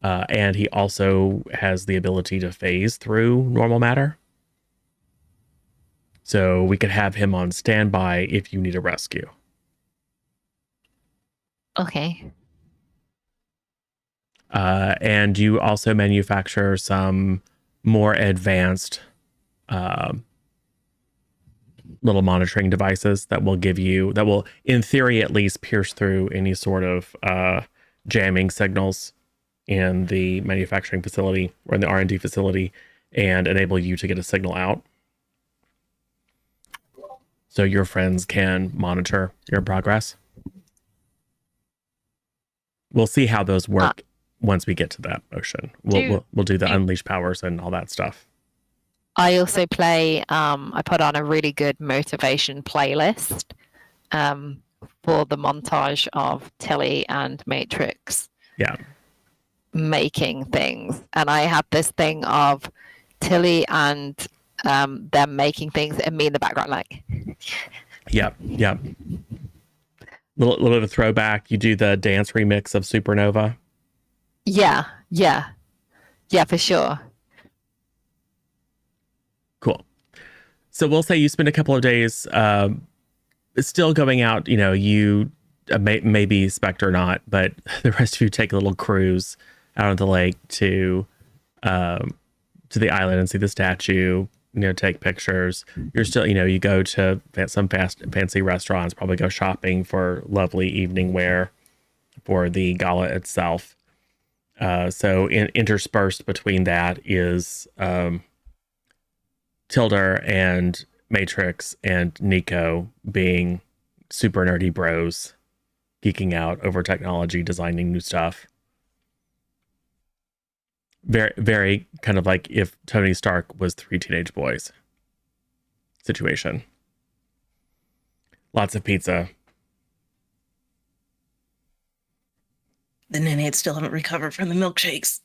Speaker 1: And he also has the ability to phase through normal matter. So we could have him on standby if you need a rescue.
Speaker 2: Okay.
Speaker 1: And you also manufacture some more advanced little monitoring devices that will, in theory at least, pierce through any sort of jamming signals in the manufacturing facility or in the R&D facility and enable you to get a signal out. So your friends can monitor your progress. We'll see how those work once we get to that motion. We'll do the unleash powers and all that stuff.
Speaker 2: I also play, I put on a really good motivation playlist for the montage of Tilly and Matrix making things. And I have this thing of Tilly and them making things and me in the background like...
Speaker 1: Yep. Little bit of throwback. You do the dance remix of Supernova.
Speaker 2: Yeah, for sure.
Speaker 1: Cool. So we'll say you spend a couple of days still going out, you maybe Spectre or not, but the rest of you take a little cruise out on the lake to the island and see the statue, take pictures. You're still, you go to some fancy restaurants, probably go shopping for lovely evening wear for the gala itself. So interspersed between that is Tilda and Matrix and Nico being super nerdy bros, geeking out over technology, designing new stuff. Very, very kind of like if Tony Stark was 3 teenage boys situation. Lots of pizza.
Speaker 5: The Nanites still haven't recovered from the milkshakes.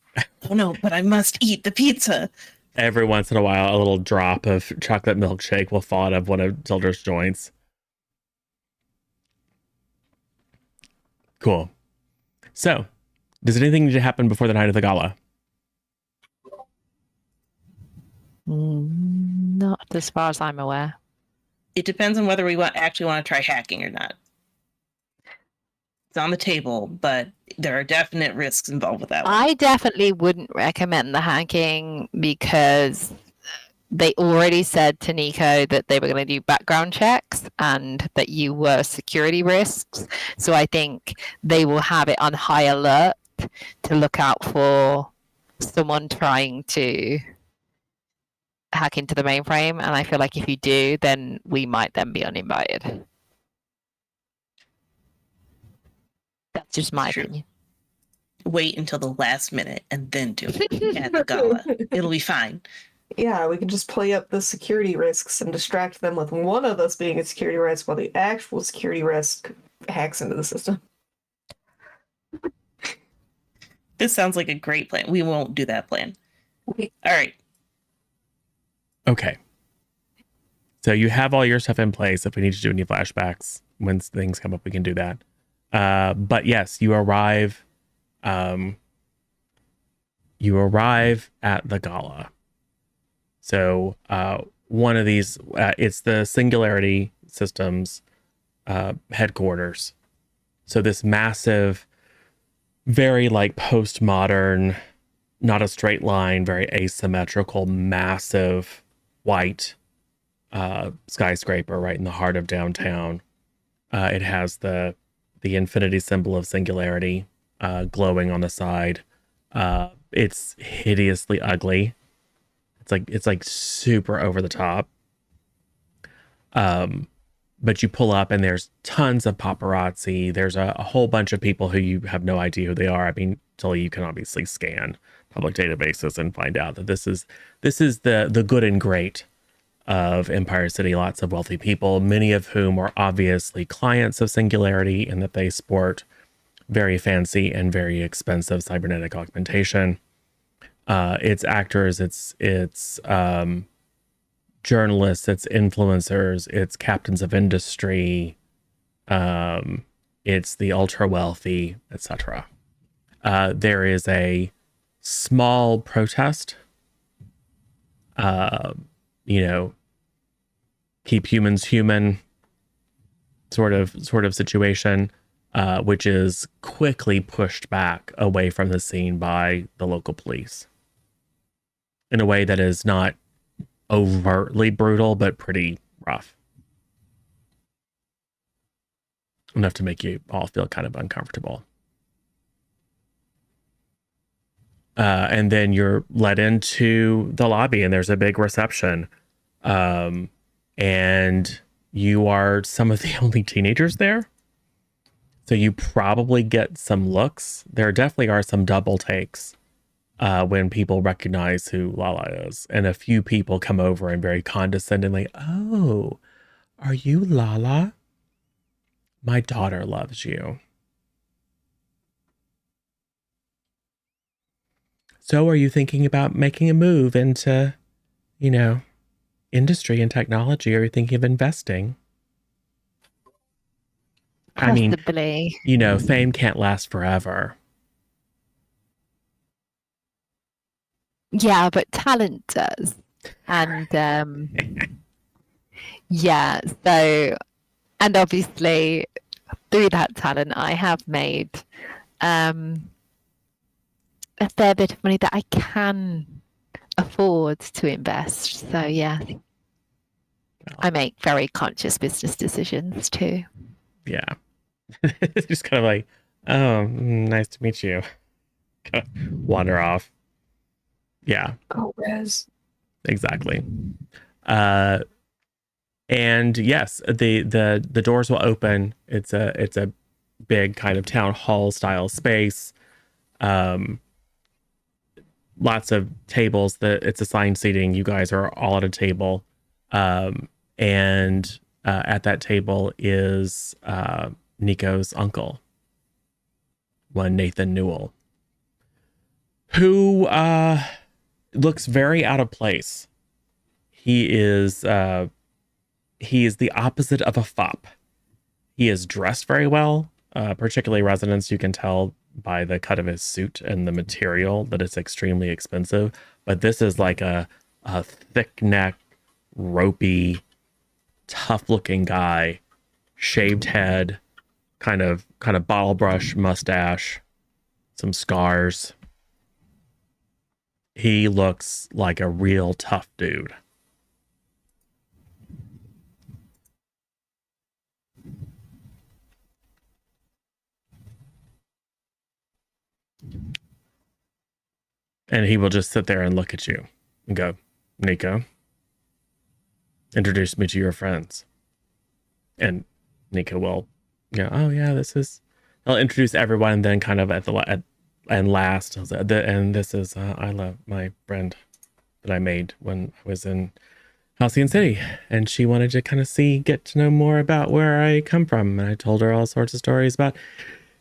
Speaker 5: Oh no, but I must eat the pizza.
Speaker 1: Every once in a while, a little drop of chocolate milkshake will fall out of one of Tilda's joints. Cool. So, does anything need to happen before the night of the gala?
Speaker 2: Not as far as I'm aware.
Speaker 5: It depends on whether we actually want to try hacking or not. It's on the table, but there are definite risks involved with that one.
Speaker 2: I definitely wouldn't recommend the hacking because they already said to Nico that they were going to do background checks and that you were security risks. So I think they will have it on high alert to look out for someone trying to hack into the mainframe. And I feel like if you do, then we might then be uninvited. That's just my opinion.
Speaker 5: Wait until the last minute and then do it at the gala. It'll be fine.
Speaker 3: Yeah, we can just play up the security risks and distract them with one of us being a security risk while the actual security risk hacks into the system.
Speaker 5: This sounds like a great plan. We won't do that plan. All right.
Speaker 1: Okay. So you have all your stuff in place. If we need to do any flashbacks, when things come up, we can do that. But yes, you arrive at the gala. So one of these, it's the Singularity Systems headquarters. So this massive, very like postmodern, not a straight line, very asymmetrical, massive white skyscraper right in the heart of downtown. It has the the infinity symbol of singularity, glowing on the side. It's hideously ugly. It's like super over the top. But you pull up and there's tons of paparazzi. There's a whole bunch of people who you have no idea who they are. I mean, until you can obviously scan public databases and find out that this is the good and great of Empire City. Lots of wealthy people, many of whom are obviously clients of Singularity, and that they sport very fancy and very expensive cybernetic augmentation. It's actors, it's journalists, it's influencers, it's captains of industry, it's the ultra wealthy, etc. There is a small protest, keep humans human sort of situation, which is quickly pushed back away from the scene by the local police in a way that is not overtly brutal, but pretty rough. Enough to make you all feel kind of uncomfortable. And then you're led into the lobby and there's a big reception. And you are some of the only teenagers there. So you probably get some looks. There definitely are some double takes when people recognize who Lala is. And a few people come over and very condescendingly, "Oh, are you Lala? My daughter loves you. So are you thinking about making a move into, industry and technology? Are you thinking of investing?"
Speaker 2: Possibly.
Speaker 1: I mean, fame can't last forever.
Speaker 2: Yeah, but talent does. And yeah, so, and obviously through that talent, I have made a fair bit of money that I can afford to invest. So yeah, I make very conscious business decisions too.
Speaker 1: Yeah. It's just kind of like, "Oh, nice to meet you." Kind of wander off. Yeah,
Speaker 3: Oh, Rez.
Speaker 1: exactly. And yes, the doors will open. It's a big kind of town hall style space. Lots of tables. It's assigned seating. You guys are all at a table. And at that table is Nico's uncle, one Nathan Newell, who looks very out of place. He is the opposite of a fop. He is dressed very well, particularly residents. You can tell by the cut of his suit and the material that it's extremely expensive. But this is like a thick neck, ropey, tough looking guy, shaved head, kind of bottle brush mustache, some scars. He looks like a real tough dude. And he will just sit there and look at you and go, "Nico, introduce me to your friends." And Nico will, "Oh yeah, I'll introduce everyone." And then kind of last, and this is Isla, my friend that I made when I was in Halcyon City. And she wanted to kind of get to know more about where I come from. And I told her all sorts of stories about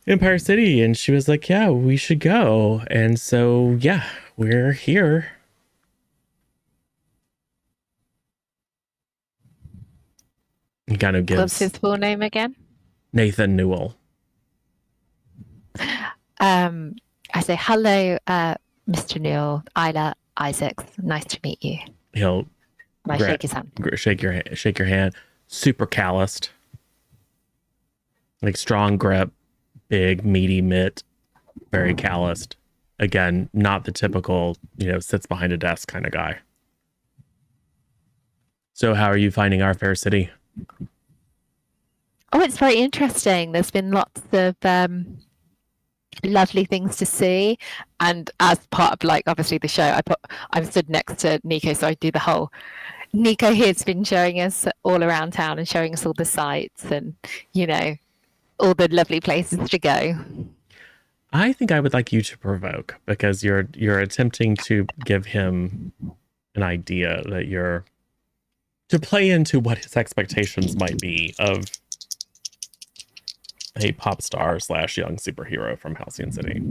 Speaker 1: Empire City, and she was like, "Yeah, we should go." And so, yeah, we're here. He kind of
Speaker 2: What's
Speaker 1: gives
Speaker 2: his full name again?
Speaker 1: Nathan Newell.
Speaker 2: I say, "Hello, Mr. Neil, Isla, Isaacs. Nice to meet you."
Speaker 1: He'll
Speaker 2: I shake his hand.
Speaker 1: shake your hand. Super calloused, like strong grip, big meaty mitt, very calloused. Again, not the typical, sits behind a desk kind of guy. "So how are you finding our fair city?"
Speaker 2: Oh, it's very interesting. There's been lots of lovely things to see, and as part of like obviously the show, I'm stood next to Nico, so I do the whole. Nico here's been showing us all around town and showing us all the sights and all the lovely places to go.
Speaker 1: I think I would like you to provoke, because you're attempting to give him an idea that you're to play into what his expectations might be of a pop star / young superhero from Halcyon City.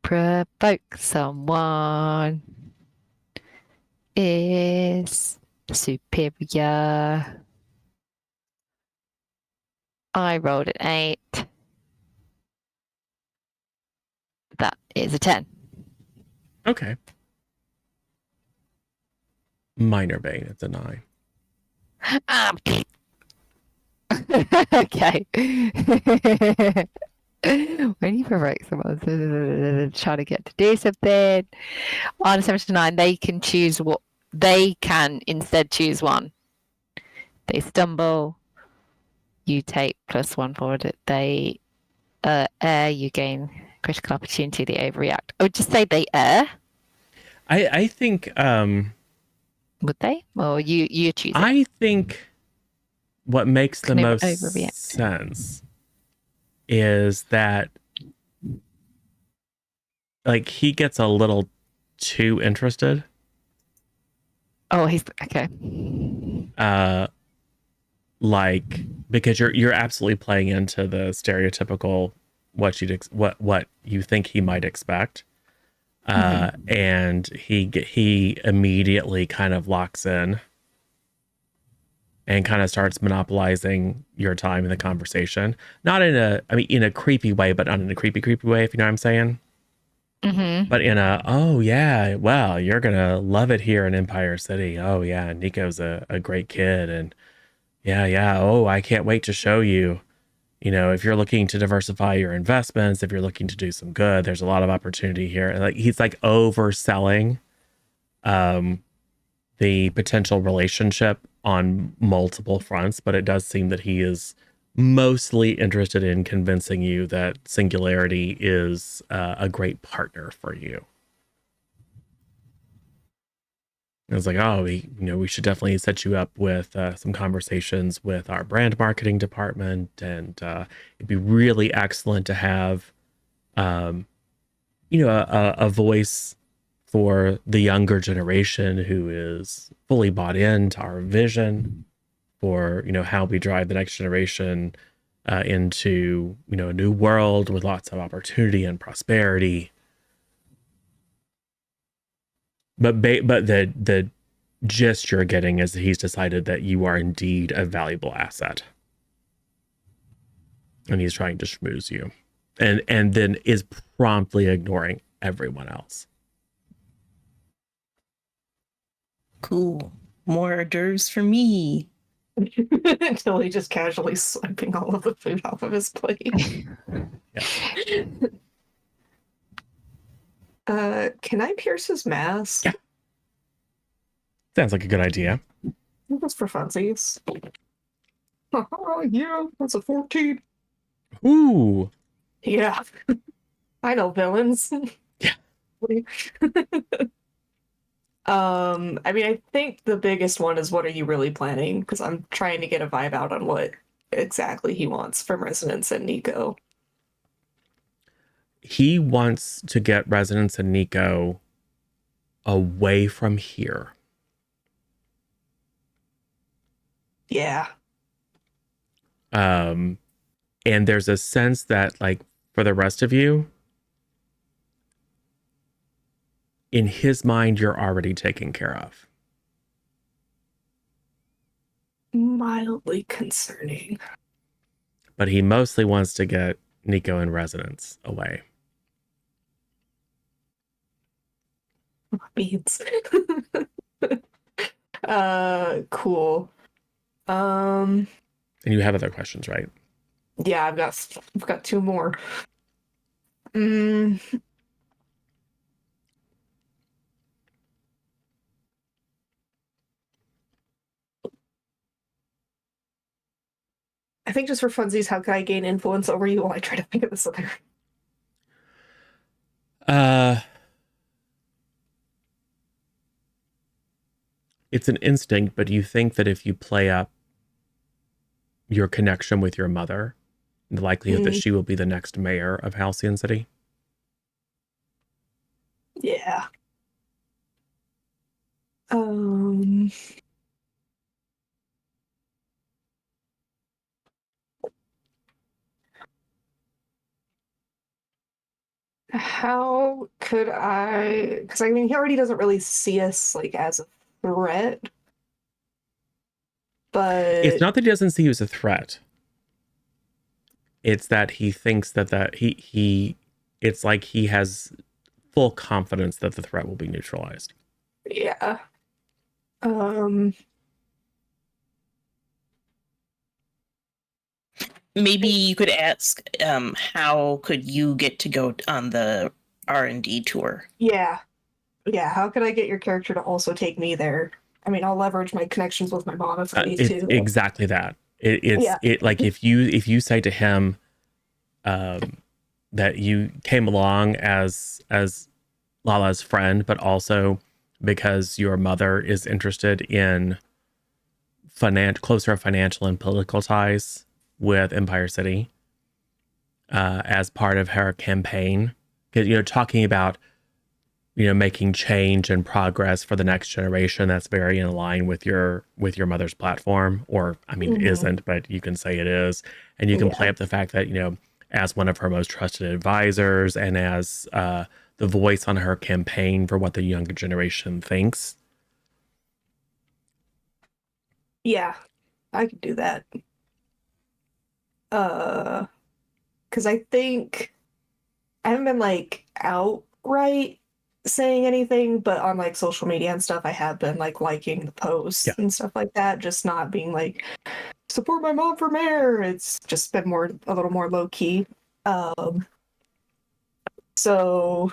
Speaker 2: Provoke someone is superior. I rolled an 8. That is a 10.
Speaker 1: Okay. Minor bane, it's a 9.
Speaker 2: Okay. When you provoke someone, try to get to do something. On a 7 to 9, they can choose what they can instead choose one. They stumble, you take +1 forward. They err, you gain critical opportunity. They overreact. I would just say they err.
Speaker 1: I think
Speaker 2: Would they? Or you choose it?
Speaker 1: I think what makes the
Speaker 2: Can they
Speaker 1: most
Speaker 2: overreact?
Speaker 1: sense is that like he gets a little too interested.
Speaker 2: Oh, he's okay.
Speaker 1: Like, because you're absolutely playing into the stereotypical what you think he might expect. And he immediately kind of locks in and kind of starts monopolizing your time in the conversation. Not in a creepy way, but not in a creepy way, if you know what I'm saying.
Speaker 2: Mm-hmm.
Speaker 1: But in a, oh yeah, well, you're gonna love it here in Empire City. Oh yeah, Nico's a great kid, and yeah. Oh, I can't wait to show you. If you're looking to diversify your investments, if you're looking to do some good, there's a lot of opportunity here. And like he's like overselling the potential relationship on multiple fronts, but it does seem that he is mostly interested in convincing you that Singularity is a great partner for you. And it's like, oh, we should definitely set you up with some conversations with our brand marketing department, and it'd be really excellent to have, a voice for the younger generation who is fully bought into our vision for how we drive the next generation into a new world with lots of opportunity and prosperity. But the gist you're getting is that he's decided that you are indeed a valuable asset, and he's trying to schmooze you, and then is promptly ignoring everyone else.
Speaker 5: Cool. More hors d'oeuvres for me.
Speaker 3: Until he just casually swiping all of the food off of his plate. Can I pierce his mask?
Speaker 1: Yeah. Sounds like a good idea.
Speaker 3: Just for funsies. Yeah, that's a 14.
Speaker 1: Ooh.
Speaker 3: Yeah. I know villains.
Speaker 1: Yeah.
Speaker 3: I think the biggest one is, what are you really planning? Because I'm trying to get a vibe out on what exactly he wants from Resonance and Nico.
Speaker 1: He wants to get Resonance and Nico away from here.
Speaker 3: Yeah.
Speaker 1: And there's a sense that, like, for the rest of you, in his mind, you're already taken care of.
Speaker 3: Mildly concerning.
Speaker 1: But he mostly wants to get Nico and Resonance away.
Speaker 3: Beans. Cool.
Speaker 1: And you have other questions, right?
Speaker 3: Yeah, I've got 2 more. I think just for funsies, how can I gain influence over you while I try to think of this other?
Speaker 1: It's an instinct, but you think that if you play up your connection with your mother, the likelihood that she will be the next mayor of Halcyon City.
Speaker 3: Yeah. How could I? Because I mean, he already doesn't really see us like as a threat, but
Speaker 1: It's not that he doesn't see you as a threat. It's that he thinks that he it's like he has full confidence that the threat will be neutralized.
Speaker 3: yeah.
Speaker 5: Maybe you could ask, how could you get to go on the R&D tour?
Speaker 3: Yeah. How could I get your character to also take me there? I mean, I'll leverage my connections with my mom if I need
Speaker 1: It's
Speaker 3: to.
Speaker 1: exactly that. It's
Speaker 3: Yeah.
Speaker 1: like if you say to him that you came along as Lala's friend, but also because your mother is interested in closer financial and political ties with Empire City as part of her campaign. Because talking about making change and progress for the next generation, that's very in line with your mother's platform, or I mean it isn't, but you can say it is. And you can play up the fact that as one of her most trusted advisors and as the voice on her campaign for what the younger generation thinks.
Speaker 3: Yeah, I could do that. Because I think I haven't been like outright saying anything, but on like social media and stuff, I have been like liking the posts and stuff like that, just not being like support my mom for mayor. It's just been a little more low key. So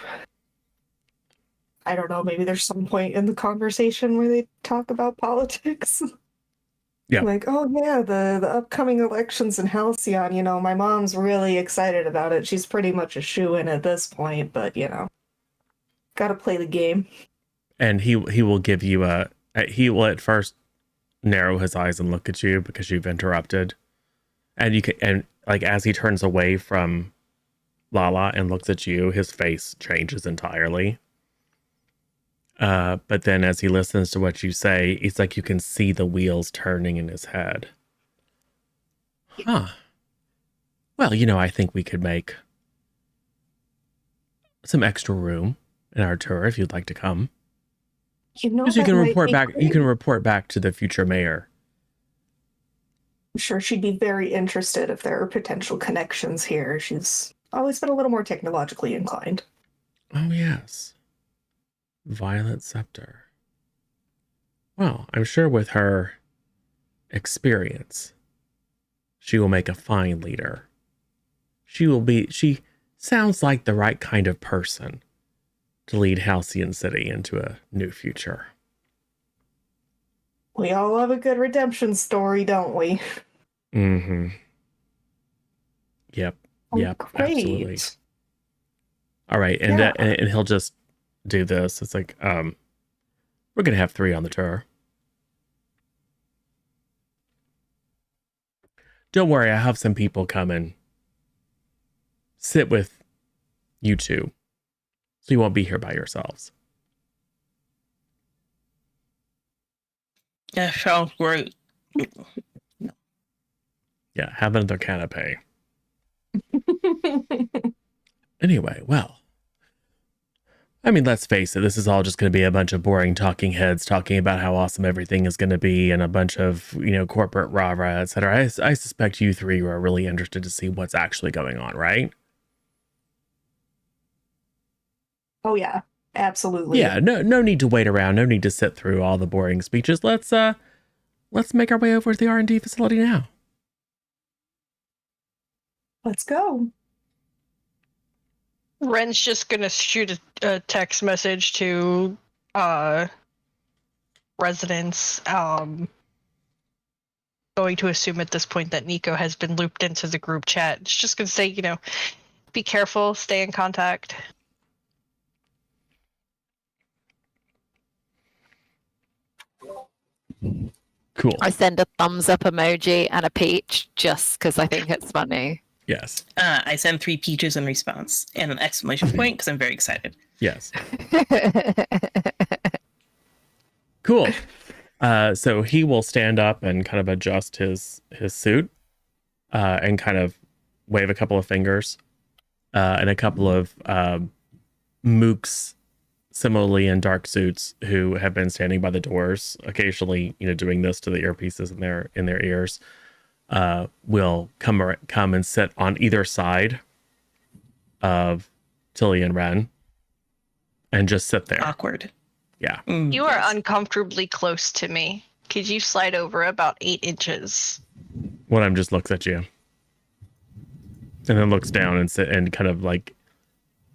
Speaker 3: I don't know, maybe there's some point in the conversation where they talk about politics.
Speaker 1: Yeah.
Speaker 3: Like, oh yeah, the upcoming elections in Halcyon, my mom's really excited about it. She's pretty much a shoo-in at this point, but gotta play the game.
Speaker 1: And he will give you he will at first narrow his eyes and look at you because you've interrupted. And like as he turns away from Lala and looks at you, his face changes entirely. But then as he listens to what you say, it's like you can see the wheels turning in his head. Huh. Well, I think we could make some extra room in our tour if you'd like to come. Because you
Speaker 3: That
Speaker 1: can
Speaker 3: might
Speaker 1: report
Speaker 3: be
Speaker 1: back. You
Speaker 3: great.
Speaker 1: can report back to the future mayor.
Speaker 3: I'm sure she'd be very interested if there are potential connections here. She's always been a little more technologically inclined.
Speaker 1: Oh yes, Violet Scepter. Well, I'm sure with her experience, she will make a fine leader. She sounds like the right kind of person to lead Halcyon City into a new future.
Speaker 3: We all love a good redemption story, don't we?
Speaker 1: Mm-hmm. Yep. Yep.
Speaker 3: Great.
Speaker 1: Absolutely. All right. And and he'll just do this. It's like, we're gonna have 3 on the tour. Don't worry, I have some people come and sit with you two, so you won't be here by yourselves.
Speaker 5: That sounds great.
Speaker 1: Yeah, have another canapé. Anyway, well, I mean, let's face it, this is all just going to be a bunch of boring talking heads talking about how awesome everything is going to be and a bunch of, corporate rah-rah, etc. I suspect you 3 are really interested to see what's actually going on, right?
Speaker 3: Oh yeah, absolutely.
Speaker 1: Yeah, no need to wait around, no need to sit through all the boring speeches. Let's make our way over to the R&D facility now.
Speaker 3: Let's go.
Speaker 4: Ren's just gonna shoot a text message to residents going to assume at this point that Nico has been looped into the group chat. It's just going to say, be careful, stay in contact.
Speaker 1: Cool.
Speaker 2: I send a thumbs up emoji and a peach just because I think it's funny.
Speaker 1: Yes.
Speaker 5: I send 3 peaches in response and an exclamation point because I'm very excited.
Speaker 1: Yes. Cool. So he will stand up and kind of adjust his suit and kind of wave a couple of fingers and a couple of mooks similarly in dark suits who have been standing by the doors occasionally, doing this to the earpieces in their ears, will come and sit on either side of Tilly and Ren and just sit there.
Speaker 5: Awkward.
Speaker 1: Yeah.
Speaker 4: You are uncomfortably close to me. Could you slide over about 8 inches?
Speaker 1: One of them just looks at you and then looks down and kind of like,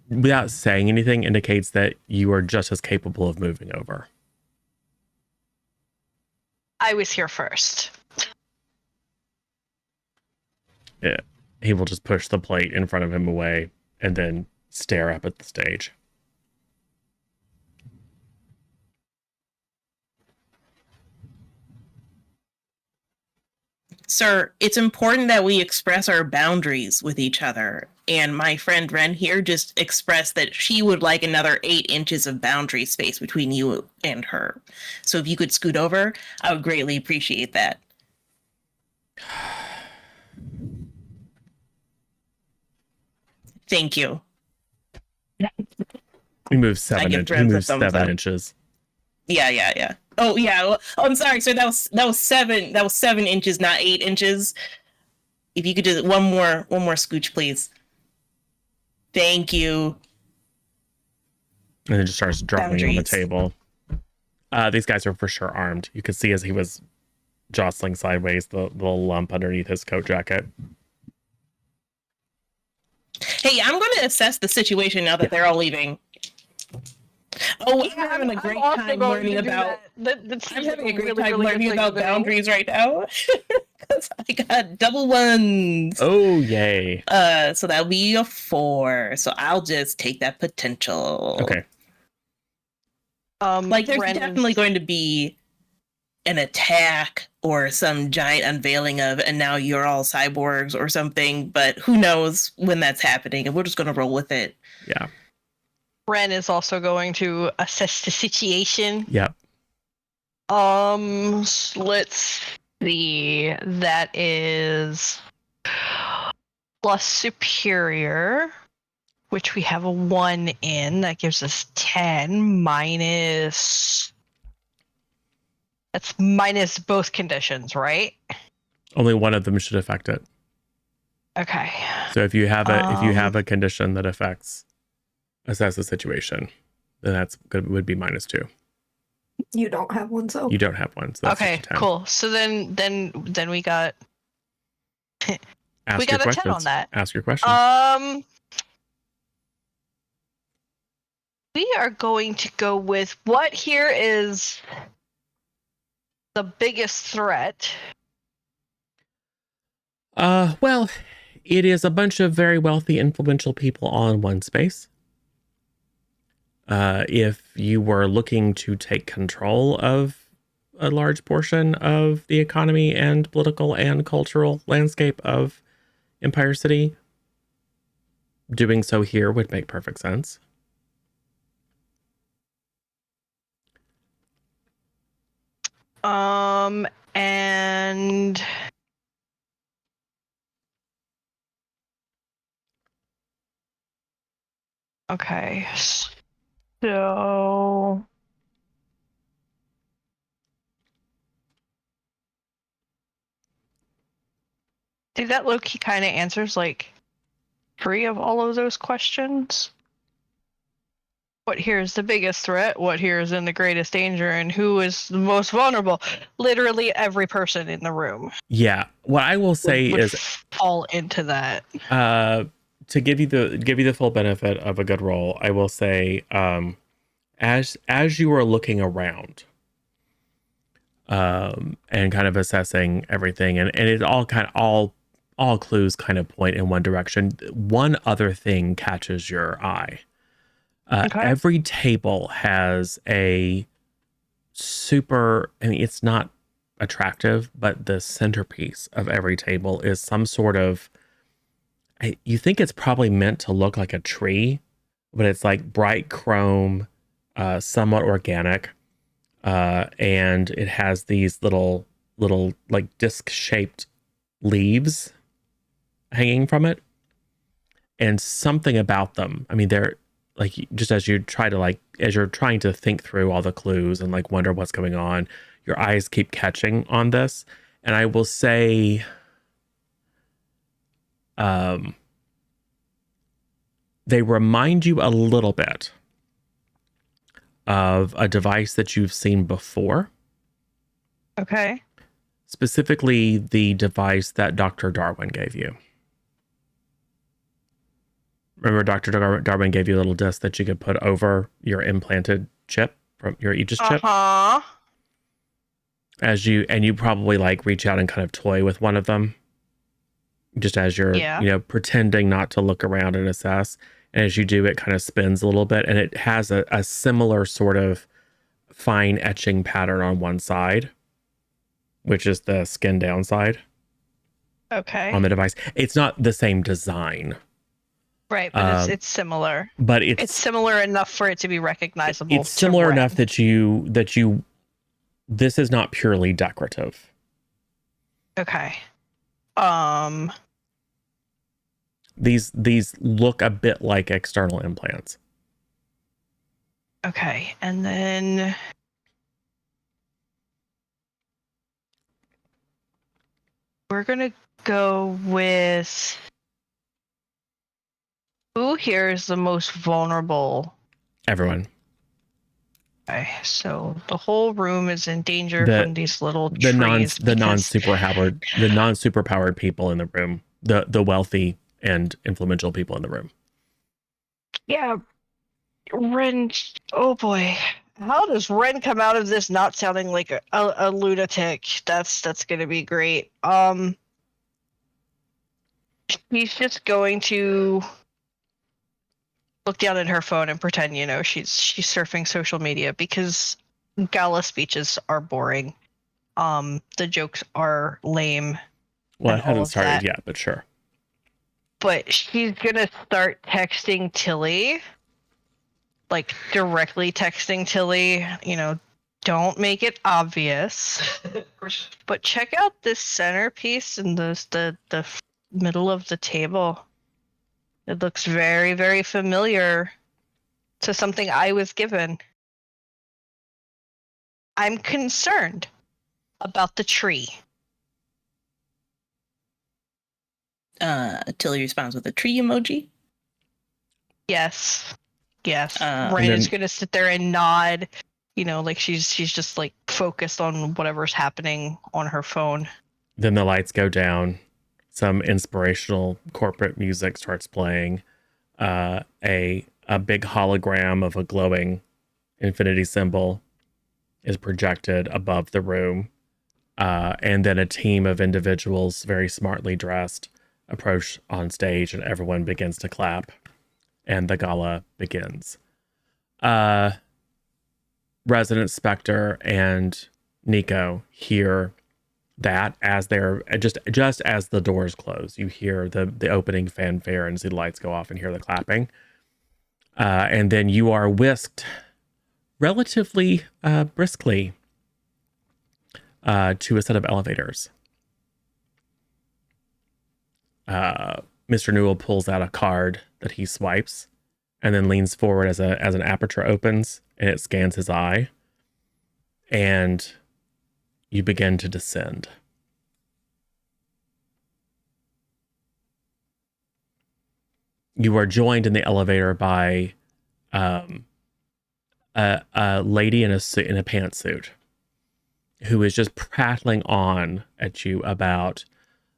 Speaker 1: without saying anything, indicates that you are just as capable of moving over.
Speaker 4: I was here first.
Speaker 1: Yeah. He will just push the plate in front of him away and then stare up at the stage.
Speaker 5: Sir, it's important that we express our boundaries with each other. And my friend Ren here just expressed that she would like another 8 inches of boundary space between you and her. So if you could scoot over, I would greatly appreciate that. Thank you.
Speaker 1: He moves 7
Speaker 5: give
Speaker 1: inches. He
Speaker 5: Ren the
Speaker 1: moves
Speaker 5: thumbs
Speaker 1: 7
Speaker 5: up.
Speaker 1: inches.
Speaker 5: Yeah. Oh yeah. Well, I'm sorry, sir. That was 7. That was 7 inches, not 8 inches. If you could do one more scooch, please. Thank you.
Speaker 1: And then just starts dropping on the
Speaker 5: Boundaries.
Speaker 1: table. These guys are for sure armed. You could see as he was jostling sideways the little lump underneath his coat jacket.
Speaker 5: Hey, I'm going to assess the situation now that they're all leaving. Oh, I'm having a great time learning about. I'm having a great time learning about boundaries right now because I got double ones.
Speaker 1: Oh, yay.
Speaker 5: So that'll be a 4. So I'll just take that potential.
Speaker 1: Okay.
Speaker 5: Like, there's
Speaker 4: Ren
Speaker 5: definitely going to be an attack or some giant unveiling of, and now you're all cyborgs or something, but who knows when that's happening, and we're just going to roll with it.
Speaker 1: Yeah.
Speaker 4: Ren is also going to assess the situation.
Speaker 1: Yep.
Speaker 4: Let's see. That is plus superior, which we have a 1 in. That gives us 10 minus. That's minus both conditions, right?
Speaker 1: Only one of them should affect it.
Speaker 4: Okay.
Speaker 1: So if you have a condition that affects assess the situation, then that's good. Would be -2.
Speaker 3: You don't have one, so
Speaker 1: You don't have one. So that's
Speaker 4: Okay,
Speaker 1: just a 10.
Speaker 4: cool. So then we got
Speaker 1: Ask
Speaker 4: we
Speaker 1: your
Speaker 4: got a 10 on
Speaker 1: questions.
Speaker 4: that.
Speaker 1: Ask your questions.
Speaker 4: We are going to go with what here is the biggest threat.
Speaker 1: Well, it is a bunch of very wealthy, influential people all in one space. If you were looking to take control of a large portion of the economy and political and cultural landscape of Empire City, doing so here would make perfect sense.
Speaker 4: And okay, so see that Loki kind of answers like 3 of all of those questions. What here is the biggest threat? What here is in the greatest danger? And who is the most vulnerable? Literally every person in the room.
Speaker 1: Yeah. What I will say
Speaker 4: would
Speaker 1: is
Speaker 4: fall into that.
Speaker 1: to give you the full benefit of a good roll, I will say as you are looking around, and kind of assessing everything, and it all clues kind of point in one direction. One other thing catches your eye.
Speaker 4: Okay.
Speaker 1: Every table has a super, I mean, it's not attractive, but the centerpiece of every table is some sort of, you think it's probably meant to look like a tree, but it's like bright chrome, somewhat organic, and it has these little like disc shaped leaves hanging from it, and something about them, I mean, they're like, just as you try to like, as you're trying to think through all the clues and like wonder what's going on, your eyes keep catching on this. And I will say, they remind you a little bit of a device that you've seen before,
Speaker 4: Okay.
Speaker 1: specifically the device that Dr. Darwin gave you. Remember, Dr. Darwin gave you a little disc that you could put over your implanted chip, from your Aegis chip.
Speaker 4: Uh-huh.
Speaker 1: And you probably like reach out and kind of toy with one of them, just as you're,
Speaker 4: Yeah.
Speaker 1: pretending not to look around and assess. And as you do, it kind of spins a little bit, and it has a similar sort of fine etching pattern on one side, which is the skin down side
Speaker 4: Okay.
Speaker 1: on the device. It's not the same design,
Speaker 4: Right, but it's similar.
Speaker 1: but
Speaker 4: It's similar enough for it to be recognizable.
Speaker 1: it's similar
Speaker 4: to
Speaker 1: enough
Speaker 4: Ren.
Speaker 1: that you this is not purely decorative.
Speaker 4: Okay.
Speaker 1: These look a bit like external implants.
Speaker 4: Okay, and then we're gonna go with who here is the most vulnerable.
Speaker 1: Everyone.
Speaker 4: Okay, so the whole room is in danger
Speaker 1: The-
Speaker 4: from these little
Speaker 1: The non
Speaker 4: trees.
Speaker 1: superpowered people in the room, the wealthy and influential people in the room.
Speaker 4: Yeah, Ren. Oh boy, how does Ren come out of this not sounding like a lunatic? That's gonna be great. She's just going to look down at her phone and pretend, she's surfing social media because gala speeches are boring. The jokes are lame.
Speaker 1: Well, it
Speaker 4: And all
Speaker 1: hasn't
Speaker 4: of
Speaker 1: started
Speaker 4: that.
Speaker 1: yet, but sure.
Speaker 4: But she's gonna start texting Tilly, like directly texting Tilly. Don't make it obvious. But check out this centerpiece in the middle of the table. It looks very, very familiar to something I was given. I'm concerned about the tree.
Speaker 5: Tilly responds with a tree emoji.
Speaker 4: Yes. Ren
Speaker 1: And
Speaker 4: is
Speaker 1: then-
Speaker 4: gonna sit there and nod, like she's just like focused on whatever's happening on her phone.
Speaker 1: Then the lights go down. Some inspirational corporate music starts playing. A big hologram of a glowing infinity symbol is projected above the room. And then a team of individuals, very smartly dressed, approach on stage, and everyone begins to clap, and the gala begins. Resident Spectre and Nico hear that as they're just as the doors close, you hear the opening fanfare and see the lights go off and hear the clapping. And then you are whisked relatively briskly to a set of elevators. Mr. Newell pulls out a card that he swipes and then leans forward as an aperture opens and it scans his eye, and you begin to descend. You are joined in the elevator by a lady in a pantsuit who is just prattling on at you about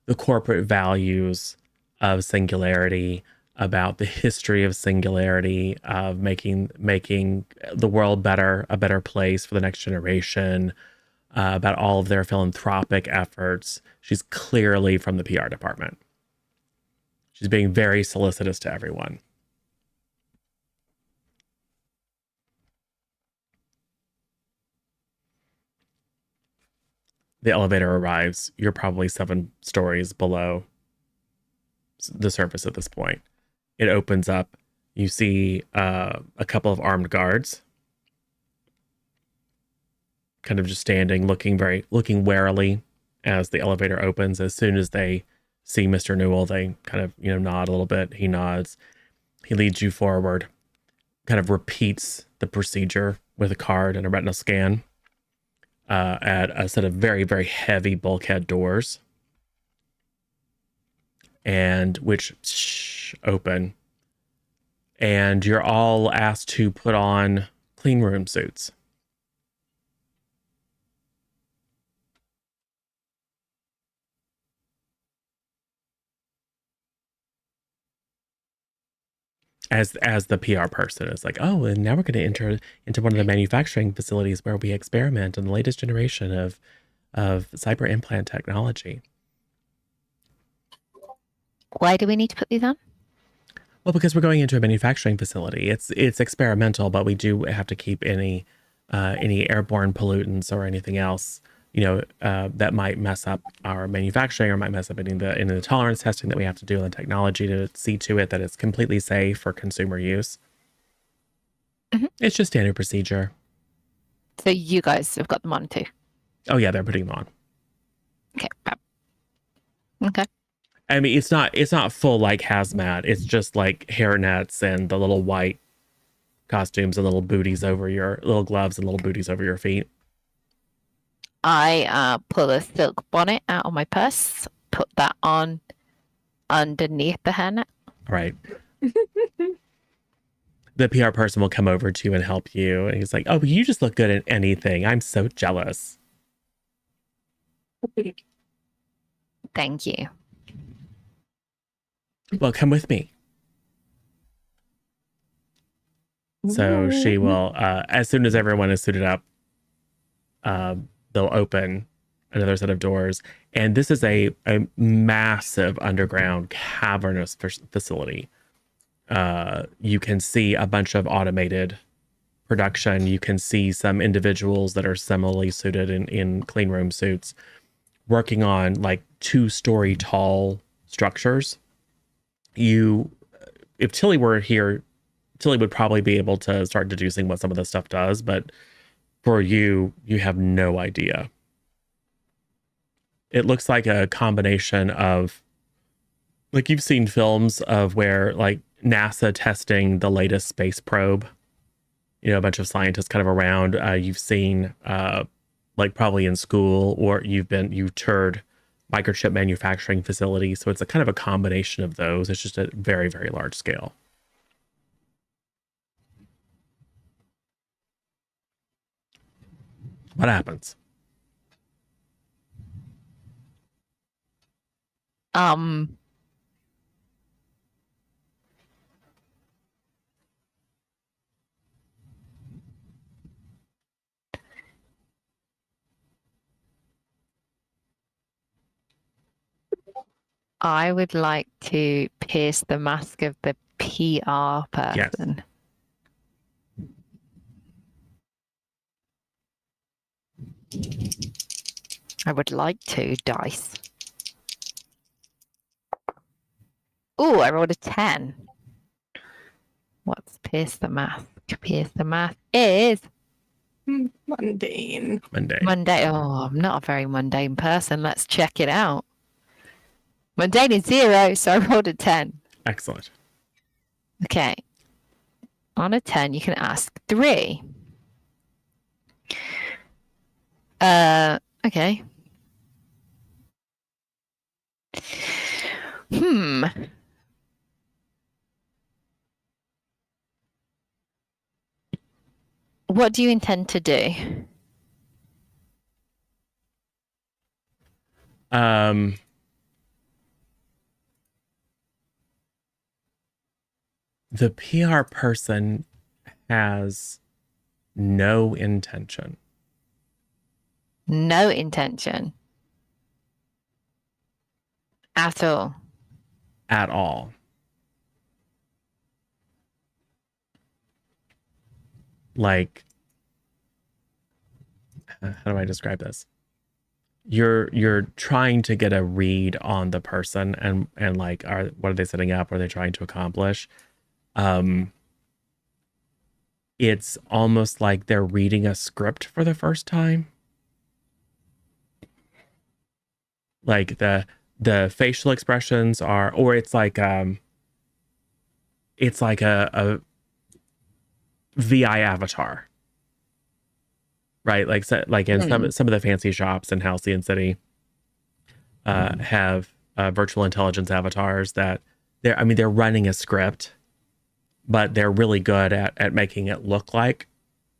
Speaker 1: the corporate values of singularity, about the history of singularity, of making the world better, a better place for the next generation, about all of their philanthropic efforts. She's clearly from the PR department. She's being very solicitous to everyone. The elevator arrives. You're probably 7 stories below the surface at this point. It opens up. You see a couple of armed guards kind of just standing, looking warily as the elevator opens. As soon as they see Mr. Newell, they kind of, nod a little bit. He nods. He leads you forward, kind of repeats the procedure with a card and a retina scan at a set of very, very heavy bulkhead doors, and which open. And you're all asked to put on clean room suits. As the PR person is like, oh, and now we're going to enter into one of the manufacturing facilities where we experiment on the latest generation of cyber implant technology.
Speaker 2: Why do we need to put these on?
Speaker 1: Well, because we're going into a manufacturing facility. It's experimental, but we do have to keep any airborne pollutants or anything else, that might mess up our manufacturing or might mess up in the tolerance testing that we have to do on the technology to see to it that it's completely safe for consumer use.
Speaker 2: Mm-hmm.
Speaker 1: It's just standard procedure.
Speaker 2: So you guys have got them on too?
Speaker 1: Oh yeah, they're putting them on.
Speaker 2: Okay. Okay.
Speaker 1: I mean, it's not full like hazmat. It's just like hairnets and the little white costumes and little booties over your little gloves and little booties over your feet.
Speaker 2: I pull a silk bonnet out of my purse, put that on underneath the hairnet.
Speaker 1: Right. The PR person will come over to you and help you. And he's like, oh, but you just look good at anything. I'm so jealous.
Speaker 2: Thank you.
Speaker 1: Well, come with me. So she will, as soon as everyone is suited up, they'll open another set of doors. And this is a massive underground cavernous facility. You can see a bunch of automated production. You can see some individuals that are similarly suited in clean room suits working on like 2-story tall structures. If Tilly were here, Tilly would probably be able to start deducing what some of this stuff does, but for you have no idea. It looks like a combination of, like, you've seen films of where like NASA testing the latest space probe, a bunch of scientists kind of around. You've seen like probably in school, or you've toured microchip manufacturing facilities. So it's a kind of a combination of those. It's just a very, very large scale. What happens?
Speaker 2: I would like to pierce the mask of the PR person. Yes. I would like to dice. Oh, I rolled a 10. What's pierce the mask? Pierce the mask is
Speaker 3: mundane.
Speaker 2: Mundane. Oh, I'm not a very mundane person. Let's check it out. Mundane is 0, so I rolled a 10.
Speaker 1: Excellent.
Speaker 2: Okay. On a 10, you can ask 3. Okay. What do you intend to do?
Speaker 1: The PR person has no intention.
Speaker 2: No intention. At all.
Speaker 1: at all. Like, how do I describe this? You're trying to get a read on the person and like, what are they setting up? What are they trying to accomplish? It's almost like they're reading a script for the first time. Like the facial expressions are, or it's like a VI avatar, right? Like like in some of the fancy shops in Halcyon City have virtual intelligence avatars that they're running a script, but they're really good at making it look like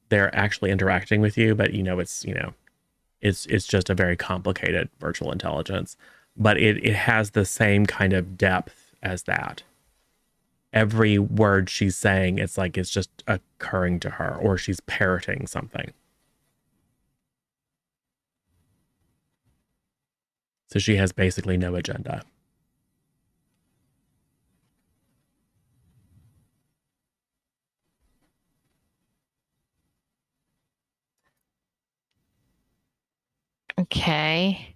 Speaker 1: they're actually interacting with you, but it's just a very complicated virtual intelligence, but it has the same kind of depth as that. Every word she's saying, it's like it's just occurring to her, or she's parroting something. So she has basically no agenda.
Speaker 2: Okay.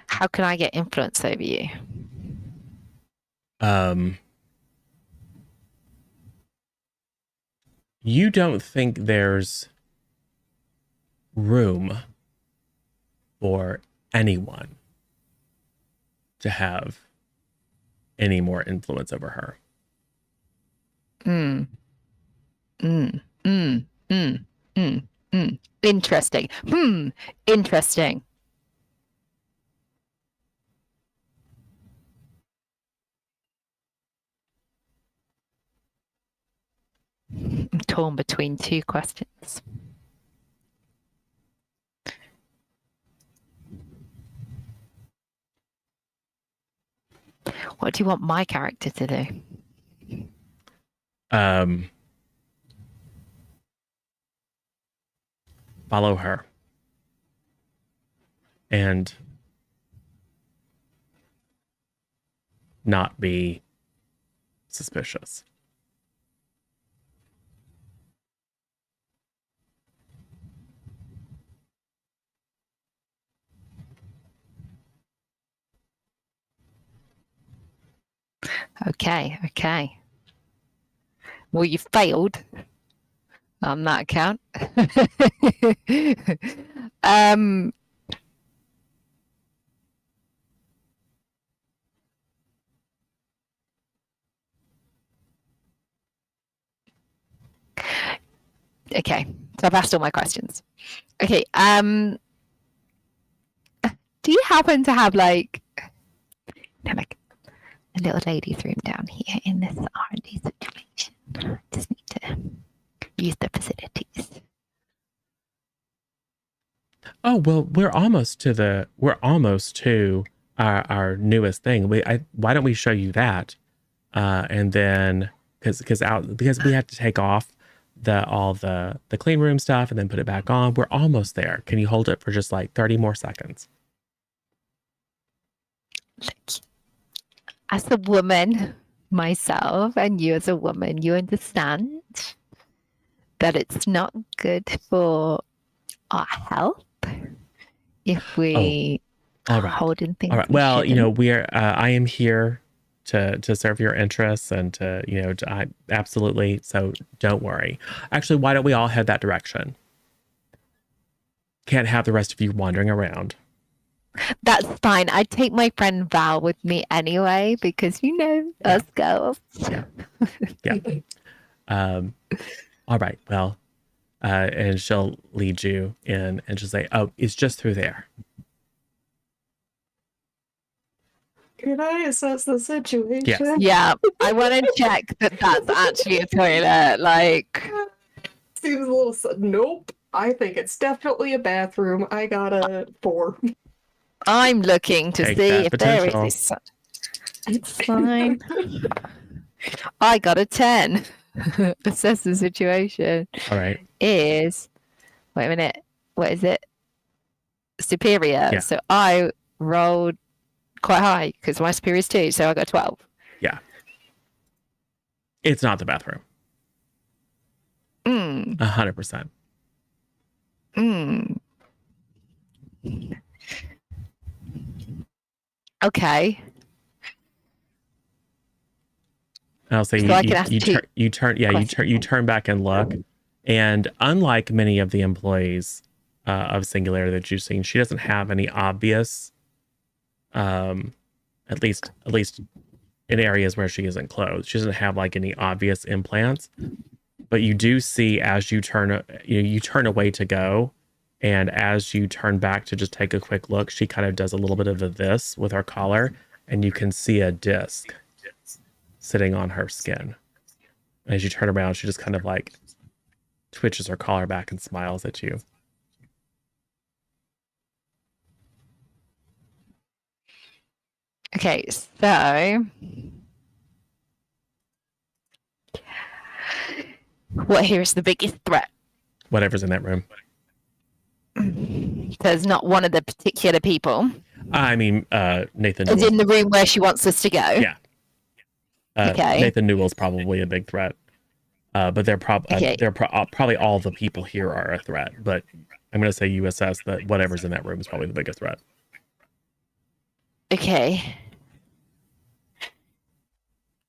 Speaker 2: How can I get influence over you?
Speaker 1: You don't think there's room for anyone to have any more influence over her.
Speaker 2: Interesting. Interesting. I'm torn between two questions. What do you want my character to do?
Speaker 1: Follow her and not be suspicious.
Speaker 2: Okay. Well, you failed on that account. Okay, so I've asked all my questions. Okay, do you happen to have like a little ladies' room down here in this R&D situation? I just need to use the facilities.
Speaker 1: Oh, well, we're almost to our newest thing. Why don't we show you that? And then because we have to take off all the clean room stuff and then put it back on. We're almost there. Can you hold it for just like 30 more seconds?
Speaker 2: Look, as a woman myself, and you as a woman, you understand that it's not good for our health if we
Speaker 1: all right.
Speaker 2: holding things.
Speaker 1: All right. Well, we're I am here to serve your interests and I absolutely. So don't worry. Actually, why don't we all head that direction? Can't have the rest of you wandering around.
Speaker 2: That's fine. I'd take my friend Val with me anyway because us girls.
Speaker 1: Yeah. All right. Well, and she'll lead you in and she'll say, "Oh, it's just through there."
Speaker 3: Can I assess the situation?
Speaker 1: Yes.
Speaker 2: Yeah, I want to check that that's actually a toilet. Like,
Speaker 3: seems a little. Nope. I think it's definitely a bathroom. I got a 4.
Speaker 2: I'm looking to
Speaker 1: Take
Speaker 2: see
Speaker 1: that
Speaker 2: if there
Speaker 1: potential.
Speaker 2: is. It's fine. I got a 10. assess the situation
Speaker 1: All right.
Speaker 2: is, wait a minute, what is it? Superior.
Speaker 1: Yeah.
Speaker 2: So I rolled quite high because my superior is 2, so I got 12.
Speaker 1: Yeah. It's not the bathroom. 100%.
Speaker 2: Okay.
Speaker 1: I'll say
Speaker 2: So I can ask
Speaker 1: you turn back and look, and unlike many of the employees of Singularity that you've seen, she doesn't have any obvious, at least in areas where she isn't clothed, she doesn't have like any obvious implants. But you do see as you turn away to go, and as you turn back to just take a quick look, she kind of does a little bit of this with her collar, and you can see a disc sitting on her skin. As you turn around, she just kind of like twitches her collar back and smiles at you.
Speaker 2: Okay, so what here is the biggest threat?
Speaker 1: Whatever's in that room.
Speaker 2: There's not one of the particular people.
Speaker 1: I mean, Nathan
Speaker 2: Is
Speaker 1: Newell.
Speaker 2: in the room where she wants us to go.
Speaker 1: Yeah.
Speaker 2: Okay.
Speaker 1: Nathan Newell's probably a big threat. But they're probably all the people here are a threat. But I'm going to say you assess that whatever's in that room is probably the biggest threat.
Speaker 2: Okay.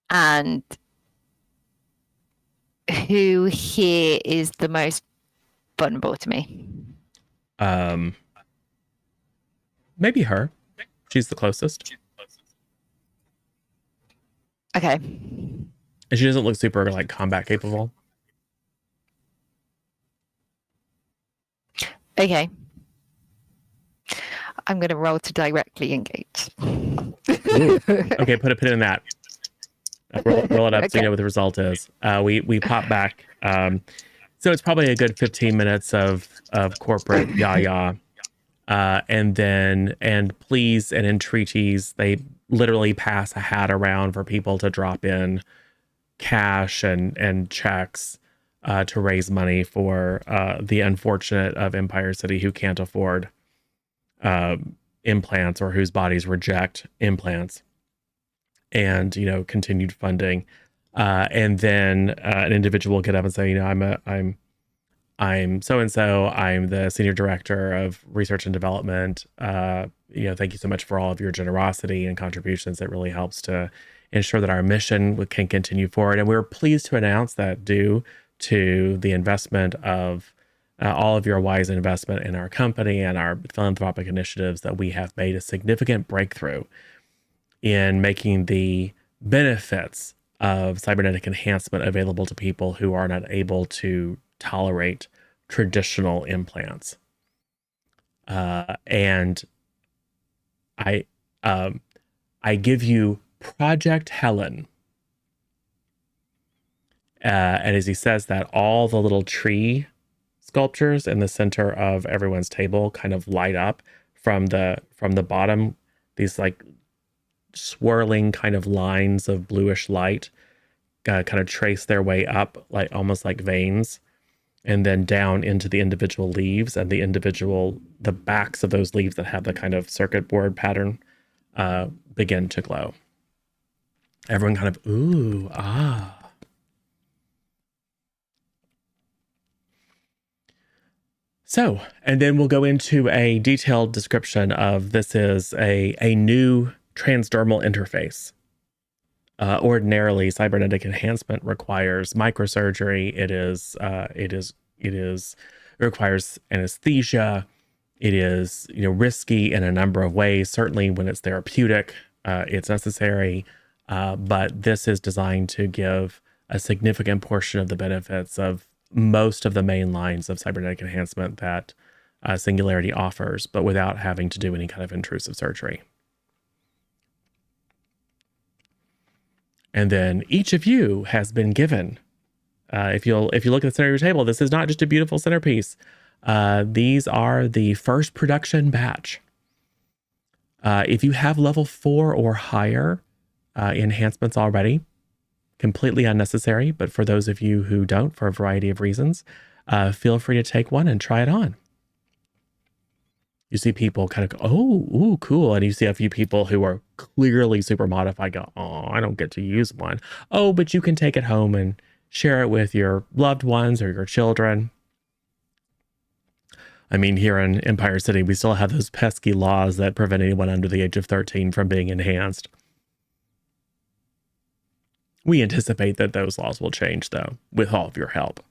Speaker 2: And who here is the most vulnerable to me?
Speaker 1: Maybe her. She's the closest.
Speaker 2: Okay.
Speaker 1: And she doesn't look super like combat capable.
Speaker 2: Okay. I'm going to roll to directly engage.
Speaker 1: Okay, put a pin in that. Roll it up so you know what the result is. We pop back. So it's probably a good 15 minutes of corporate yah. And please and entreaties, they literally pass a hat around for people to drop in cash and checks to raise money for the unfortunate of Empire City who can't afford implants or whose bodies reject implants, and continued funding. And then an individual will get up and say, I'm so and so. I'm the senior director of research and development. Thank you so much for all of your generosity and contributions. It really helps to ensure that our mission can continue forward. And we're pleased to announce that due to the investment of all of your wise investment in our company and our philanthropic initiatives, that we have made a significant breakthrough in making the benefits of cybernetic enhancement available to people who are not able to tolerate traditional implants. And I give you Project Helen. And as he says that, all the little tree sculptures in the center of everyone's table kind of light up from the bottom. These like swirling kind of lines of bluish light kind of trace their way up, like almost like veins, and then down into the individual leaves, and the backs of those leaves that have the kind of circuit board pattern begin to glow. Everyone kind of, ooh, ah. So, and then we'll go into a detailed description of this is a new transdermal interface. Ordinarily, cybernetic enhancement requires microsurgery. It requires anesthesia. It is risky in a number of ways. Certainly, when it's therapeutic, it's necessary. But this is designed to give a significant portion of the benefits of most of the main lines of cybernetic enhancement that Singularity offers, but without having to do any kind of intrusive surgery. And then each of you has been given, if you look at the center of your table, this is not just a beautiful centerpiece. These are the first production batch. If you have level 4 or higher enhancements already, completely unnecessary, but for those of you who don't, for a variety of reasons, feel free to take one and try it on. You see people kind of go, oh, ooh, cool. And you see a few people who are clearly super modified go, oh, I don't get to use one. Oh, but you can take it home and share it with your loved ones or your children. I mean, here in Empire City, we still have those pesky laws that prevent anyone under the age of 13 from being enhanced. We anticipate that those laws will change, though, with all of your help.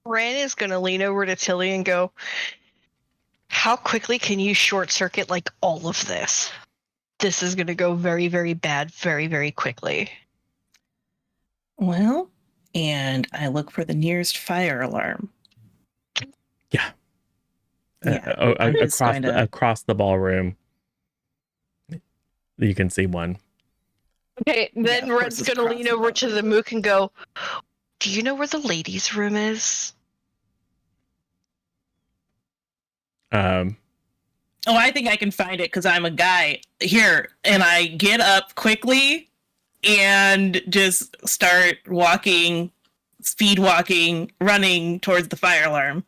Speaker 4: Ren is gonna lean over to Tilly and go, how quickly can you short circuit like all of this? This is gonna go very, very bad very, very quickly.
Speaker 5: Well, and I look for the nearest fire alarm.
Speaker 1: Yeah.
Speaker 5: Yeah, I'm just going to-
Speaker 1: across the ballroom, you can see one.
Speaker 4: Okay, then
Speaker 5: of course
Speaker 4: Ren's
Speaker 5: it's
Speaker 4: gonna lean
Speaker 5: crossing
Speaker 4: over
Speaker 5: the
Speaker 4: to the Mook and go, do you know where the ladies' room is?
Speaker 5: Oh, I think I can find it because I'm a guy here. And I get up quickly and just start walking, speed walking, running towards the fire alarm.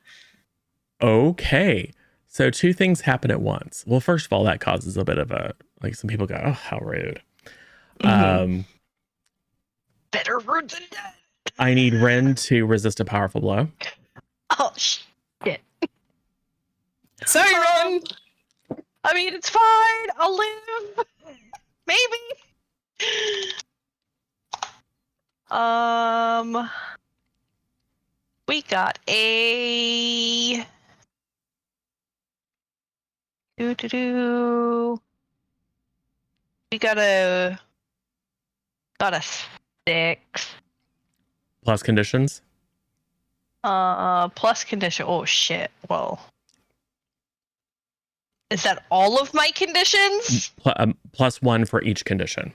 Speaker 1: Okay. So two things happen at once. Well, first of all, that causes a bit of a, like, some people go, oh, how rude.
Speaker 5: Mhm.
Speaker 4: Better rude than dead.
Speaker 1: I need Ren to resist a powerful blow.
Speaker 4: Oh, shit.
Speaker 5: Sorry, Ren.
Speaker 4: I mean, it's fine. I'll live. Maybe. We got a we got a 6.
Speaker 1: Plus conditions.
Speaker 4: Plus condition. Oh shit. Well, is that all of my conditions?
Speaker 1: Plus 1 for each condition.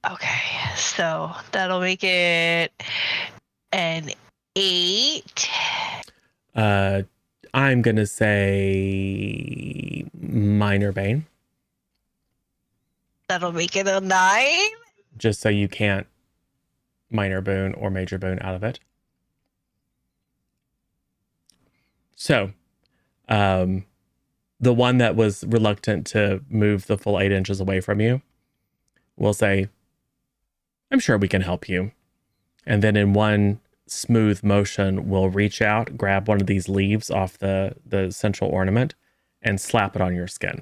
Speaker 4: Okay, so that'll make it an 8.
Speaker 1: I'm going to say minor bane,
Speaker 4: That'll make it a 9.
Speaker 1: just so you can't minor boon or major boon out of it. So, the one that was reluctant to move the full 8 inches away from you will say, I'm sure we can help you. And then in one smooth motion, will reach out, grab one of these leaves off the central ornament, and slap it on your skin.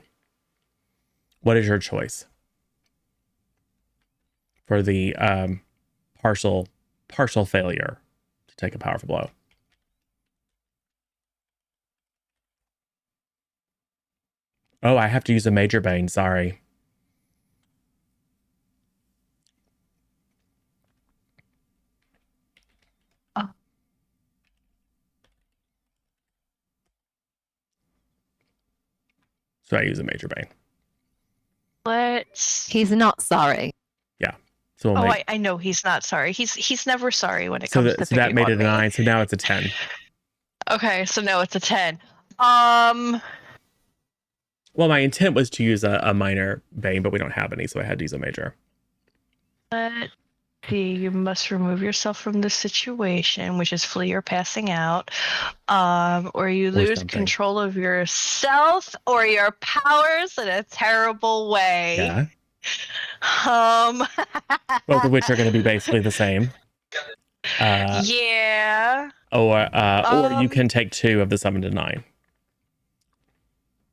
Speaker 1: What is your choice for the partial failure to take a powerful blow? Oh, I have to use a major bane. Sorry. So I use a major bane.
Speaker 2: He's not sorry.
Speaker 1: Yeah. So we'll
Speaker 4: I know he's not sorry. He's never sorry when it
Speaker 1: so
Speaker 4: comes to
Speaker 1: so that
Speaker 4: picking
Speaker 1: made
Speaker 4: on
Speaker 1: it a
Speaker 4: me.
Speaker 1: 9. So now it's a 10.
Speaker 4: Okay, so now it's a 10.
Speaker 1: Well, my intent was to use a minor bane, but we don't have any, so I had to use a major.
Speaker 4: Let's see. You must remove yourself from the situation, which is flee or passing out, or you lose
Speaker 1: something.
Speaker 4: control of yourself or your powers in a terrible way.
Speaker 1: Yeah. Both of which are going to be basically the same.
Speaker 4: Yeah.
Speaker 1: Or you can take 2 of the 7 to 9.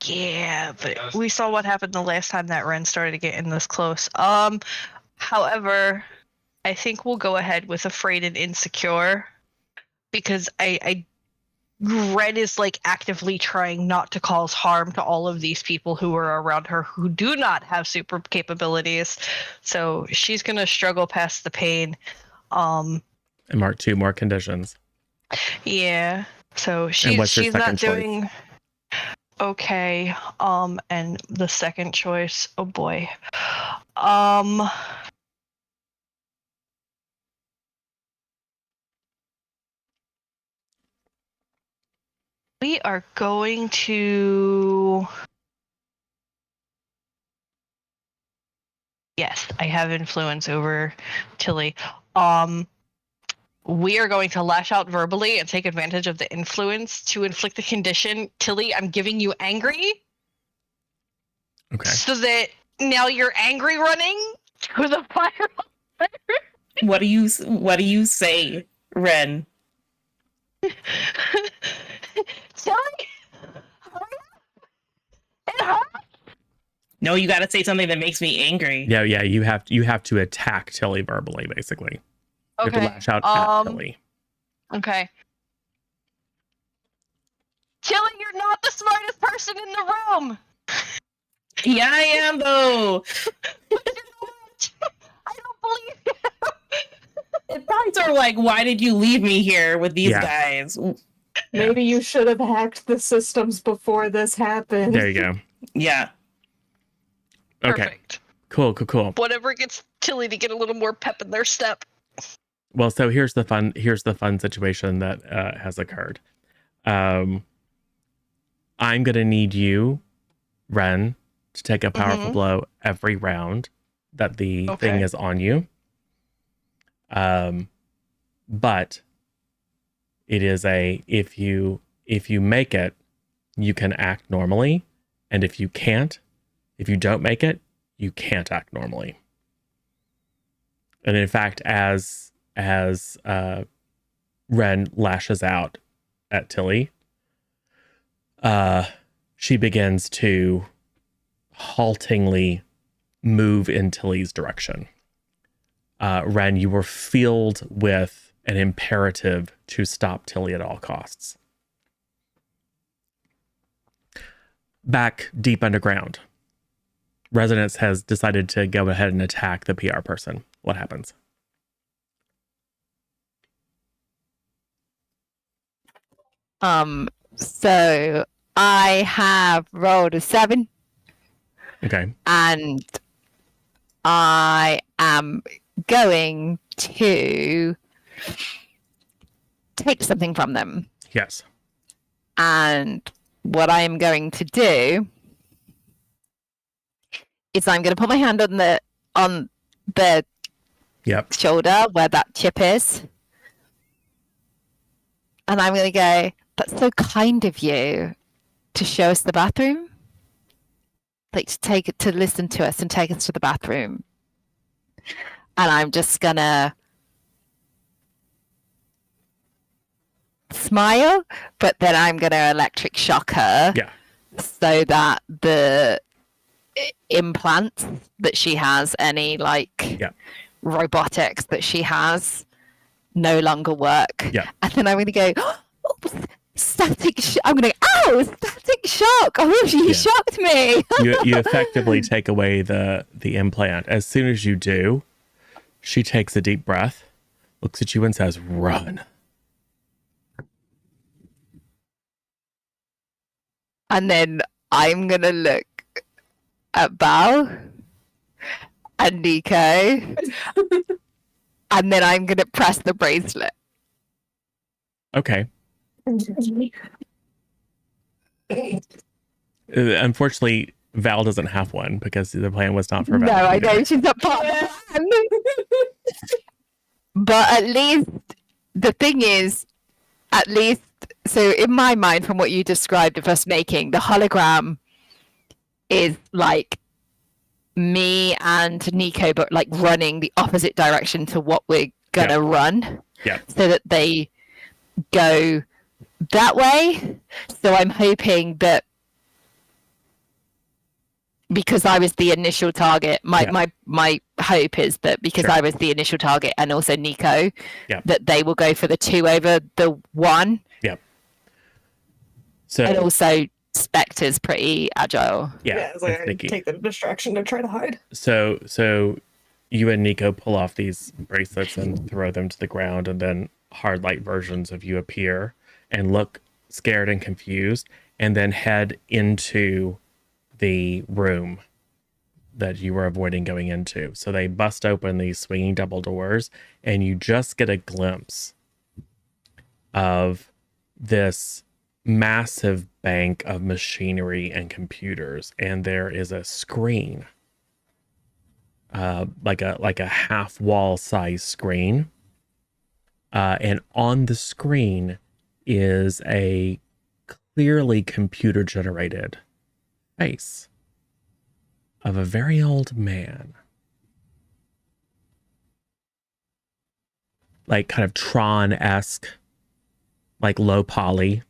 Speaker 4: Yeah, but we saw what happened the last time that Ren started getting this close. However, I think we'll go ahead with afraid and insecure, because Ren is like actively trying not to cause harm to all of these people who are around her who do not have super capabilities. So she's gonna struggle past the pain.
Speaker 1: And mark 2 more conditions.
Speaker 4: Yeah. So
Speaker 1: And what's your
Speaker 4: she's
Speaker 1: second
Speaker 4: not
Speaker 1: choice?
Speaker 4: doing okay. And the second choice, oh boy. We are going to Yes, I have influence over Tilly. We are going to lash out verbally and take advantage of the influence to inflict the condition. Tilly, I'm giving you angry.
Speaker 1: Okay.
Speaker 4: So that now you're angry running to the fire.
Speaker 5: What do you say, Ren?
Speaker 4: Tilly, hurry up. It hurts.
Speaker 5: No, you got to say something that makes me angry.
Speaker 1: Yeah, you have to attack Tilly verbally, basically. You have to lash out at Tilly.
Speaker 4: Okay. Tilly, you're not the smartest person in the room.
Speaker 5: Yeah, I am though.
Speaker 4: I don't believe you.
Speaker 5: It's probably sort of like, why did you leave me here with these
Speaker 1: Yeah.
Speaker 5: guys?
Speaker 3: Maybe you should have hacked the systems before this happened.
Speaker 1: There you go.
Speaker 5: Yeah.
Speaker 1: Okay.
Speaker 4: Perfect.
Speaker 1: Cool.
Speaker 4: Whatever gets Tilly to get a little more pep in their step.
Speaker 1: Well, so here's the fun situation that has occurred. I'm gonna need you, Ren, to take a powerful blow every round that the thing is on you. But it is if you make it, you can act normally, and if you don't make it, you can't act normally. And in fact, as Ren lashes out at Tilly, she begins to haltingly move in Tilly's direction. Ren, you were filled with an imperative to stop Tilly at all costs. Back deep underground, Resonance has decided to go ahead and attack the PR person. What happens?
Speaker 2: So I have rolled a 7.
Speaker 1: Okay.
Speaker 2: And I am going to take something from them.
Speaker 1: Yes.
Speaker 2: And what I am going to do is I'm going to put my hand on the
Speaker 1: Yep.
Speaker 2: shoulder where that chip is. And I'm going to go, that's so kind of you to show us the bathroom. Like to listen to us and take us to the bathroom. And I'm just going to smile, but then I'm going to electric shock her.
Speaker 1: Yeah.
Speaker 2: So that the implants that she has, any robotics that she has, no longer work.
Speaker 1: Yeah.
Speaker 2: And then I'm going to go, oh, static shock. I'm going to go, ow, static shock. Oh, she shocked me.
Speaker 1: you effectively take away the implant. As soon as you do, she takes a deep breath, looks at you and says, run.
Speaker 2: And then I'm going to look at Bao and Nico. And then I'm going to press the bracelet.
Speaker 1: Okay. Unfortunately, Val doesn't have one because the plan was not for Val.
Speaker 2: No, I
Speaker 1: either.
Speaker 2: know she's not part of the plan. But at least the thing is, so in my mind, from what you described of us making, the hologram is like me and Nico, but like running the opposite direction to what we're gonna run.
Speaker 1: Yeah.
Speaker 2: So that they go that way. So I'm hoping that because I was the initial target, my hope is that because
Speaker 1: Sure.
Speaker 2: I was the initial target and also Nico,
Speaker 1: Yeah.
Speaker 2: that they will go for the 2 over the 1.
Speaker 1: Yep. So
Speaker 2: And also Spectre's pretty agile.
Speaker 1: yeah,
Speaker 3: it's like I
Speaker 1: sneaky.
Speaker 3: take the distraction to try to hide.
Speaker 1: So you and Nico pull off these bracelets and throw them to the ground, and then hard light versions of you appear and look scared and confused, and then head into the room that you were avoiding going into. So they bust open these swinging double doors, and you just get a glimpse of this massive bank of machinery and computers, and there is a screen like a half wall size screen, and on the screen is a clearly computer generated face of a very old man, like kind of Tron-esque, like low poly.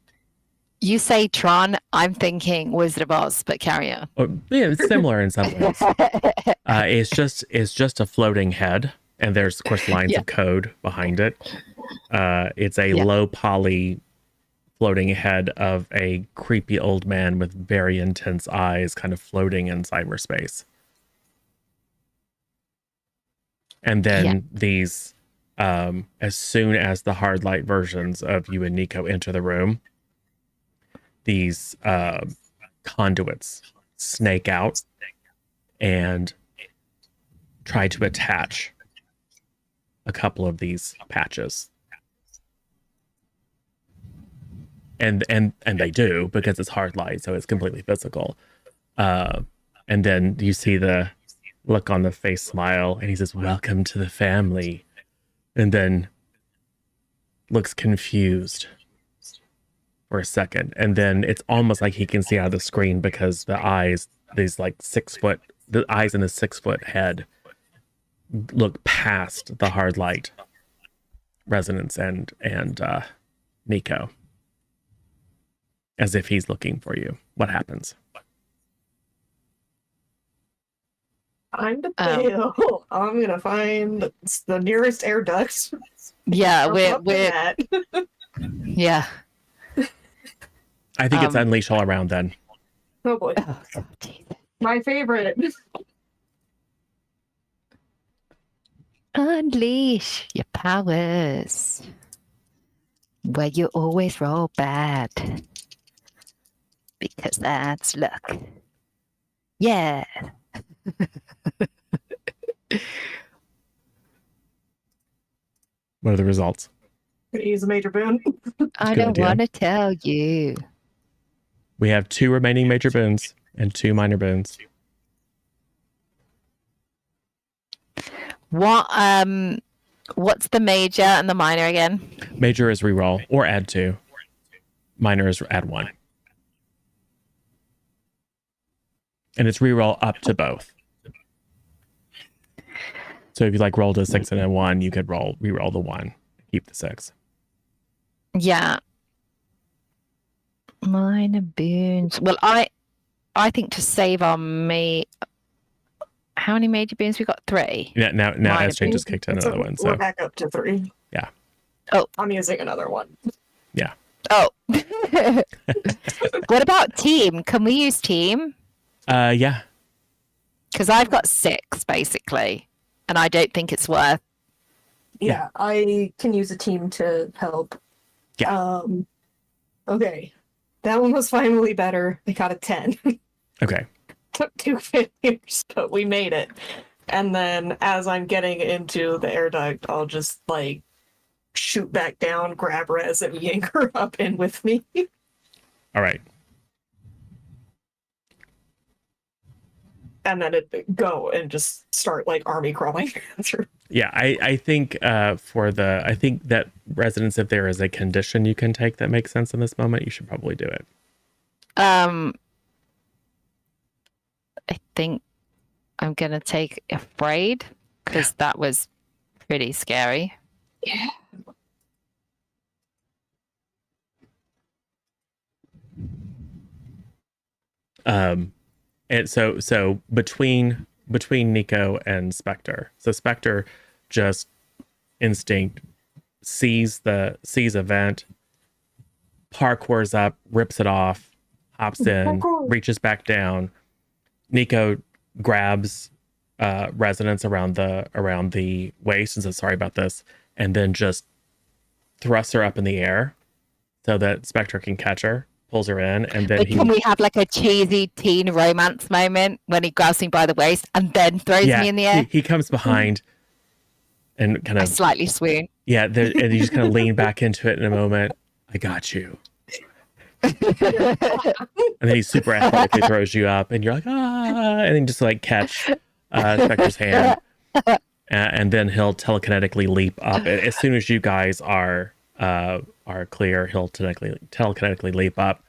Speaker 2: You say Tron, I'm thinking Wizard of Oz, but carry on.
Speaker 1: Or, yeah, it's similar in some ways. It's just a floating head, and there's of course lines
Speaker 2: Yeah.
Speaker 1: of code behind it. It's a
Speaker 2: Yeah.
Speaker 1: low poly floating head of a creepy old man with very intense eyes, kind of floating in cyberspace. And then these, as soon as the hard light versions of you and Nico enter the room, these conduits snake out and try to attach a couple of these patches. And they do, because it's hard light, so it's completely physical. And then you see the look on the face smile, and he says, "Welcome to the family," and then looks confused for a second, and then it's almost like he can see out of the screen, because the eyes, these like the eyes in the 6-foot head look past the hard light resonance and Nico, as if he's looking for you. What happens?
Speaker 3: I'm the bail. I'm gonna find the nearest air ducts.
Speaker 2: Yeah,
Speaker 3: Jump up in
Speaker 2: we're
Speaker 3: that.
Speaker 2: yeah.
Speaker 1: I think it's unleash all around then.
Speaker 3: Oh boy,
Speaker 2: Oh, God, Jesus.
Speaker 3: my favorite.
Speaker 2: Unleash your powers where you always roll bad, because that's luck. Yeah.
Speaker 1: What are the results?
Speaker 3: Gonna use a major boon.
Speaker 2: I
Speaker 1: good
Speaker 2: don't
Speaker 1: idea.
Speaker 2: want to tell you.
Speaker 1: We have 2 remaining major boons and 2 minor boons.
Speaker 2: What's the major and the minor again?
Speaker 1: Major is reroll or add 2. Minor is add 1. And it's reroll up to both. So if you like rolled a 6 and a 1, you could reroll the 1, keep the 6.
Speaker 2: Yeah. Minor boons. Well, I think to save our how many major boons? We got 3.
Speaker 1: Yeah, now
Speaker 2: Minor
Speaker 1: SJ just kicked in
Speaker 3: So
Speaker 1: another one.
Speaker 3: we're
Speaker 1: So
Speaker 3: back up to 3.
Speaker 1: Yeah.
Speaker 2: Oh.
Speaker 3: I'm using another one.
Speaker 2: Oh. What about team? Can we use team?
Speaker 1: yeah.
Speaker 2: Because I've got 6 basically, and I don't think it's worth.
Speaker 3: Yeah, I can use a team to help.
Speaker 1: Yeah.
Speaker 3: Okay. That one was finally better. I got a 10.
Speaker 1: Okay.
Speaker 3: Took 2 failures, but we made it. And then as I'm getting into the air duct, I'll just like shoot back down, grab Rez, and yank her up in with me.
Speaker 1: All right.
Speaker 3: And then go and just start like army crawling through.
Speaker 1: Yeah, I think I think that residence, if there is a condition you can take that makes sense in this moment, you should probably do it.
Speaker 2: I think I'm gonna take afraid, because that was pretty scary.
Speaker 3: Yeah.
Speaker 1: And so between Nico and Spectre, so Spectre just instinct sees a vent, parkours up, rips it off, hops in,
Speaker 3: Parkour.
Speaker 1: reaches back down. Nico grabs resonance around the waist and says, "Sorry about this," and then just thrusts her up in the air so that Spectre can catch her, pulls her in, and then
Speaker 2: But can we have like a cheesy teen romance moment when he grabs me by the waist and then throws me in the air?
Speaker 1: he comes behind and kind
Speaker 2: I
Speaker 1: of
Speaker 2: slightly swoon.
Speaker 1: and you just kind of lean back into it in a moment. I got you. And then he super athletically throws you up, and you're like, ah, and then just like catch Spectre's hand, and then he'll telekinetically leap up. As soon as you guys are clear, he'll telekinetically leap up.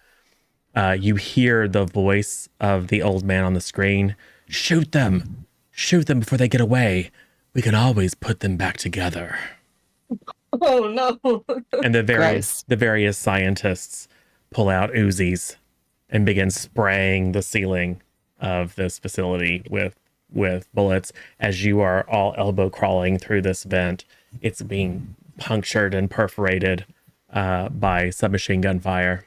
Speaker 1: You hear the voice of the old man on the screen. Shoot them! Shoot them before they get away. We can always put them back together.
Speaker 3: Oh no.
Speaker 1: And the
Speaker 2: Gross.
Speaker 1: various scientists pull out Uzis and begin spraying the ceiling of this facility with bullets. As you are all elbow crawling through this vent, it's being punctured and perforated by submachine gun fire.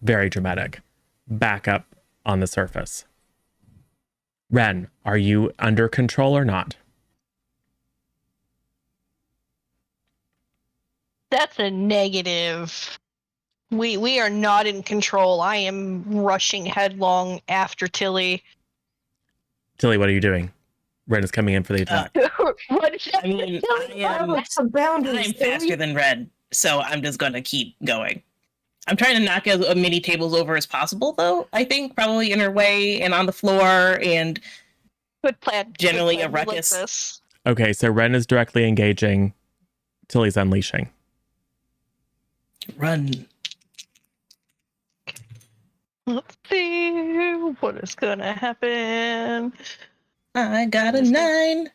Speaker 1: Very dramatic. Back up on the surface. Ren, are you under control or not?
Speaker 4: That's a negative. We are not in control. I am rushing headlong after Tilly.
Speaker 1: Tilly, what are you doing? Ren is coming in for the attack.
Speaker 5: I mean,
Speaker 3: Some boundaries.
Speaker 5: I'm faster than Red, so I'm just gonna keep going. I'm trying to knock as many tables over as possible, though. I think probably in her way and on the floor and
Speaker 4: Good plan.
Speaker 5: Generally
Speaker 4: Good
Speaker 5: a
Speaker 4: plan. We like
Speaker 5: ruckus.
Speaker 4: this.
Speaker 1: Okay, so Ren is directly engaging. Tilly's unleashing.
Speaker 5: run.
Speaker 4: Let's see what is gonna happen.
Speaker 5: I got a 9.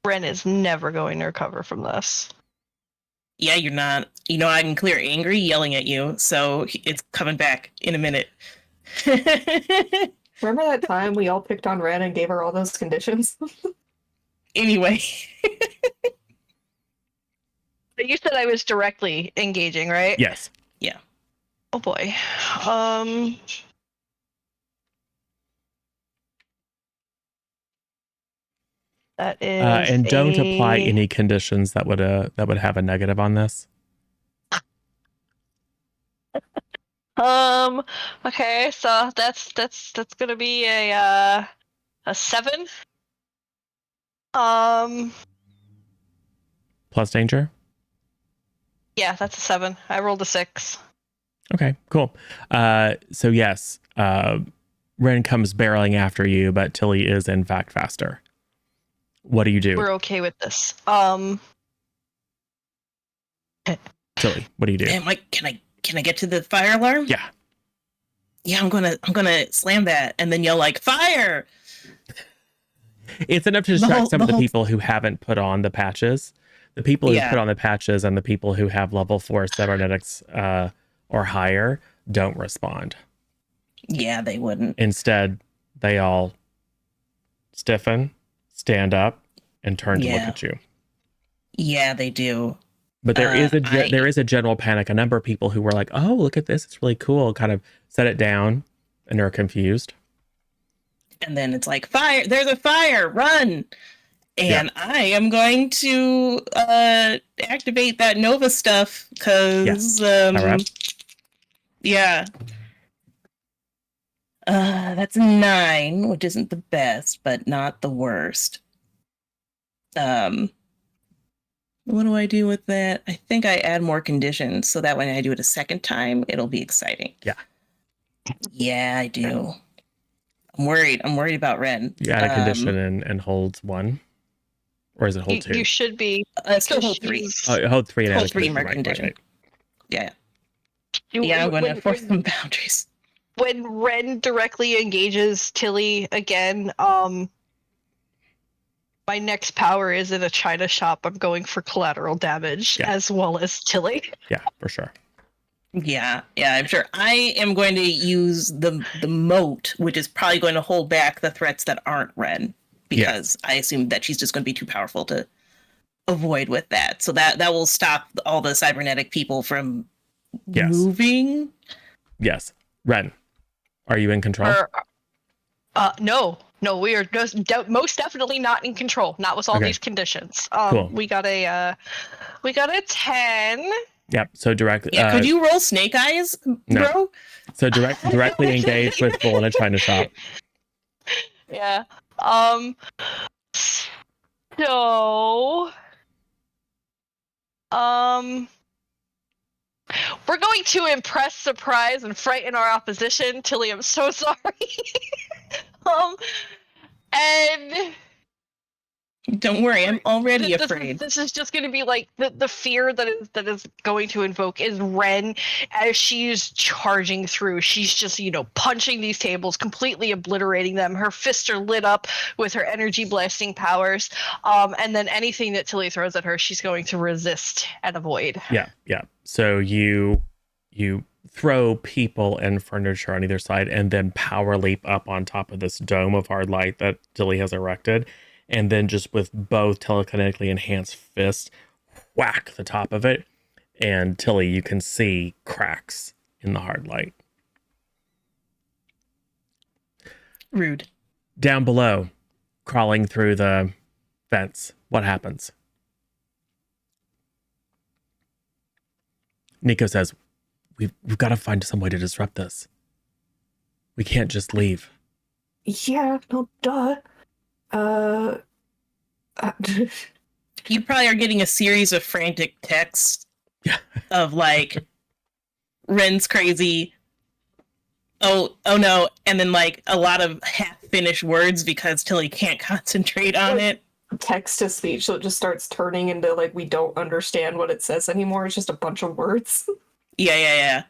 Speaker 4: Ren is never going to recover from this.
Speaker 5: Yeah, you're not. You know, I can clear angry yelling at you, so it's coming back in a minute.
Speaker 3: Remember that time we all picked on Ren and gave her all those conditions?
Speaker 5: Anyway.
Speaker 4: But you said I was directly engaging, right?
Speaker 1: Yes.
Speaker 4: Oh boy. That is
Speaker 1: And don't apply
Speaker 4: a-
Speaker 1: any conditions that would have a negative on this.
Speaker 4: Okay, so that's gonna be a 7.
Speaker 1: Plus danger.
Speaker 4: Yeah, that's a 7. I rolled a 6.
Speaker 1: Okay, cool. So yes, Ren comes barreling after you, but Tilly is in fact faster. What do you do?
Speaker 4: We're okay with this.
Speaker 1: Tilly, what do you do?
Speaker 5: Am I, can I get to the fire alarm?
Speaker 1: Yeah.
Speaker 5: Yeah, I'm gonna slam that and then yell like fire.
Speaker 1: It's enough to distract some of the people who haven't put on the patches. The people who put on the patches and the people who have level 4 cybernetics or higher don't respond.
Speaker 5: Yeah, they wouldn't.
Speaker 1: Instead, they all stiffen, stand up, and turn to look at you.
Speaker 5: Yeah, they do.
Speaker 1: But there is a general panic. A number of people who were like, "Oh, look at this! It's really cool." Kind of set it down, and are confused.
Speaker 5: And then it's like fire! There's a fire! Run! And I am going to activate that Nova stuff because that's a 9, which isn't the best, but not the worst. What do I do with that? I think I add more conditions so that when I do it a second time, it'll be exciting.
Speaker 1: Yeah.
Speaker 5: Yeah, I do. I'm worried about Ren.
Speaker 1: You add a condition and holds 1. Or is it hold 2?
Speaker 4: You should be.
Speaker 5: Still hold 3.
Speaker 1: Hold 3 and add
Speaker 5: Hold
Speaker 1: a
Speaker 5: 3
Speaker 1: condition.
Speaker 5: more
Speaker 1: Right,
Speaker 5: condition.
Speaker 1: right.
Speaker 5: Yeah. Yeah, I'm going to enforce some boundaries.
Speaker 4: When Ren directly engages Tilly again, my next power is in a China shop. I'm going for collateral damage as well as Tilly.
Speaker 1: Yeah, for sure.
Speaker 5: Yeah, I'm sure. I am going to use the moat, which is probably going to hold back the threats that aren't Ren, because I assume that she's just going to be too powerful to avoid with that. So that will stop all the cybernetic people from moving.
Speaker 1: Yes. Ren, are you in control?
Speaker 4: No, we are just most definitely not in control. Not with all these conditions.
Speaker 1: Cool.
Speaker 4: We got a 10.
Speaker 1: Yep. So directly.
Speaker 5: Yeah, could you roll snake eyes, bro?
Speaker 1: So directly engage with bull in a China shop.
Speaker 4: Yeah. So. We're going to impress, surprise, and frighten our opposition. Tilly, I'm so sorry. And
Speaker 5: Don't worry, I'm already
Speaker 4: this
Speaker 5: afraid.
Speaker 4: this is just going to be like the fear that is going to invoke is Ren as she's charging through. She's just, punching these tables, completely obliterating them. Her fists are lit up with her energy blasting powers. And then anything that Tilly throws at her, she's going to resist and avoid.
Speaker 1: Yeah. So you throw people and furniture on either side and then power leap up on top of this dome of hard light that Tilly has erected. And then just with both telekinetically enhanced fists, whack the top of it. And Tilly, you can see cracks in the hard light.
Speaker 5: Rude.
Speaker 1: Down below, crawling through the vents, what happens? Nico says, we've got to find some way to disrupt this. We can't just leave.
Speaker 3: Yeah, no, duh.
Speaker 5: You probably are getting a series of frantic texts of like, Ren's crazy. Oh no. And then like a lot of half-finished words because Tilly can't concentrate on it.
Speaker 3: Text to speech, so it just starts turning into like we don't understand what it says anymore. It's just a bunch of words.
Speaker 5: Yeah.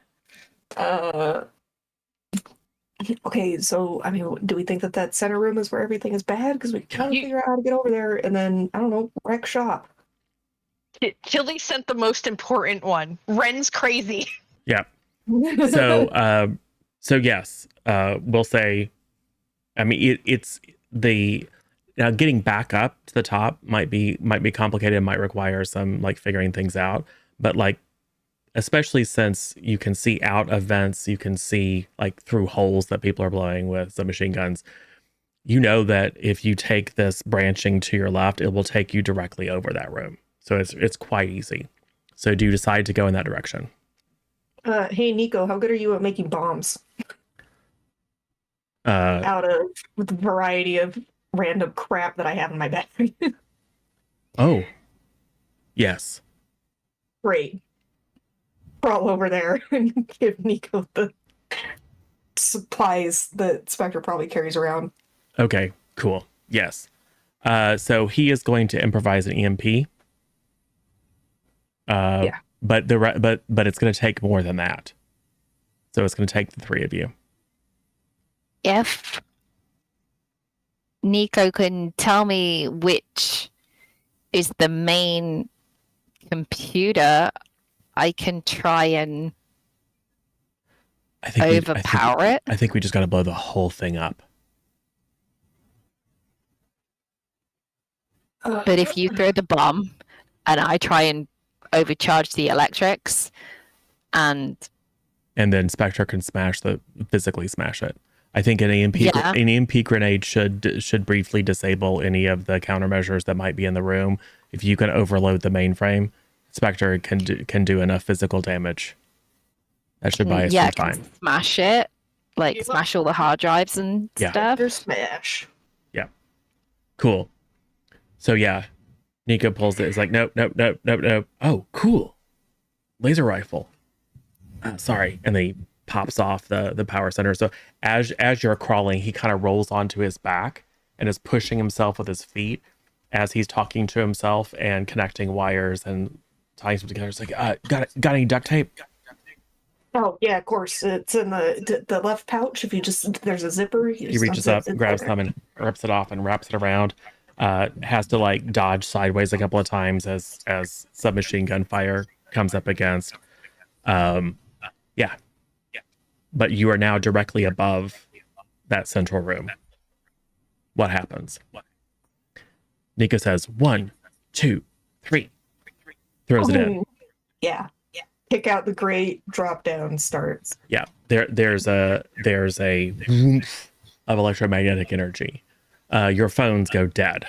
Speaker 3: Okay, so I mean, do we think that center room is where everything is bad? Because we gotta figure out how to get over there, and then I don't know, wreck shop.
Speaker 4: Tilly sent the most important one. Ren's crazy.
Speaker 1: Yeah. So yes, we'll say, I mean, it's the now getting back up to the top might be complicated, might require some like figuring things out, but like, especially since you can see out of vents, you can see like through holes that people are blowing with the machine guns. You know that if you take this branching to your left, it will take you directly over that room. So it's quite easy. So do you decide to go in that direction?
Speaker 3: Hey Nico, how good are you at making bombs? Out of the variety of random crap that I have in my bag.
Speaker 1: Oh, yes.
Speaker 3: Great. Crawl over there and give Nico the supplies that Spectre probably carries around.
Speaker 1: Okay, cool. Yes. So he is going to improvise an EMP.
Speaker 3: Yeah.
Speaker 1: But it's going to take more than that. So it's going to take the three of you.
Speaker 2: If Nico can tell me which is the main computer, I can try and overpower it.
Speaker 1: I think we just got to blow the whole thing up.
Speaker 2: But if you throw the bomb and I try and overcharge the electrics, and
Speaker 1: then Spectre can physically smash it. I think an EMP grenade should briefly disable any of the countermeasures that might be in the room. If you can overload the mainframe, Spectre can do enough physical damage. That should buy us some time.
Speaker 2: Smash it, smash all the hard drives and stuff.
Speaker 3: Smash.
Speaker 1: Yeah, cool. So yeah, Nico pulls it. It's like nope. Oh, cool, laser rifle. Sorry, and then he pops off the power center. So as you're crawling, he kind of rolls onto his back and is pushing himself with his feet as he's talking to himself and connecting wires and tying them together. It's like, got any duct tape?
Speaker 3: Oh yeah, of course. It's in the left pouch. If you there's a zipper.
Speaker 1: He reaches up, grabs some, and rips it off and wraps it around. Has to like dodge sideways a couple of times as submachine gun fire comes up against. Yeah. But you are now directly above that central room. What happens? Nico says 1, 2, 3. Throws it in.
Speaker 3: Yeah. Pick out the grate, drop down, starts.
Speaker 1: Yeah. There's a whoomph of electromagnetic energy. Your phones go dead.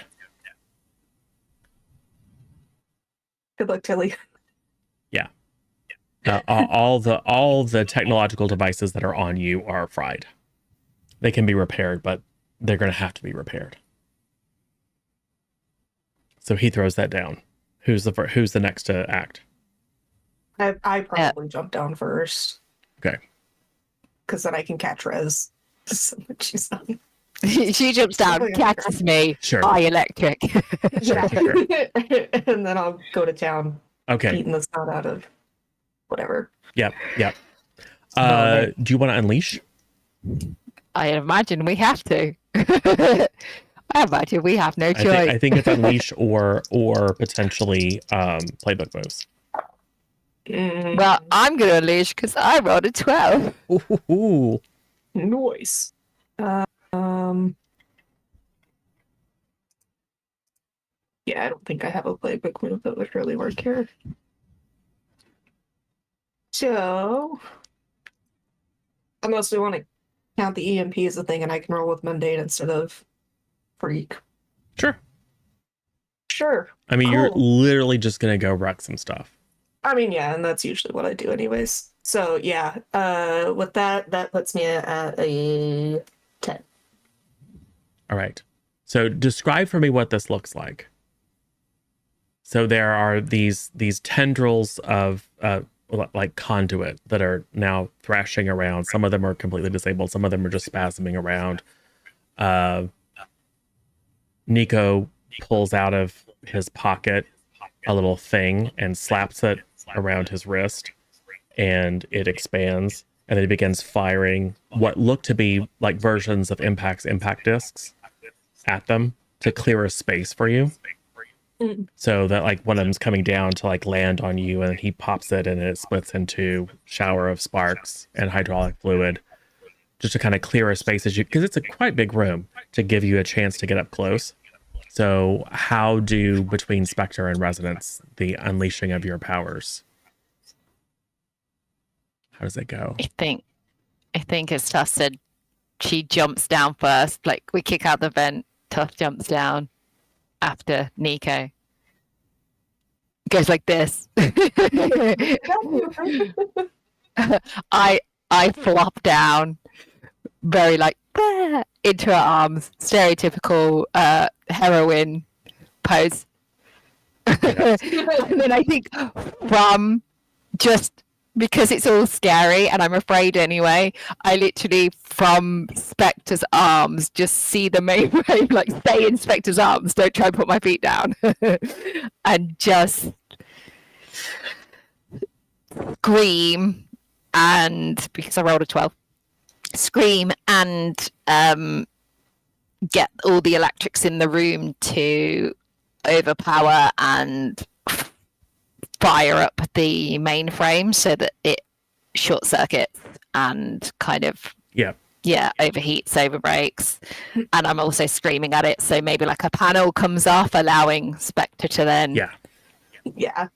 Speaker 3: Good luck, Tilly.
Speaker 1: Yeah. All the technological devices that are on you are fried. They can be repaired, but they're going to have to be repaired. So he throws that down. Who's the next to act?
Speaker 3: I probably jump down first.
Speaker 1: Okay.
Speaker 3: Because then I can catch Rez. So much she's done.
Speaker 2: She jumps down, catches me.
Speaker 1: Sure.
Speaker 2: I electric.
Speaker 3: Yeah.
Speaker 1: Sure.
Speaker 3: And then I'll go to town
Speaker 1: Okay.
Speaker 3: beating the snot out of whatever.
Speaker 1: Yep.
Speaker 2: Moment.
Speaker 1: Do you want to unleash?
Speaker 2: I imagine we have to. I imagine we have no choice.
Speaker 1: I think it's unleash or potentially playbook moves.
Speaker 2: Well, I'm going to unleash because I rolled a 12.
Speaker 1: Ooh.
Speaker 3: Noise. Yeah, I don't think I have a playbook move that would really work here. So, I mostly want to count the EMP as a thing, and I can roll with mundane instead of freak.
Speaker 1: Sure. I mean, you're literally just gonna go wreck some stuff.
Speaker 3: I mean, yeah, and that's usually what I do anyways. So yeah, with that puts me at a 10.
Speaker 1: All right. So describe for me what this looks like. So there are these tendrils of like conduit that are now thrashing around. Some of them are completely disabled. Some of them are just spasming around. Nico pulls out of his pocket a little thing and slaps it around his wrist, and it expands, and then he begins firing what look to be like versions of impact discs at them to clear a space for you. So that like one of them's coming down to like land on you, and he pops it and it splits into shower of sparks and hydraulic fluid just to kind of clear a space as you, because it's a quite big room, to give you a chance to get up close. So how do between Spectre and Resonance the unleashing of your powers? How does it go?
Speaker 2: I think as Tuff said, she jumps down first. Like we kick out the vent, Tuff jumps down after Nico. Goes like this. I flop down, very like into her arms, stereotypical heroine pose. And then I think from just because it's all scary and I'm afraid anyway, I literally from Spectre's arms just see the main frame, like stay in Spectre's arms, don't try and put my feet down. And just scream, and because I rolled a 12, scream and get all the electrics in the room to overpower and fire up the mainframe so that it short circuits and kind of overheats, overbreaks. And I'm also screaming at it, so maybe like a panel comes off, allowing Spectre to then
Speaker 3: get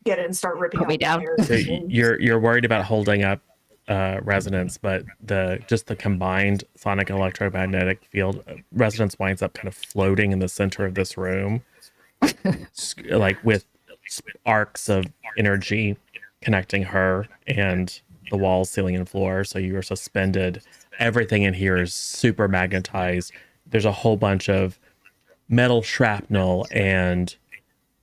Speaker 3: it and start ripping
Speaker 2: put me down.
Speaker 1: So you're worried about holding up Resonance, but the combined sonic and electromagnetic field, Resonance winds up kind of floating in the center of this room, like with arcs of energy connecting her and the walls, ceiling, and floor. So you are suspended. Everything in here is super magnetized. There's a whole bunch of metal shrapnel and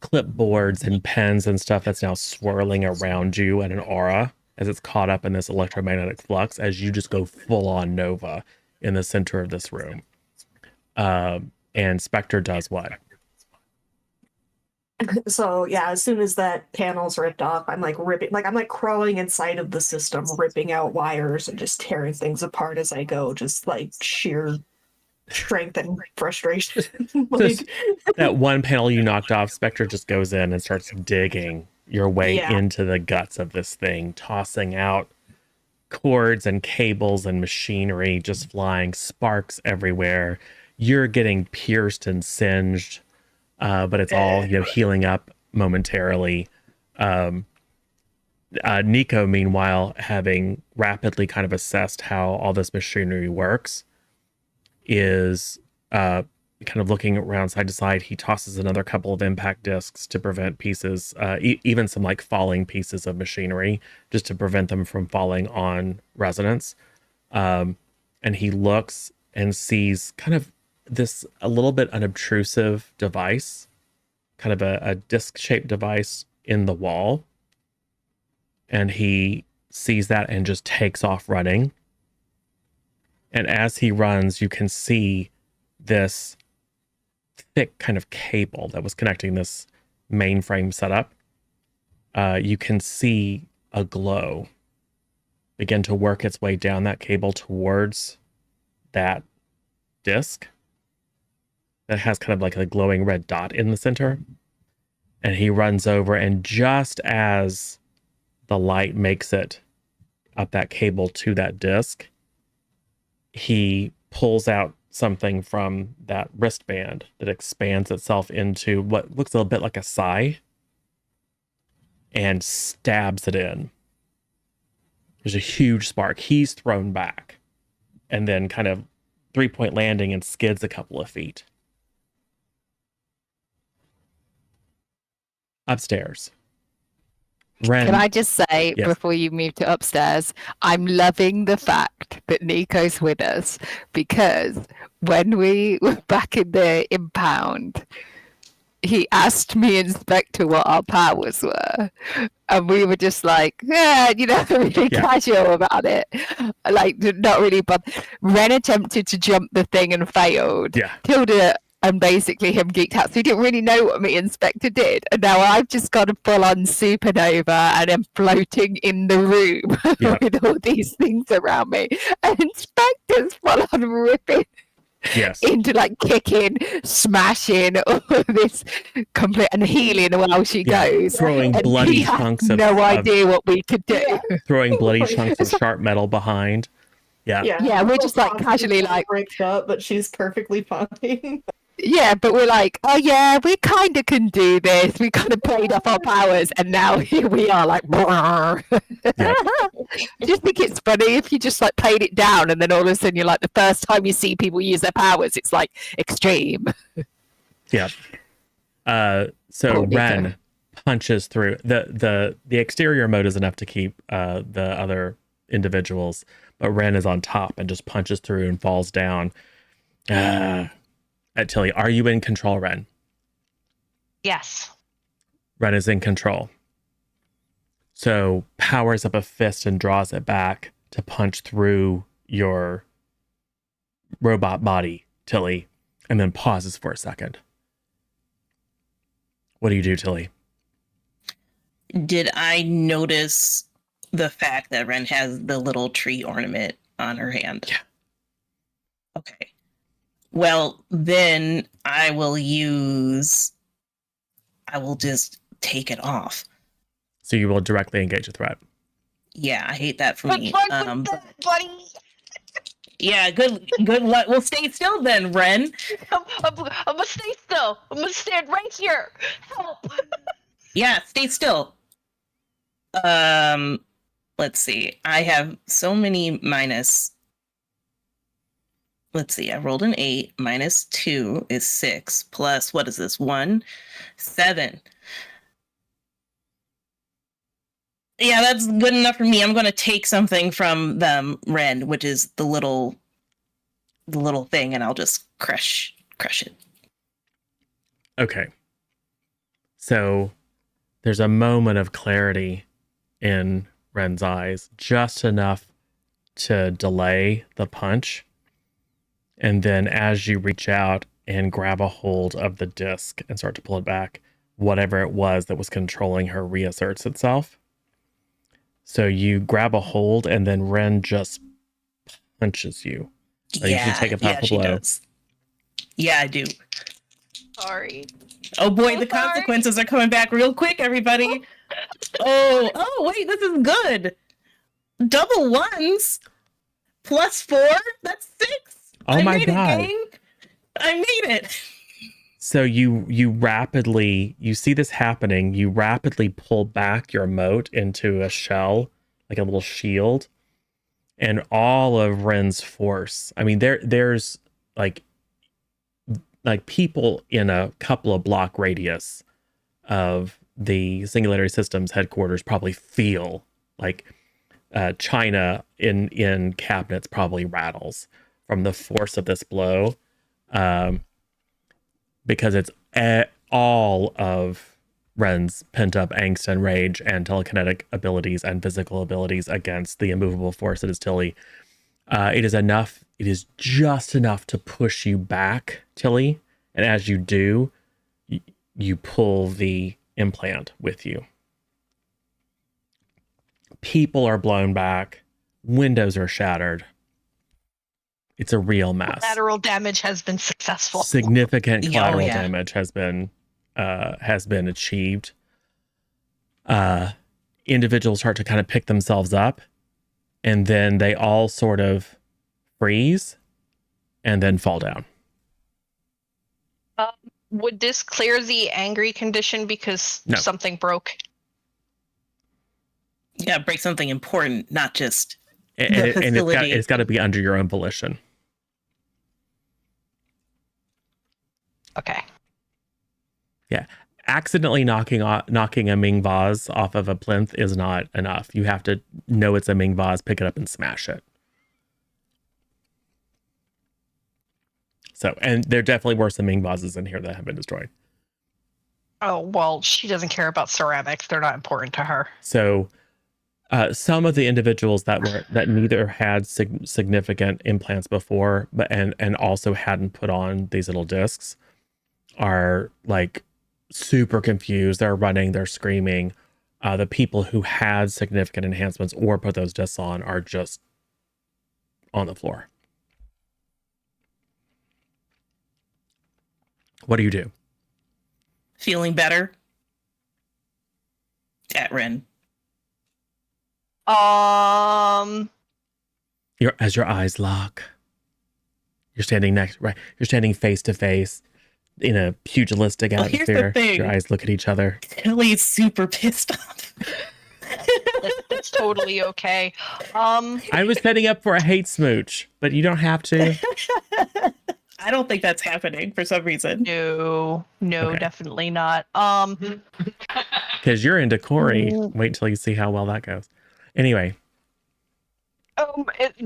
Speaker 1: clipboards and pens and stuff that's now swirling around you in an aura as it's caught up in this electromagnetic flux as you just go full on Nova in the center of this room. And Spectre does what?
Speaker 3: So yeah, as soon as that panel's ripped off, I'm like ripping, like I'm like crawling inside of the system, ripping out wires and just tearing things apart as I go, just like sheer strength and frustration. Like
Speaker 1: that one panel you knocked off, Spectre just goes in and starts digging your way into the guts of this thing, tossing out cords and cables and machinery, just flying, sparks everywhere. You're getting pierced and singed. But it's all, healing up momentarily. Nico, meanwhile, having rapidly kind of assessed how all this machinery works, is kind of looking around side to side. He tosses another couple of impact discs to prevent pieces, even some like falling pieces of machinery, just to prevent them from falling on Resonance. And he looks and sees kind of this a little bit unobtrusive device, kind of a disc-shaped device in the wall. And he sees that and just takes off running. And as he runs, you can see this thick kind of cable that was connecting this mainframe setup, you can see a glow begin to work its way down that cable towards that disc that has kind of like a glowing red dot in the center. And he runs over, and just as the light makes it up that cable to that disc, he pulls out something from that wristband that expands itself into what looks a little bit like a sai and stabs it in. There's a huge spark. He's thrown back and then kind of 3-point landing and skids a couple of feet. Upstairs. Ren,
Speaker 2: Can I just say,
Speaker 1: Yes.
Speaker 2: before you move to upstairs, I'm loving the fact that Nico's with us, because when we were back in the impound, he asked me and Spectre what our powers were. And we were just like, yeah, really
Speaker 1: Yeah.
Speaker 2: casual about it. Like, not really. But Ren attempted to jump the thing and failed.
Speaker 1: Yeah.
Speaker 2: Tilda and basically him geeked out. So he didn't really know what me and Spectre did. And now I've just got a full on supernova and I'm floating in the room
Speaker 1: Yep.
Speaker 2: with all these things around me. And Spectre's full on ripping
Speaker 1: Yes.
Speaker 2: into like kicking, smashing, all this complete and healing while she
Speaker 1: Yeah.
Speaker 2: goes.
Speaker 1: Throwing
Speaker 2: And
Speaker 1: bloody
Speaker 2: he had
Speaker 1: chunks of
Speaker 2: no idea what we could do.
Speaker 1: throwing bloody chunks of sharp metal behind. Yeah.
Speaker 2: Yeah, we're just, like, casually, like-
Speaker 3: breaks up, but she's perfectly fine.
Speaker 2: Yeah, but we're like, oh yeah, we kind of can do this. We kind of played off our powers, and now here we are, like, I just think it's funny if you just like played it down, and then all of a sudden you're like, the first time you see people use their powers, it's like extreme.
Speaker 1: Yeah. So
Speaker 2: Oh, Nico.
Speaker 1: Ren punches through. The exterior mode is enough to keep the other individuals, but Ren is on top and just punches through and falls down. At Tilly, are you in control, Ren?
Speaker 4: Yes.
Speaker 1: Ren is in control. So powers up a fist and draws it back to punch through your robot body, Tilly, and then pauses for a second. What do you do, Tilly?
Speaker 5: Did I notice the fact that Ren has the little tree ornament on her hand?
Speaker 1: Yeah.
Speaker 5: Okay. Well, then I will just take it off.
Speaker 1: So you will directly engage a threat.
Speaker 5: Yeah, I hate that for
Speaker 4: But
Speaker 5: me.
Speaker 4: fuck with that, buddy.
Speaker 5: Yeah, good luck. Well, stay still then, Ren.
Speaker 4: I'm gonna stay still. I'm gonna stand right here. Help.
Speaker 5: Yeah, stay still. Let's see. I have so many minus. Let's see. I rolled an 8. Minus 2 is 6. Plus, what is this? 1, 7. Yeah, that's good enough for me. I'm going to take something from them, Ren, which is the little thing, and I'll just crush it.
Speaker 1: Okay. So there's a moment of clarity in Ren's eyes, just enough to delay the punch. And then as you reach out and grab a hold of the disc and start to pull it back, whatever it was that was controlling her reasserts itself. So you grab a hold, and then Ren just punches you. You should take a powerful
Speaker 5: she
Speaker 1: blow.
Speaker 5: does. Yeah, I do.
Speaker 4: Sorry.
Speaker 5: Oh boy,
Speaker 4: So
Speaker 5: the
Speaker 4: sorry.
Speaker 5: consequences are coming back real quick, everybody. Oh wait, this is good. Double ones. Plus 4? That's 6.
Speaker 1: Oh
Speaker 5: I
Speaker 1: my
Speaker 5: made
Speaker 1: God.
Speaker 5: It, gang. I made it.
Speaker 1: So you rapidly, you see this happening, you rapidly pull back your moat into a shell, like a little shield, and all of Ren's force. I mean, there's like people in a couple of block radius of the Singularity Systems headquarters probably feel like China in cabinets probably rattles from the force of this blow. Because it's all of Ren's pent-up angst and rage and telekinetic abilities and physical abilities against the immovable force that is Tilly. It is enough It is just enough to push you back, Tilly. And as you do, you pull the implant with you. People are blown back. Windows are shattered. It's a real mess.
Speaker 4: Collateral damage has been successful.
Speaker 1: Significant
Speaker 5: Oh,
Speaker 1: collateral
Speaker 5: yeah.
Speaker 1: damage has been achieved. Individuals start to kind of pick themselves up, and then they all sort of freeze and then fall down.
Speaker 4: Would this clear the angry condition because
Speaker 1: No.
Speaker 4: something broke?
Speaker 5: You gotta break something important, not just
Speaker 1: And,
Speaker 5: the
Speaker 1: and
Speaker 5: facility.
Speaker 1: it's got to be under your own volition.
Speaker 4: Okay.
Speaker 1: Accidentally knocking a Ming vase off of a plinth is not enough. You have to know it's a Ming vase, pick it up, and smash it. So, and there definitely were some Ming vases in here that have been destroyed.
Speaker 4: Oh, well, she doesn't care about ceramics. They're not important to her.
Speaker 1: So, some of the individuals that neither had significant implants before, but and also hadn't put on these little discs, are like super confused. They're running, they're screaming. The people who had significant enhancements or put those discs on are just on the floor. What do you do?
Speaker 5: feeling better at Ren.
Speaker 1: As your eyes lock, you're standing you're standing face to face in a pugilistic
Speaker 5: Well, here's the
Speaker 1: atmosphere.
Speaker 5: thing.
Speaker 1: Your eyes look at each other.
Speaker 5: Tilly's super pissed off.
Speaker 4: That's totally okay.
Speaker 1: I was setting up for a hate smooch, but you don't have to.
Speaker 5: I don't think that's happening for some reason.
Speaker 4: No,
Speaker 1: Okay.
Speaker 4: definitely not.
Speaker 1: Because you're into Corey. Wait till you see how well that goes. Anyway,
Speaker 4: It's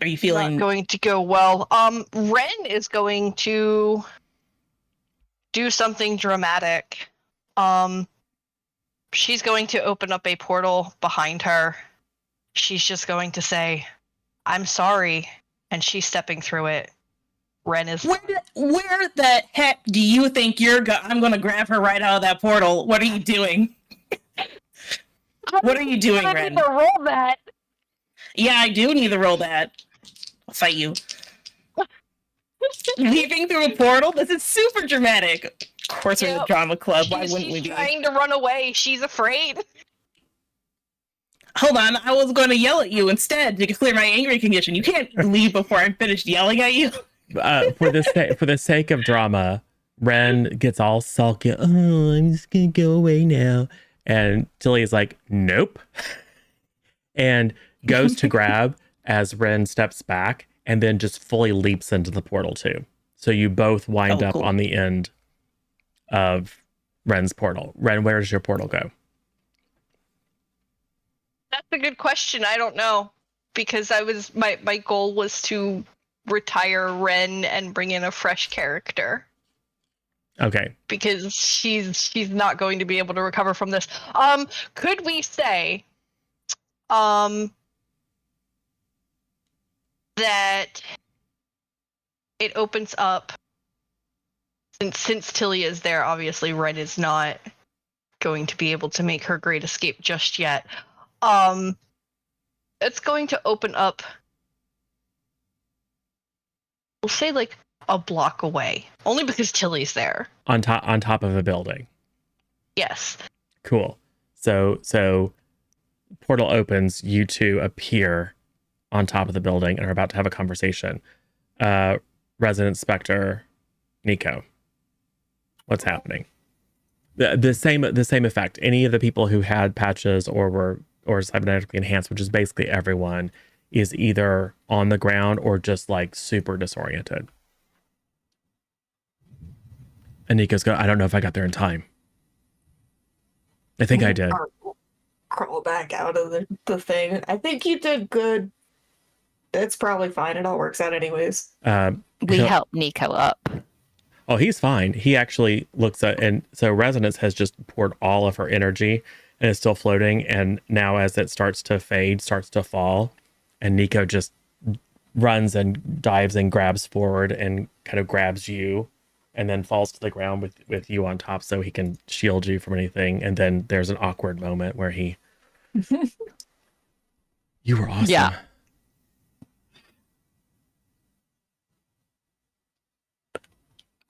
Speaker 5: Are you
Speaker 4: not
Speaker 5: feeling
Speaker 4: going to go well. Ren is going to do something dramatic. She's going to open up a portal behind her. She's just going to say, "I'm sorry," and she's stepping through it. Ren is
Speaker 5: where the heck do you think you're I'm gonna grab her right out of that portal. What are you doing? What are you doing,
Speaker 4: I
Speaker 5: Ren?
Speaker 4: need to roll that.
Speaker 5: Yeah, I do need to roll that. I'll fight you. Leaping through a portal? This is super dramatic. Of course, we're in the
Speaker 4: Yep.
Speaker 5: drama club. Why wouldn't we
Speaker 4: She's
Speaker 5: be?
Speaker 4: trying to run away. She's afraid.
Speaker 5: Hold on, I was going to yell at you instead to clear my angry condition. You can't leave before I'm finished yelling at you.
Speaker 1: for the sake of drama, Ren gets all sulky. Oh, I'm just gonna go away now. And Tilly is like, nope. And goes to grab as Ren steps back and then just fully leaps into the portal too. So you both wind up
Speaker 5: cool.
Speaker 1: on the end of Ren's portal. Ren, where does your portal go?
Speaker 4: That's a good question. I don't know, because my goal was to retire Ren and bring in a fresh character,
Speaker 1: Okay.
Speaker 4: because she's not going to be able to recover from this. Could we say that it opens up, since Tilly is there, obviously Ren is not going to be able to make her great escape just yet. It's going to open up, we'll say, like a block away, only because Tilly's there.
Speaker 1: On top of a building.
Speaker 4: Yes.
Speaker 1: Cool. So portal opens, you two appear on top of the building and are about to have a conversation. Resident Spectre, Nico. What's happening? The same effect. Any of the people who had patches or cybernetically enhanced, which is basically everyone, is either on the ground or just like super disoriented. And Nico's go, I don't know if I got there in time. I think I did.
Speaker 3: Crawl back out of the thing. I think you did good. It's probably fine. It all works out anyways.
Speaker 2: We
Speaker 1: he'll-
Speaker 2: help Nico up.
Speaker 1: Oh, he's fine. He actually looks at, and so Resonance has just poured all of her energy and is still floating. And now as it starts to fade, starts to fall, and Nico just runs and dives and grabs forward and kind of grabs you and then falls to the ground with you on top so he can shield you from anything. And then there's an awkward moment where he, you were awesome.
Speaker 2: Yeah.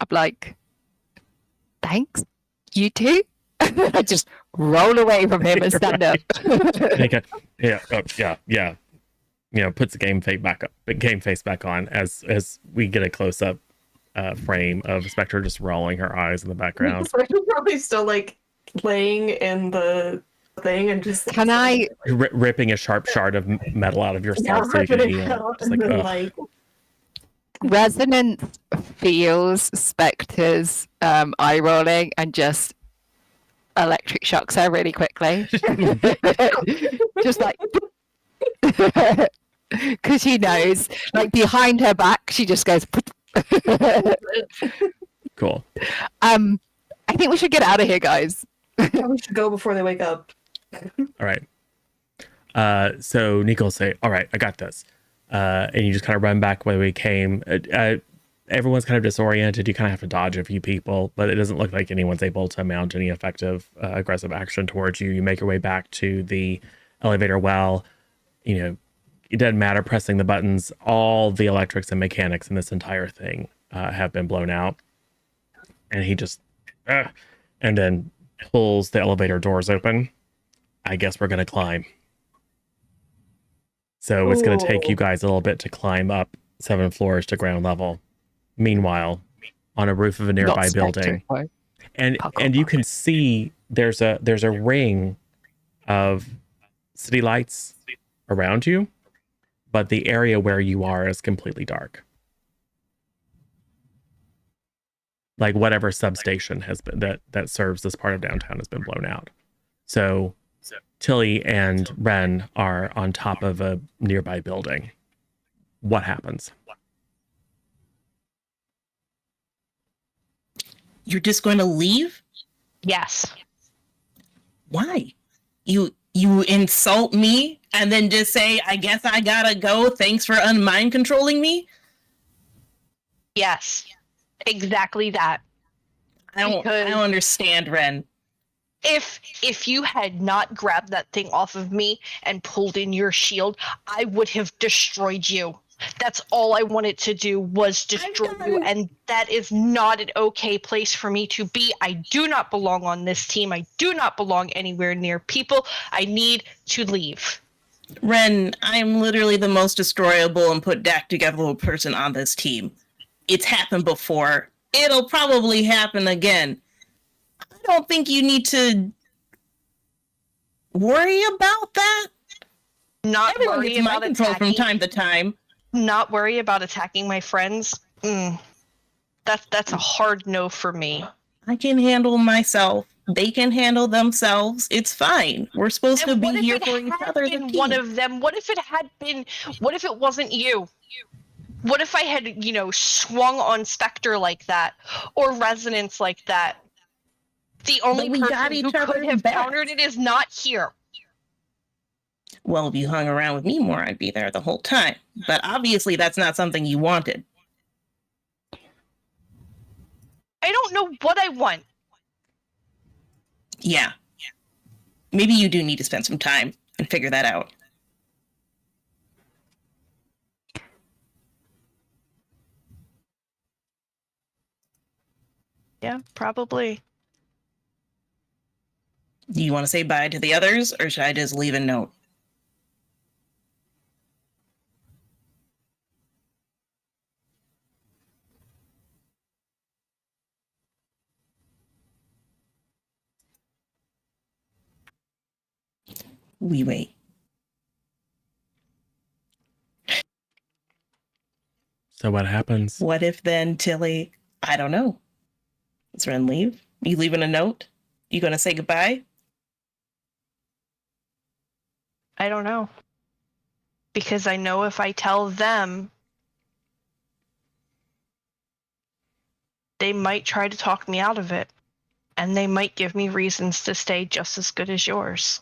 Speaker 2: I'm like, thanks, you too. I just roll away from him and stand up.
Speaker 1: And he kind of, yeah. Puts the game face back on as we get a close up frame of Spectre just rolling her eyes in the background.
Speaker 3: Spectre's probably still like laying in the thing and just
Speaker 2: Can I
Speaker 1: ripping a sharp shard of metal out of yourself so you can
Speaker 3: ripping it
Speaker 1: heal.
Speaker 3: out
Speaker 1: Just
Speaker 3: and
Speaker 1: like,
Speaker 3: then,
Speaker 1: ugh.
Speaker 3: like
Speaker 2: Resonance feels Spectre's eye rolling and just electric shocks her really quickly. Just like because she knows, like behind her back, she just goes.
Speaker 1: Cool.
Speaker 2: I think we should get out of here, guys.
Speaker 3: yeah, we should go before they wake up.
Speaker 1: All right. So Nico will say, all right, I got this. And you just kind of run back where we came. Everyone's kind of disoriented. You kind of have to dodge a few people, but it doesn't look like anyone's able to mount any effective aggressive action towards you. You make your way back to the elevator well. It doesn't matter pressing the buttons. All the electrics and mechanics in this entire thing have been blown out. And he just, and then pulls the elevator doors open. I guess we're going to climb. So it's going to take you guys a little bit to climb up 7 floors to ground level. Meanwhile, on a roof of a nearby building, and you can see there's a ring of city lights around you, but the area where you are is completely dark. Like whatever substation has been that serves this part of downtown has been blown out. So Tilly and Ren are on top of a nearby building. What happens?
Speaker 5: You're just going to leave?
Speaker 4: Yes.
Speaker 5: Why? You insult me and then just say, I guess I gotta go. Thanks for unmind controlling me?
Speaker 4: Yes. Exactly that.
Speaker 5: I don't understand, Ren.
Speaker 4: If you had not grabbed that thing off of me and pulled in your shield, I would have destroyed you. That's all I wanted to do was destroy you, and that is not an okay place for me to be. I do not belong on this team. I do not belong anywhere near people. I need to leave.
Speaker 5: Ren, I'm literally the most destroyable and put back together person on this team. It's happened before. It'll probably happen again. I don't think you need to worry about that.
Speaker 4: Not
Speaker 5: Everyone
Speaker 4: worry
Speaker 5: gets mind
Speaker 4: about
Speaker 5: control from
Speaker 4: attacking.
Speaker 5: time to time.
Speaker 4: Not worry about attacking my friends. That's a hard no for me.
Speaker 5: I can handle myself. They can handle themselves. It's fine. We're supposed to be here for each other.
Speaker 4: One of them. What if it had been? What if it wasn't you? What if I had, swung on Spectre like that, or Resonance like that? The only person who could have countered it is not here.
Speaker 5: Well, if you hung around with me more, I'd be there the whole time. But obviously, that's not something you wanted.
Speaker 4: I don't know what I want.
Speaker 5: Yeah. Maybe you do need to spend some time and figure that out.
Speaker 4: Yeah, probably.
Speaker 5: Do you want to say bye to the others, or should I just leave a note? We wait.
Speaker 1: So what happens?
Speaker 5: What if then, Tilly? I don't know. Does Ren leave? You leaving a note? You gonna say goodbye?
Speaker 4: I don't know. Because I know if I tell them, they might try to talk me out of it. And they might give me reasons to stay just as good as yours.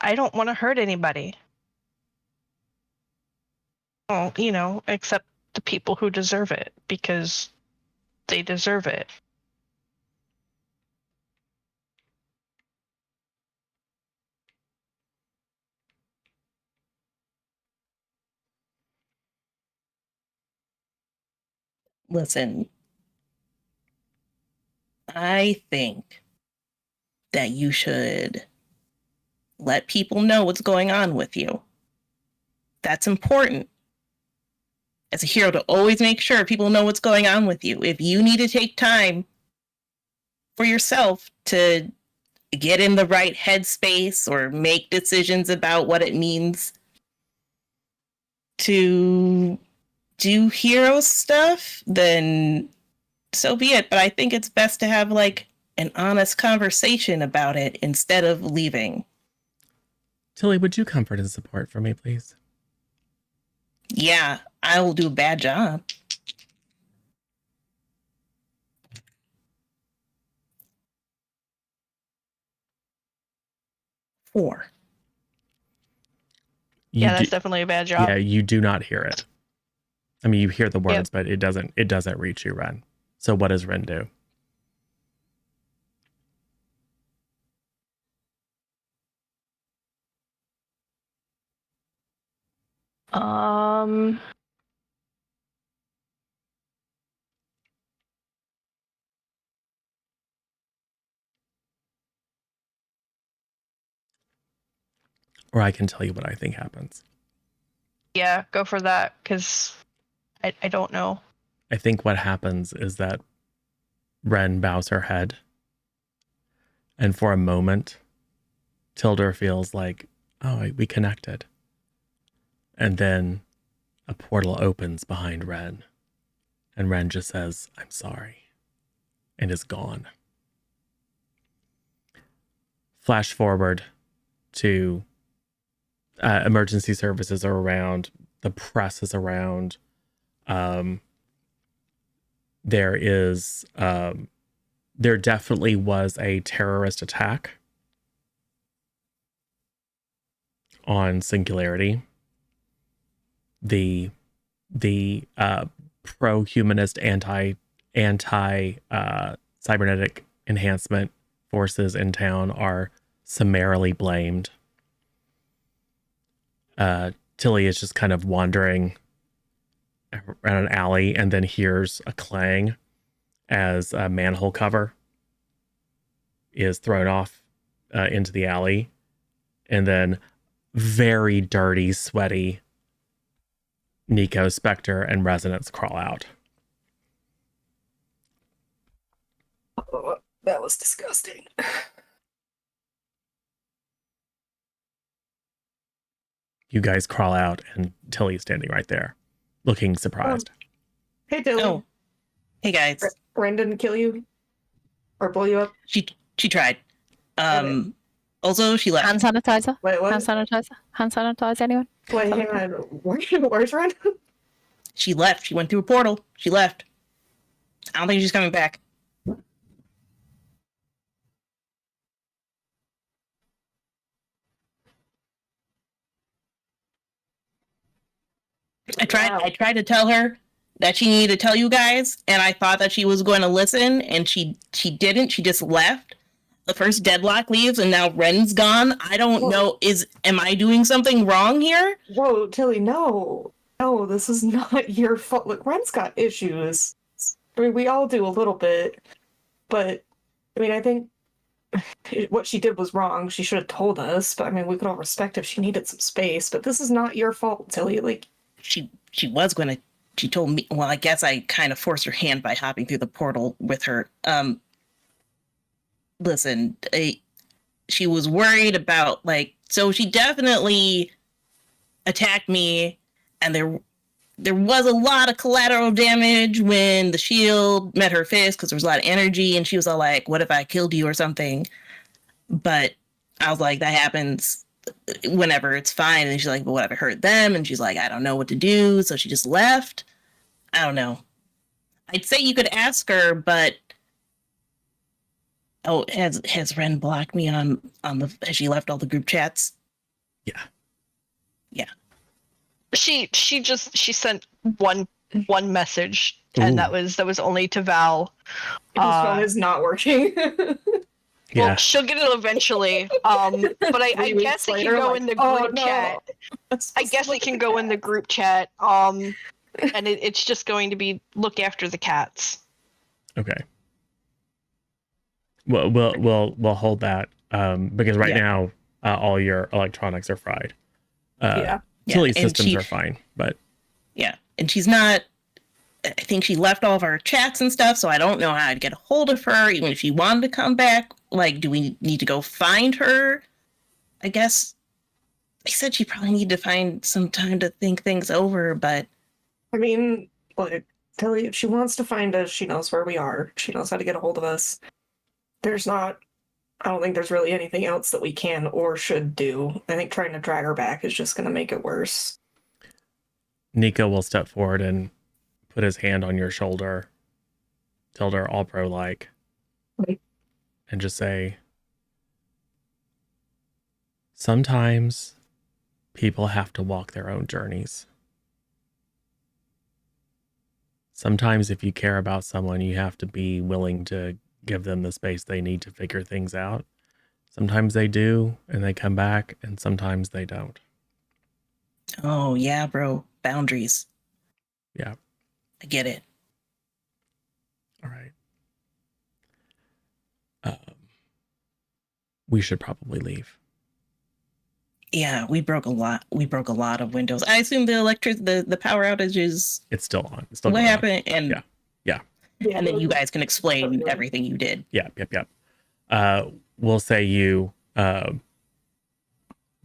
Speaker 4: I don't want to hurt anybody. Well, except the people who deserve it, because they deserve it.
Speaker 5: Listen, I think that you should let people know what's going on with you. That's important. As a hero, to always make sure people know what's going on with you. If you need to take time for yourself to get in the right headspace or make decisions about what it means to do hero stuff, then so be it. But I think it's best to have like an honest conversation about it instead of leaving.
Speaker 1: Tilly, would you comfort and support for me, please?
Speaker 5: Yeah, I will do a bad job. Four.
Speaker 4: Yeah, that's definitely a bad job.
Speaker 1: Yeah, you do not hear it. I mean, you hear the words, but it doesn't reach you, Ren. So what does Ren do? Or I can tell you what I think happens.
Speaker 4: Yeah, go for that, because I don't know.
Speaker 1: I think what happens is that Ren bows her head. And for a moment, Tilda feels like, oh, we connected. And then a portal opens behind Ren. And Ren just says, I'm sorry. And is gone. Flash forward to emergency services are around. The press is around. There definitely was a terrorist attack on Singularity. The pro-humanist anti cybernetic enhancement forces in town are summarily blamed. Tilly is just kind of wandering around an alley and then hears a clang as a manhole cover is thrown off into the alley. And then very dirty, sweaty Nico, Spectre, and Resonance crawl out.
Speaker 3: Oh, that was disgusting.
Speaker 1: You guys crawl out, and Tilly's standing right there, looking surprised.
Speaker 3: Hey, Tilly.
Speaker 5: Oh, hey guys.
Speaker 3: Ren didn't kill you? Or blow you up?
Speaker 5: She tried. Also, she left.
Speaker 2: Hand sanitizer?
Speaker 3: Wait, what?
Speaker 2: Hand sanitizer? Hand sanitizer, anyone?
Speaker 3: Wait, hang on. Where's Ren?
Speaker 5: She left. She went through a portal. She left. I don't think she's coming back. I tried to tell her that she needed to tell you guys, and I thought that she was going to listen, and she didn't. She just left. The first deadlock leaves, and now Ren's gone. I don't know. Am I doing something wrong here?
Speaker 3: Whoa, Tilly, no. No, this is not your fault. Look, Ren's got issues. I mean, we all do a little bit. But, I mean, I think what she did was wrong. She should have told us. But, I mean, we could all respect if she needed some space. But this is not your fault, Tilly. Like,
Speaker 5: she was going to. She told me. Well, I guess I kind of forced her hand by hopping through the portal with her. Listen, she was worried about, like, so she definitely attacked me, and there was a lot of collateral damage when the shield met her fist because there was a lot of energy, and she was all like, what if I killed you or something? But I was like, that happens whenever, it's fine. And she's like, but what if I hurt them? And she's like, I don't know what to do. So she just left. I don't know. I'd say you could ask her, but oh, has Ren blocked me on the? Has she left all the group chats?
Speaker 4: She sent one message, and
Speaker 1: Ooh.
Speaker 4: that was only to Val.
Speaker 3: His phone is not working.
Speaker 4: Well,
Speaker 1: Yeah.
Speaker 4: she'll get it eventually. But I
Speaker 3: 3 weeks
Speaker 4: guess it
Speaker 3: later,
Speaker 4: can go
Speaker 3: like,
Speaker 4: in the
Speaker 3: "Oh,
Speaker 4: group
Speaker 3: no."
Speaker 4: chat. I guess it can go in the group chat. And it's just going to be look after the cats.
Speaker 1: Okay. Well, we'll hold that because right
Speaker 5: Yeah.
Speaker 1: now all your electronics are fried.
Speaker 3: Yeah.
Speaker 1: Tilly's
Speaker 5: and
Speaker 1: systems
Speaker 5: she-
Speaker 1: are fine, but
Speaker 5: Yeah, and she's not. I think she left all of our chats and stuff, so I don't know how to get a hold of her. Even if she wanted to come back, like, do we need to go find her? I guess I said she probably need to find some time to think things over, but
Speaker 3: I mean, like, Tilly, if she wants to find us, she knows where we are. She knows how to get a hold of us. I don't think there's really anything else that we can or should do. I think trying to drag her back is just going to make it worse.
Speaker 1: Nico will step forward and put his hand on your shoulder, Tilda, all pro like,
Speaker 3: Okay.
Speaker 1: and just say, sometimes people have to walk their own journeys. Sometimes if you care about someone, you have to be willing to give them the space they need to figure things out. Sometimes they do and they come back, and sometimes they don't.
Speaker 5: oh yeah, bro, boundaries.
Speaker 1: Yeah.
Speaker 5: I get it.
Speaker 1: All right. We should probably leave.
Speaker 5: Yeah, we broke a lot. We broke a lot of windows. I assume the power outage is
Speaker 1: It's still on. It's still
Speaker 5: what
Speaker 1: going on.
Speaker 5: happened, and
Speaker 1: Yeah.
Speaker 5: and then you guys can explain everything you did.
Speaker 1: Yep. We'll say you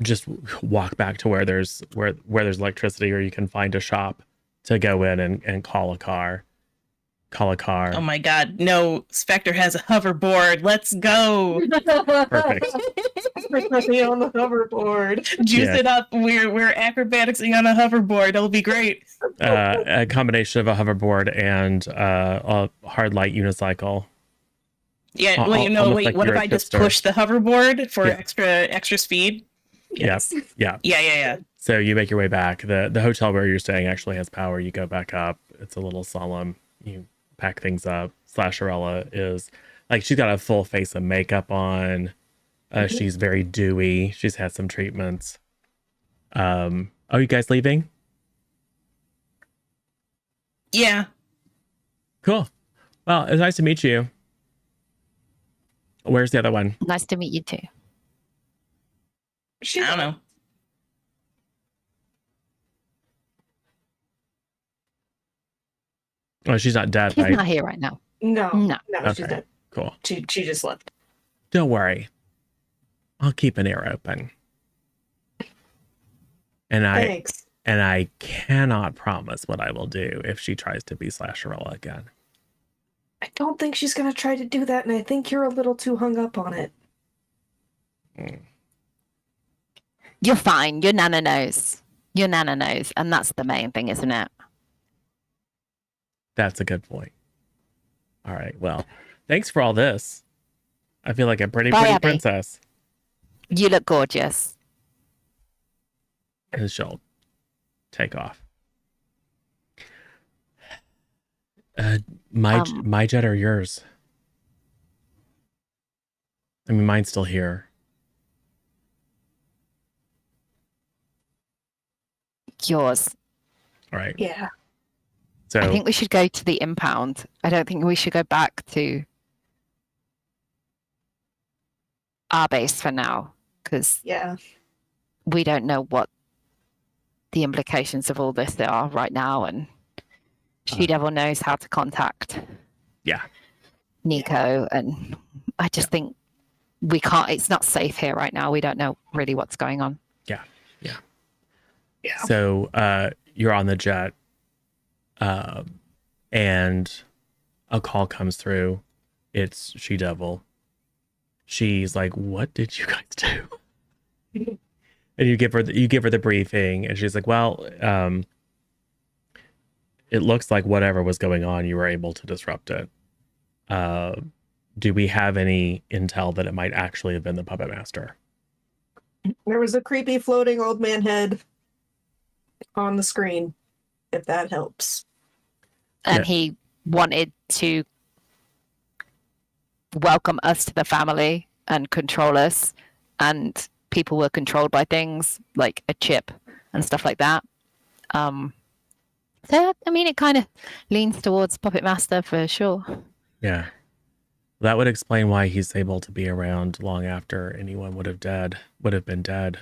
Speaker 1: just walk back to where there's electricity, or you can find a shop to go in and call a car.
Speaker 5: Oh my god, no, Spectre has a hoverboard. Let's go.
Speaker 1: Perfect.
Speaker 3: Everybody on the hoverboard.
Speaker 5: Juice
Speaker 1: Yeah.
Speaker 5: it up. We're acrobaticsing on a hoverboard. It'll be great.
Speaker 1: A combination of a hoverboard and a hard light unicycle.
Speaker 5: Yeah,
Speaker 1: Almost like
Speaker 5: what if
Speaker 1: you're a
Speaker 5: I just
Speaker 1: tipster.
Speaker 5: push the hoverboard for
Speaker 1: Yeah.
Speaker 5: extra speed?
Speaker 3: Yes.
Speaker 1: Yeah.
Speaker 5: Yeah.
Speaker 1: So you make your way back. The hotel where you're staying actually has power. You go back up. It's a little solemn. You pack things up. Slasherella is like, she's got a full face of makeup on. She's very dewy. She's had some treatments. Oh, you guys leaving?
Speaker 5: Yeah.
Speaker 1: Cool. Well, it's nice to meet you. Where's the other one?
Speaker 2: Nice to meet you too.
Speaker 3: She's
Speaker 5: I don't know.
Speaker 1: Oh, she's not dead,
Speaker 2: She's
Speaker 1: right?
Speaker 2: not here right now.
Speaker 3: No.
Speaker 2: No.
Speaker 3: She's
Speaker 1: Okay.
Speaker 3: dead.
Speaker 1: Cool.
Speaker 3: She just left.
Speaker 1: Don't worry. I'll keep an ear open. And
Speaker 3: Thanks.
Speaker 1: I cannot promise what I will do if she tries to be Slasherella again.
Speaker 3: I don't think she's gonna try to do that, and I think you're a little too hung up on it.
Speaker 2: You're fine. Your Nana knows. Your Nana knows. And that's the main thing, isn't it?
Speaker 1: That's a good point. All right. Well, thanks for all this. I feel like a pretty
Speaker 2: Abby.
Speaker 1: princess.
Speaker 2: You look gorgeous.
Speaker 1: And she'll take off. My jet or yours? I mean, mine's still here.
Speaker 2: Yours.
Speaker 1: All right.
Speaker 3: Yeah.
Speaker 1: So
Speaker 2: I think we should go to the impound. I don't think we should go back to our base for now, because
Speaker 3: Yeah.
Speaker 2: we don't know what the implications of all this are right now, and She Devil knows how to contact
Speaker 1: yeah.
Speaker 2: Nico, and I just think we can't. It's not safe here right now. We don't know really what's going on.
Speaker 3: Yeah.
Speaker 1: So you're on the jet, and a call comes through. It's She Devil. She's like, "What did you guys do?" And you give her the briefing, and she's like, "Well, it looks like whatever was going on, you were able to disrupt it. Do we have any intel that it might actually have been the puppet master?"
Speaker 3: There was a creepy floating old man head on the screen, if that helps.
Speaker 2: And
Speaker 1: Yeah.
Speaker 2: he wanted to welcome us to the family and control us, and people were controlled by things like a chip and stuff like that. So I mean, it kind of leans towards Puppet Master for sure.
Speaker 1: Yeah. That would explain why he's able to be around long after anyone would have been dead,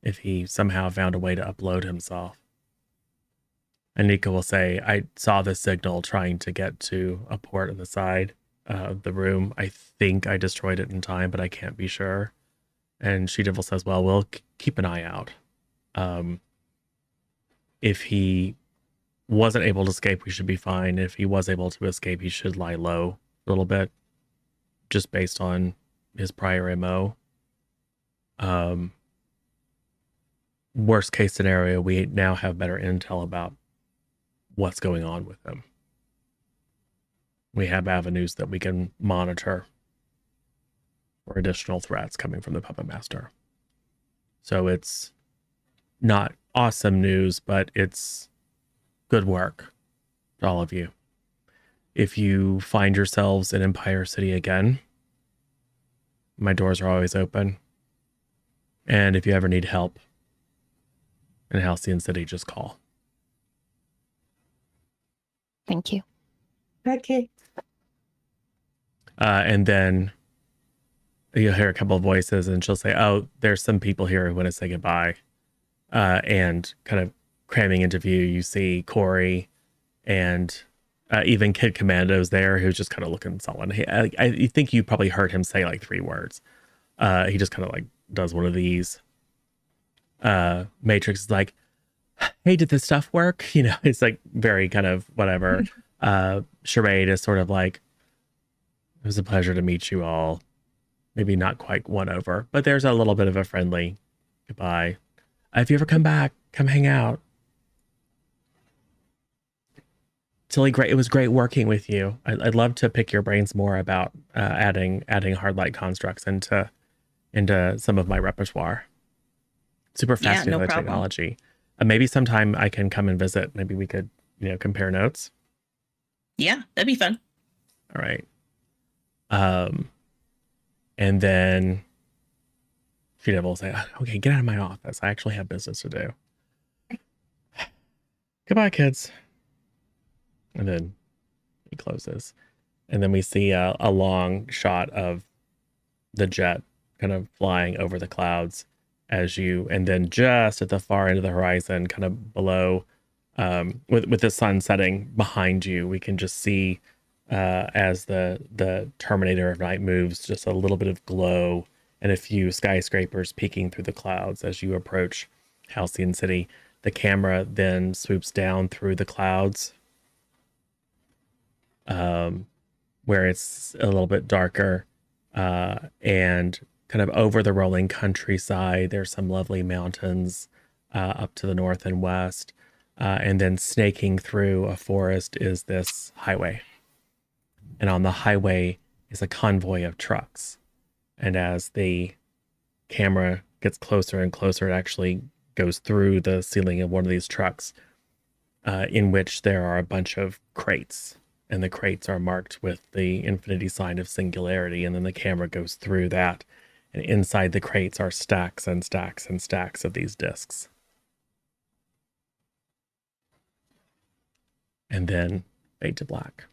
Speaker 1: if he somehow found a way to upload himself. And Nika will say, I saw the signal trying to get to a port on the side of the room. I think I destroyed it in time, but I can't be sure. And She Devil says, well, we'll keep an eye out. If he wasn't able to escape, we should be fine. If he was able to escape, he should lie low a little bit, just based on his prior MO. Worst case scenario, we now have better intel about what's going on with him. We have avenues that we can monitor for additional threats coming from the Puppet Master. So it's not awesome news, but it's good work to all of you. If you find yourselves in Empire City again, my doors are always open. And if you ever need help in Halcyon City, just call.
Speaker 2: Thank you.
Speaker 3: Okay.
Speaker 1: And then you'll hear a couple of voices and she'll say, oh, there's some people here who want to say goodbye. And kind of cramming into view, you see Corey and even Kid Commando's there, who's just kind of looking sullen. I think you probably heard him say like 3 words. He just kind of like does one of these. Matrix is like, hey, did this stuff work? You know, it's like very kind of whatever. Charade is sort of like, it was a pleasure to meet you all. Maybe not quite won over, but there's a little bit of a friendly goodbye. If you ever come back, come hang out. Tilly, great. It was great working with you. I'd love to pick your brains more about adding hard light constructs into some of my repertoire. Super fascinating with technology. Maybe sometime I can come and visit. Maybe we could, compare notes.
Speaker 5: Yeah, that'd be fun.
Speaker 1: All right. And then She Devil will say, okay, get out of my office. I actually have business to do. Goodbye, kids. And then he closes. And then we see a long shot of the jet kind of flying over the clouds and then just at the far end of the horizon, kind of below, with the sun setting behind you, we can just see as the Terminator of Night moves, just a little bit of glow and a few skyscrapers peeking through the clouds as you approach Halcyon City. The camera then swoops down through the clouds, where it's a little bit darker, and kind of over the rolling countryside. There's some lovely mountains up to the north and west, and then snaking through a forest is this highway. And on the highway is a convoy of trucks. And as the camera gets closer and closer, it actually goes through the ceiling of one of these trucks, in which there are a bunch of crates. And the crates are marked with the infinity sign of singularity. And then the camera goes through that. And inside the crates are stacks and stacks and stacks of these discs. And then fade to black.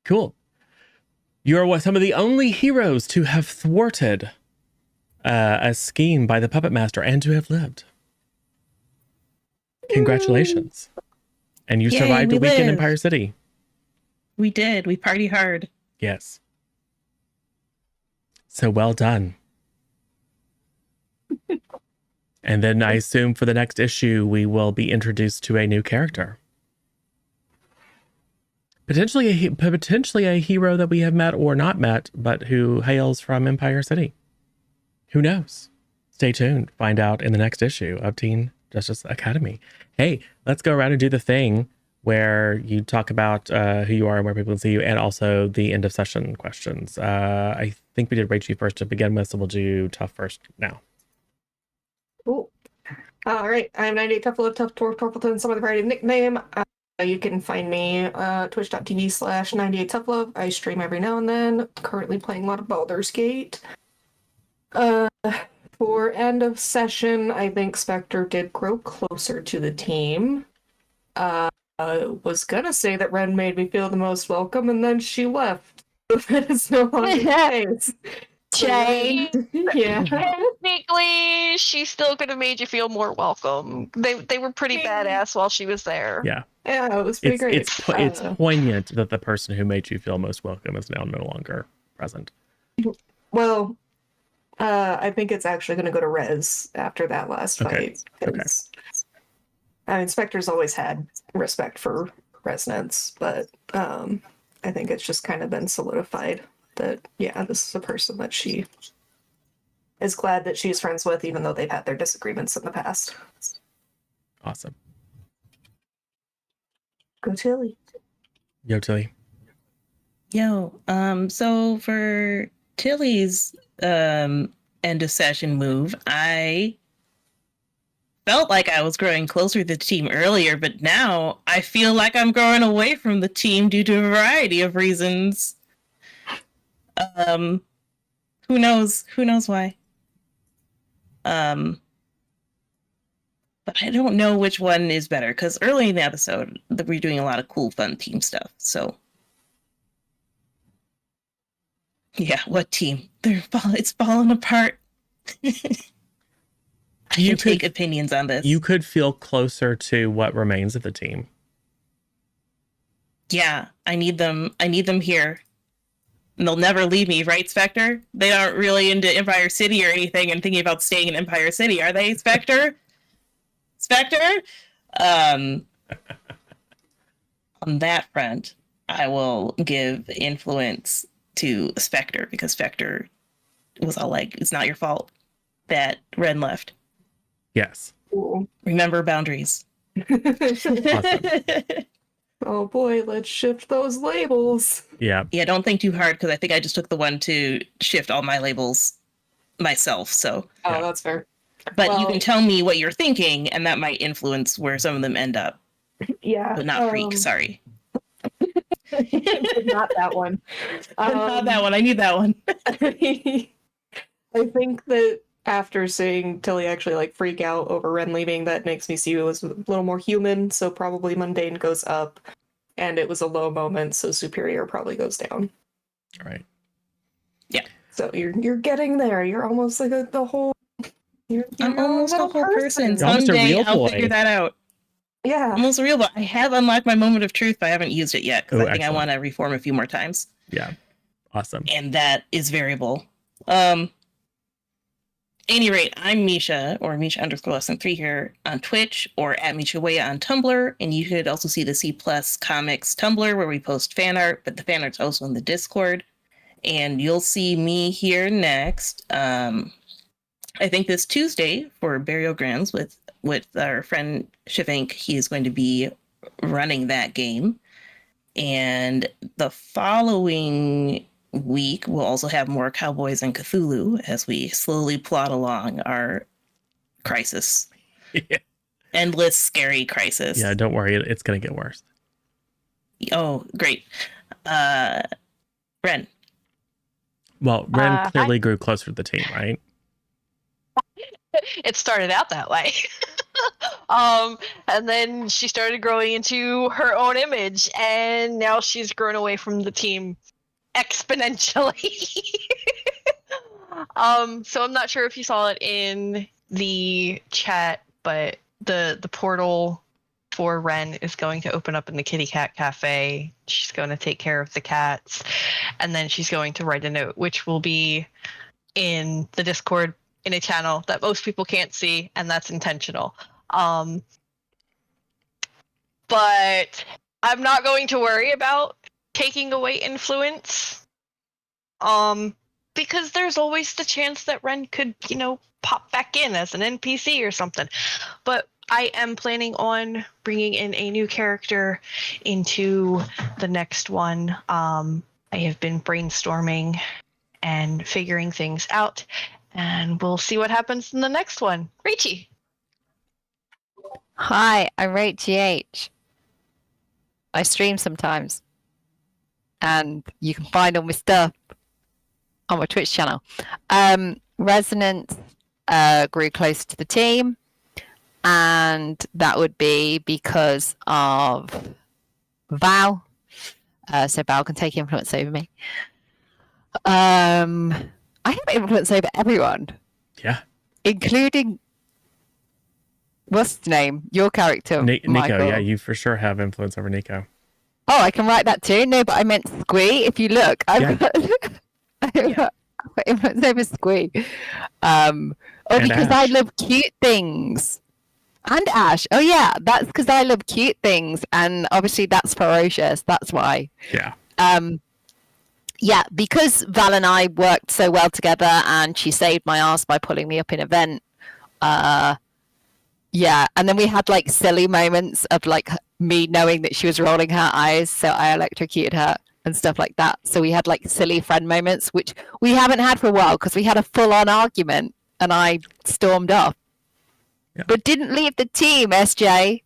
Speaker 1: Cool. You're some of the only heroes to have thwarted a scheme by the Puppet Master and to have lived. Congratulations. And you survived a week in Empire City.
Speaker 5: We did. We party hard.
Speaker 1: Yes. So well done. And then I assume for the next issue, we will be introduced to a new character. Potentially a hero that we have met or not met, but who hails from Empire City. Who knows? Stay tuned. Find out in the next issue of Teen Justice Academy. Hey, let's go around and do the thing where you talk about who you are and where people can see you, and also the end of session questions. I think we did rate you first to begin with, so we'll do tough first now.
Speaker 3: Cool. All right, I'm 98 Tough Love, Tough Dwarf, Torpleton, some of the variety of nickname. You can find me twitch.tv/98 Tough Love. I stream every now and then. Currently playing a lot of Baldur's Gate. For end of session, I think Spectre did grow closer to the team. I was gonna say that Ren made me feel the most welcome, and then she left. That is no longer the case.
Speaker 2: Jane.
Speaker 3: Yeah.
Speaker 4: Technically, she still could have made you feel more welcome. They were pretty badass while she was there.
Speaker 1: Yeah.
Speaker 3: Yeah, it was pretty great.
Speaker 1: It's poignant that the person who made you feel most welcome is now no longer present.
Speaker 3: Well, I think it's actually going to go to Rez after that last fight.
Speaker 1: Okay.
Speaker 3: I mean, Spectre's always had respect for resonance, but I think it's just kind of been solidified that, yeah, this is a person that she is glad that she's friends with, even though they've had their disagreements in the past.
Speaker 1: Awesome.
Speaker 3: Go Tilly.
Speaker 1: Yo, Tilly.
Speaker 5: Yo, so for Tilly's end of session move, I felt like I was growing closer to the team earlier, but now I feel like I'm growing away from the team due to a variety of reasons. Who knows why? But I don't know which one is better, because early in the episode, we're doing a lot of cool, fun team stuff, so. Yeah, what team? It's falling apart. I can take opinions on this.
Speaker 1: You could feel closer to what remains of the team.
Speaker 5: Yeah, I need them here. And they'll never leave me, right, Spectre? They aren't really into Empire City or anything and thinking about staying in Empire City, are they, Spectre? Spectre? On that front, I will give influence to Spectre, because Spectre was all like, it's not your fault that Ren left.
Speaker 1: Yes.
Speaker 3: Cool.
Speaker 5: Remember boundaries.
Speaker 3: Oh boy, let's shift those labels.
Speaker 1: Yeah.
Speaker 5: Yeah, don't think too hard, because I think I just took the one to shift all my labels myself, so.
Speaker 3: Oh,
Speaker 1: Yeah.
Speaker 3: that's fair.
Speaker 5: But you can tell me what you're thinking, and that might influence where some of them end up.
Speaker 3: Yeah.
Speaker 5: But not Freak, sorry.
Speaker 3: Not that one.
Speaker 5: Not that one, I need that one.
Speaker 3: I think that after seeing Tilly actually like freak out over Ren leaving, that makes me see it was a little more human, so probably mundane goes up, and it was a low moment, so superior probably goes down.
Speaker 1: All right.
Speaker 5: Yeah.
Speaker 3: So you're getting there. You're almost like the whole.
Speaker 5: I'm almost a whole person.
Speaker 1: You're almost a
Speaker 5: Someday
Speaker 1: real
Speaker 5: I'll
Speaker 1: boy.
Speaker 5: figure that out.
Speaker 3: Yeah.
Speaker 5: Almost a real boy. I have unlocked my moment of truth, but I haven't used it yet, because I think
Speaker 1: excellent.
Speaker 5: I want to reform a few more times.
Speaker 1: Yeah. Awesome.
Speaker 5: And that is variable. Any rate, I'm Misha, or Misha_lesson3 here on Twitch, or at MishaWaya on Tumblr, and you could also see the C+ Comics Tumblr, where we post fan art, but the fan art's also in the Discord. And you'll see me here next, I think this Tuesday, for Burial Grounds with our friend Shivink. He's going to be running that game. And the following week, we'll also have more Cowboys and Cthulhu as we slowly plot along our crisis.
Speaker 1: Yeah.
Speaker 5: Endless, scary crisis.
Speaker 1: Yeah, don't worry. It's going to get worse.
Speaker 5: Oh, great. Ren.
Speaker 1: Well, Ren clearly grew closer to the team, right?
Speaker 4: It started out that way. And then she started growing into her own image, and now she's grown away from the team exponentially. So I'm not sure if you saw it in the chat, but the portal for Ren is going to open up in the Kitty Cat Cafe. She's going to take care of the cats, and then she's going to write a note, which will be in the Discord in a channel that most people can't see, and that's intentional. But I'm not going to worry about taking away influence, because there's always the chance that Ren could, pop back in as an NPC or something. But I am planning on bringing in a new character into the next one. I have been brainstorming and figuring things out, and we'll see what happens in the next one. Rachie.
Speaker 2: Hi, I'm Rachie H. I stream sometimes, and you can find all my stuff on my Twitch channel. Resonance grew close to the team, and that would be because of Val. So Val can take influence over me. I have influence over everyone,
Speaker 1: Yeah.
Speaker 2: including what's his name? Your character,
Speaker 1: Nico,
Speaker 2: Michael.
Speaker 1: yeah, you for sure have influence over Nico.
Speaker 2: Oh, I can write that too. No, but I meant Squee. If you look, I've got influence over Squee.
Speaker 1: And
Speaker 2: Because I
Speaker 1: Ash.
Speaker 2: love cute things. And Ash. Oh yeah, that's because I love cute things, and obviously that's ferocious. That's why.
Speaker 1: Yeah.
Speaker 2: Yeah, because Val and I worked so well together, and she saved my ass by pulling me up in event. Yeah, and then we had like silly moments of like me knowing that she was rolling her eyes, so I electrocuted her and stuff like that. So we had like silly friend moments, which we haven't had for a while because we had a full-on argument, and I stormed off.
Speaker 1: Yeah.
Speaker 2: But didn't leave the team, SJ.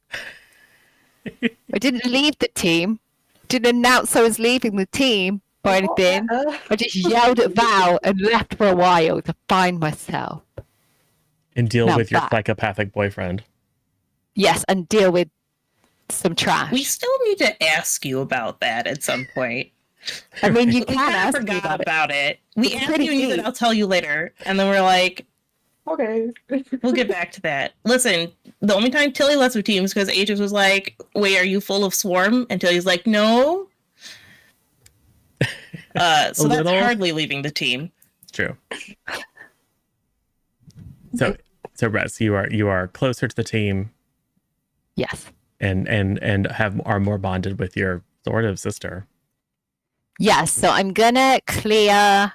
Speaker 2: I didn't leave the team. Didn't announce I was leaving the team or anything. I just yelled at Val and left for a while to find myself.
Speaker 1: And deal
Speaker 2: Now
Speaker 1: with your
Speaker 2: that-
Speaker 1: psychopathic boyfriend.
Speaker 2: Yes, and deal with some trash.
Speaker 5: We still need to ask you about that at some point.
Speaker 2: I mean, you
Speaker 5: We
Speaker 2: can
Speaker 5: kind of
Speaker 2: ask me
Speaker 5: forgot
Speaker 2: about it.
Speaker 5: about it. We
Speaker 2: It's
Speaker 5: asked
Speaker 2: pretty
Speaker 5: you and you said,
Speaker 2: deep.
Speaker 5: I'll tell you later. And then we're like,
Speaker 3: Okay.
Speaker 5: we'll get back to that. Listen, the only time Tilly left with teams because Aegis was like, wait, are you full of swarm? And Tilly's like, no. So that's
Speaker 1: little.
Speaker 5: hardly leaving the team.
Speaker 1: It's true. So Rez, you are closer to the team
Speaker 2: Yes.
Speaker 1: and are more bonded with your sort of sister.
Speaker 2: Yes, so I'm gonna clear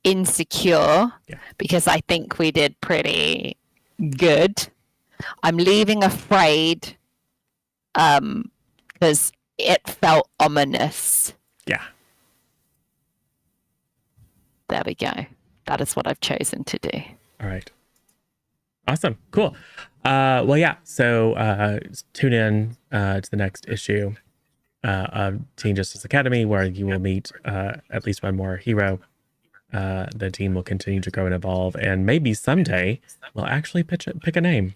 Speaker 2: Insecure because I think we did pretty good. I'm leaving Afraid because it felt ominous.
Speaker 1: Yeah.
Speaker 2: There we go. That is what I've chosen to do.
Speaker 1: All right. Awesome. Cool. Well, yeah. So tune in to the next issue of Teen Justice Academy, where you will meet at least one more hero. The team will continue to grow and evolve, and maybe someday we'll actually pick a name,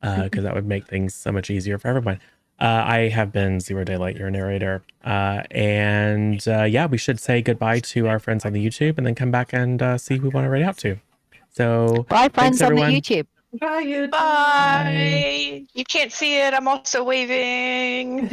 Speaker 1: because that would make things so much easier for everyone. I have been Zero Daylight, your narrator, and yeah, we should say goodbye to our friends on the YouTube, and then come back and see who we want to write out to. So
Speaker 2: Bye, friends
Speaker 1: thanks,
Speaker 2: on the
Speaker 1: everyone.
Speaker 2: YouTube.
Speaker 3: Bye, you.
Speaker 4: Bye. You can't see it. I'm also waving.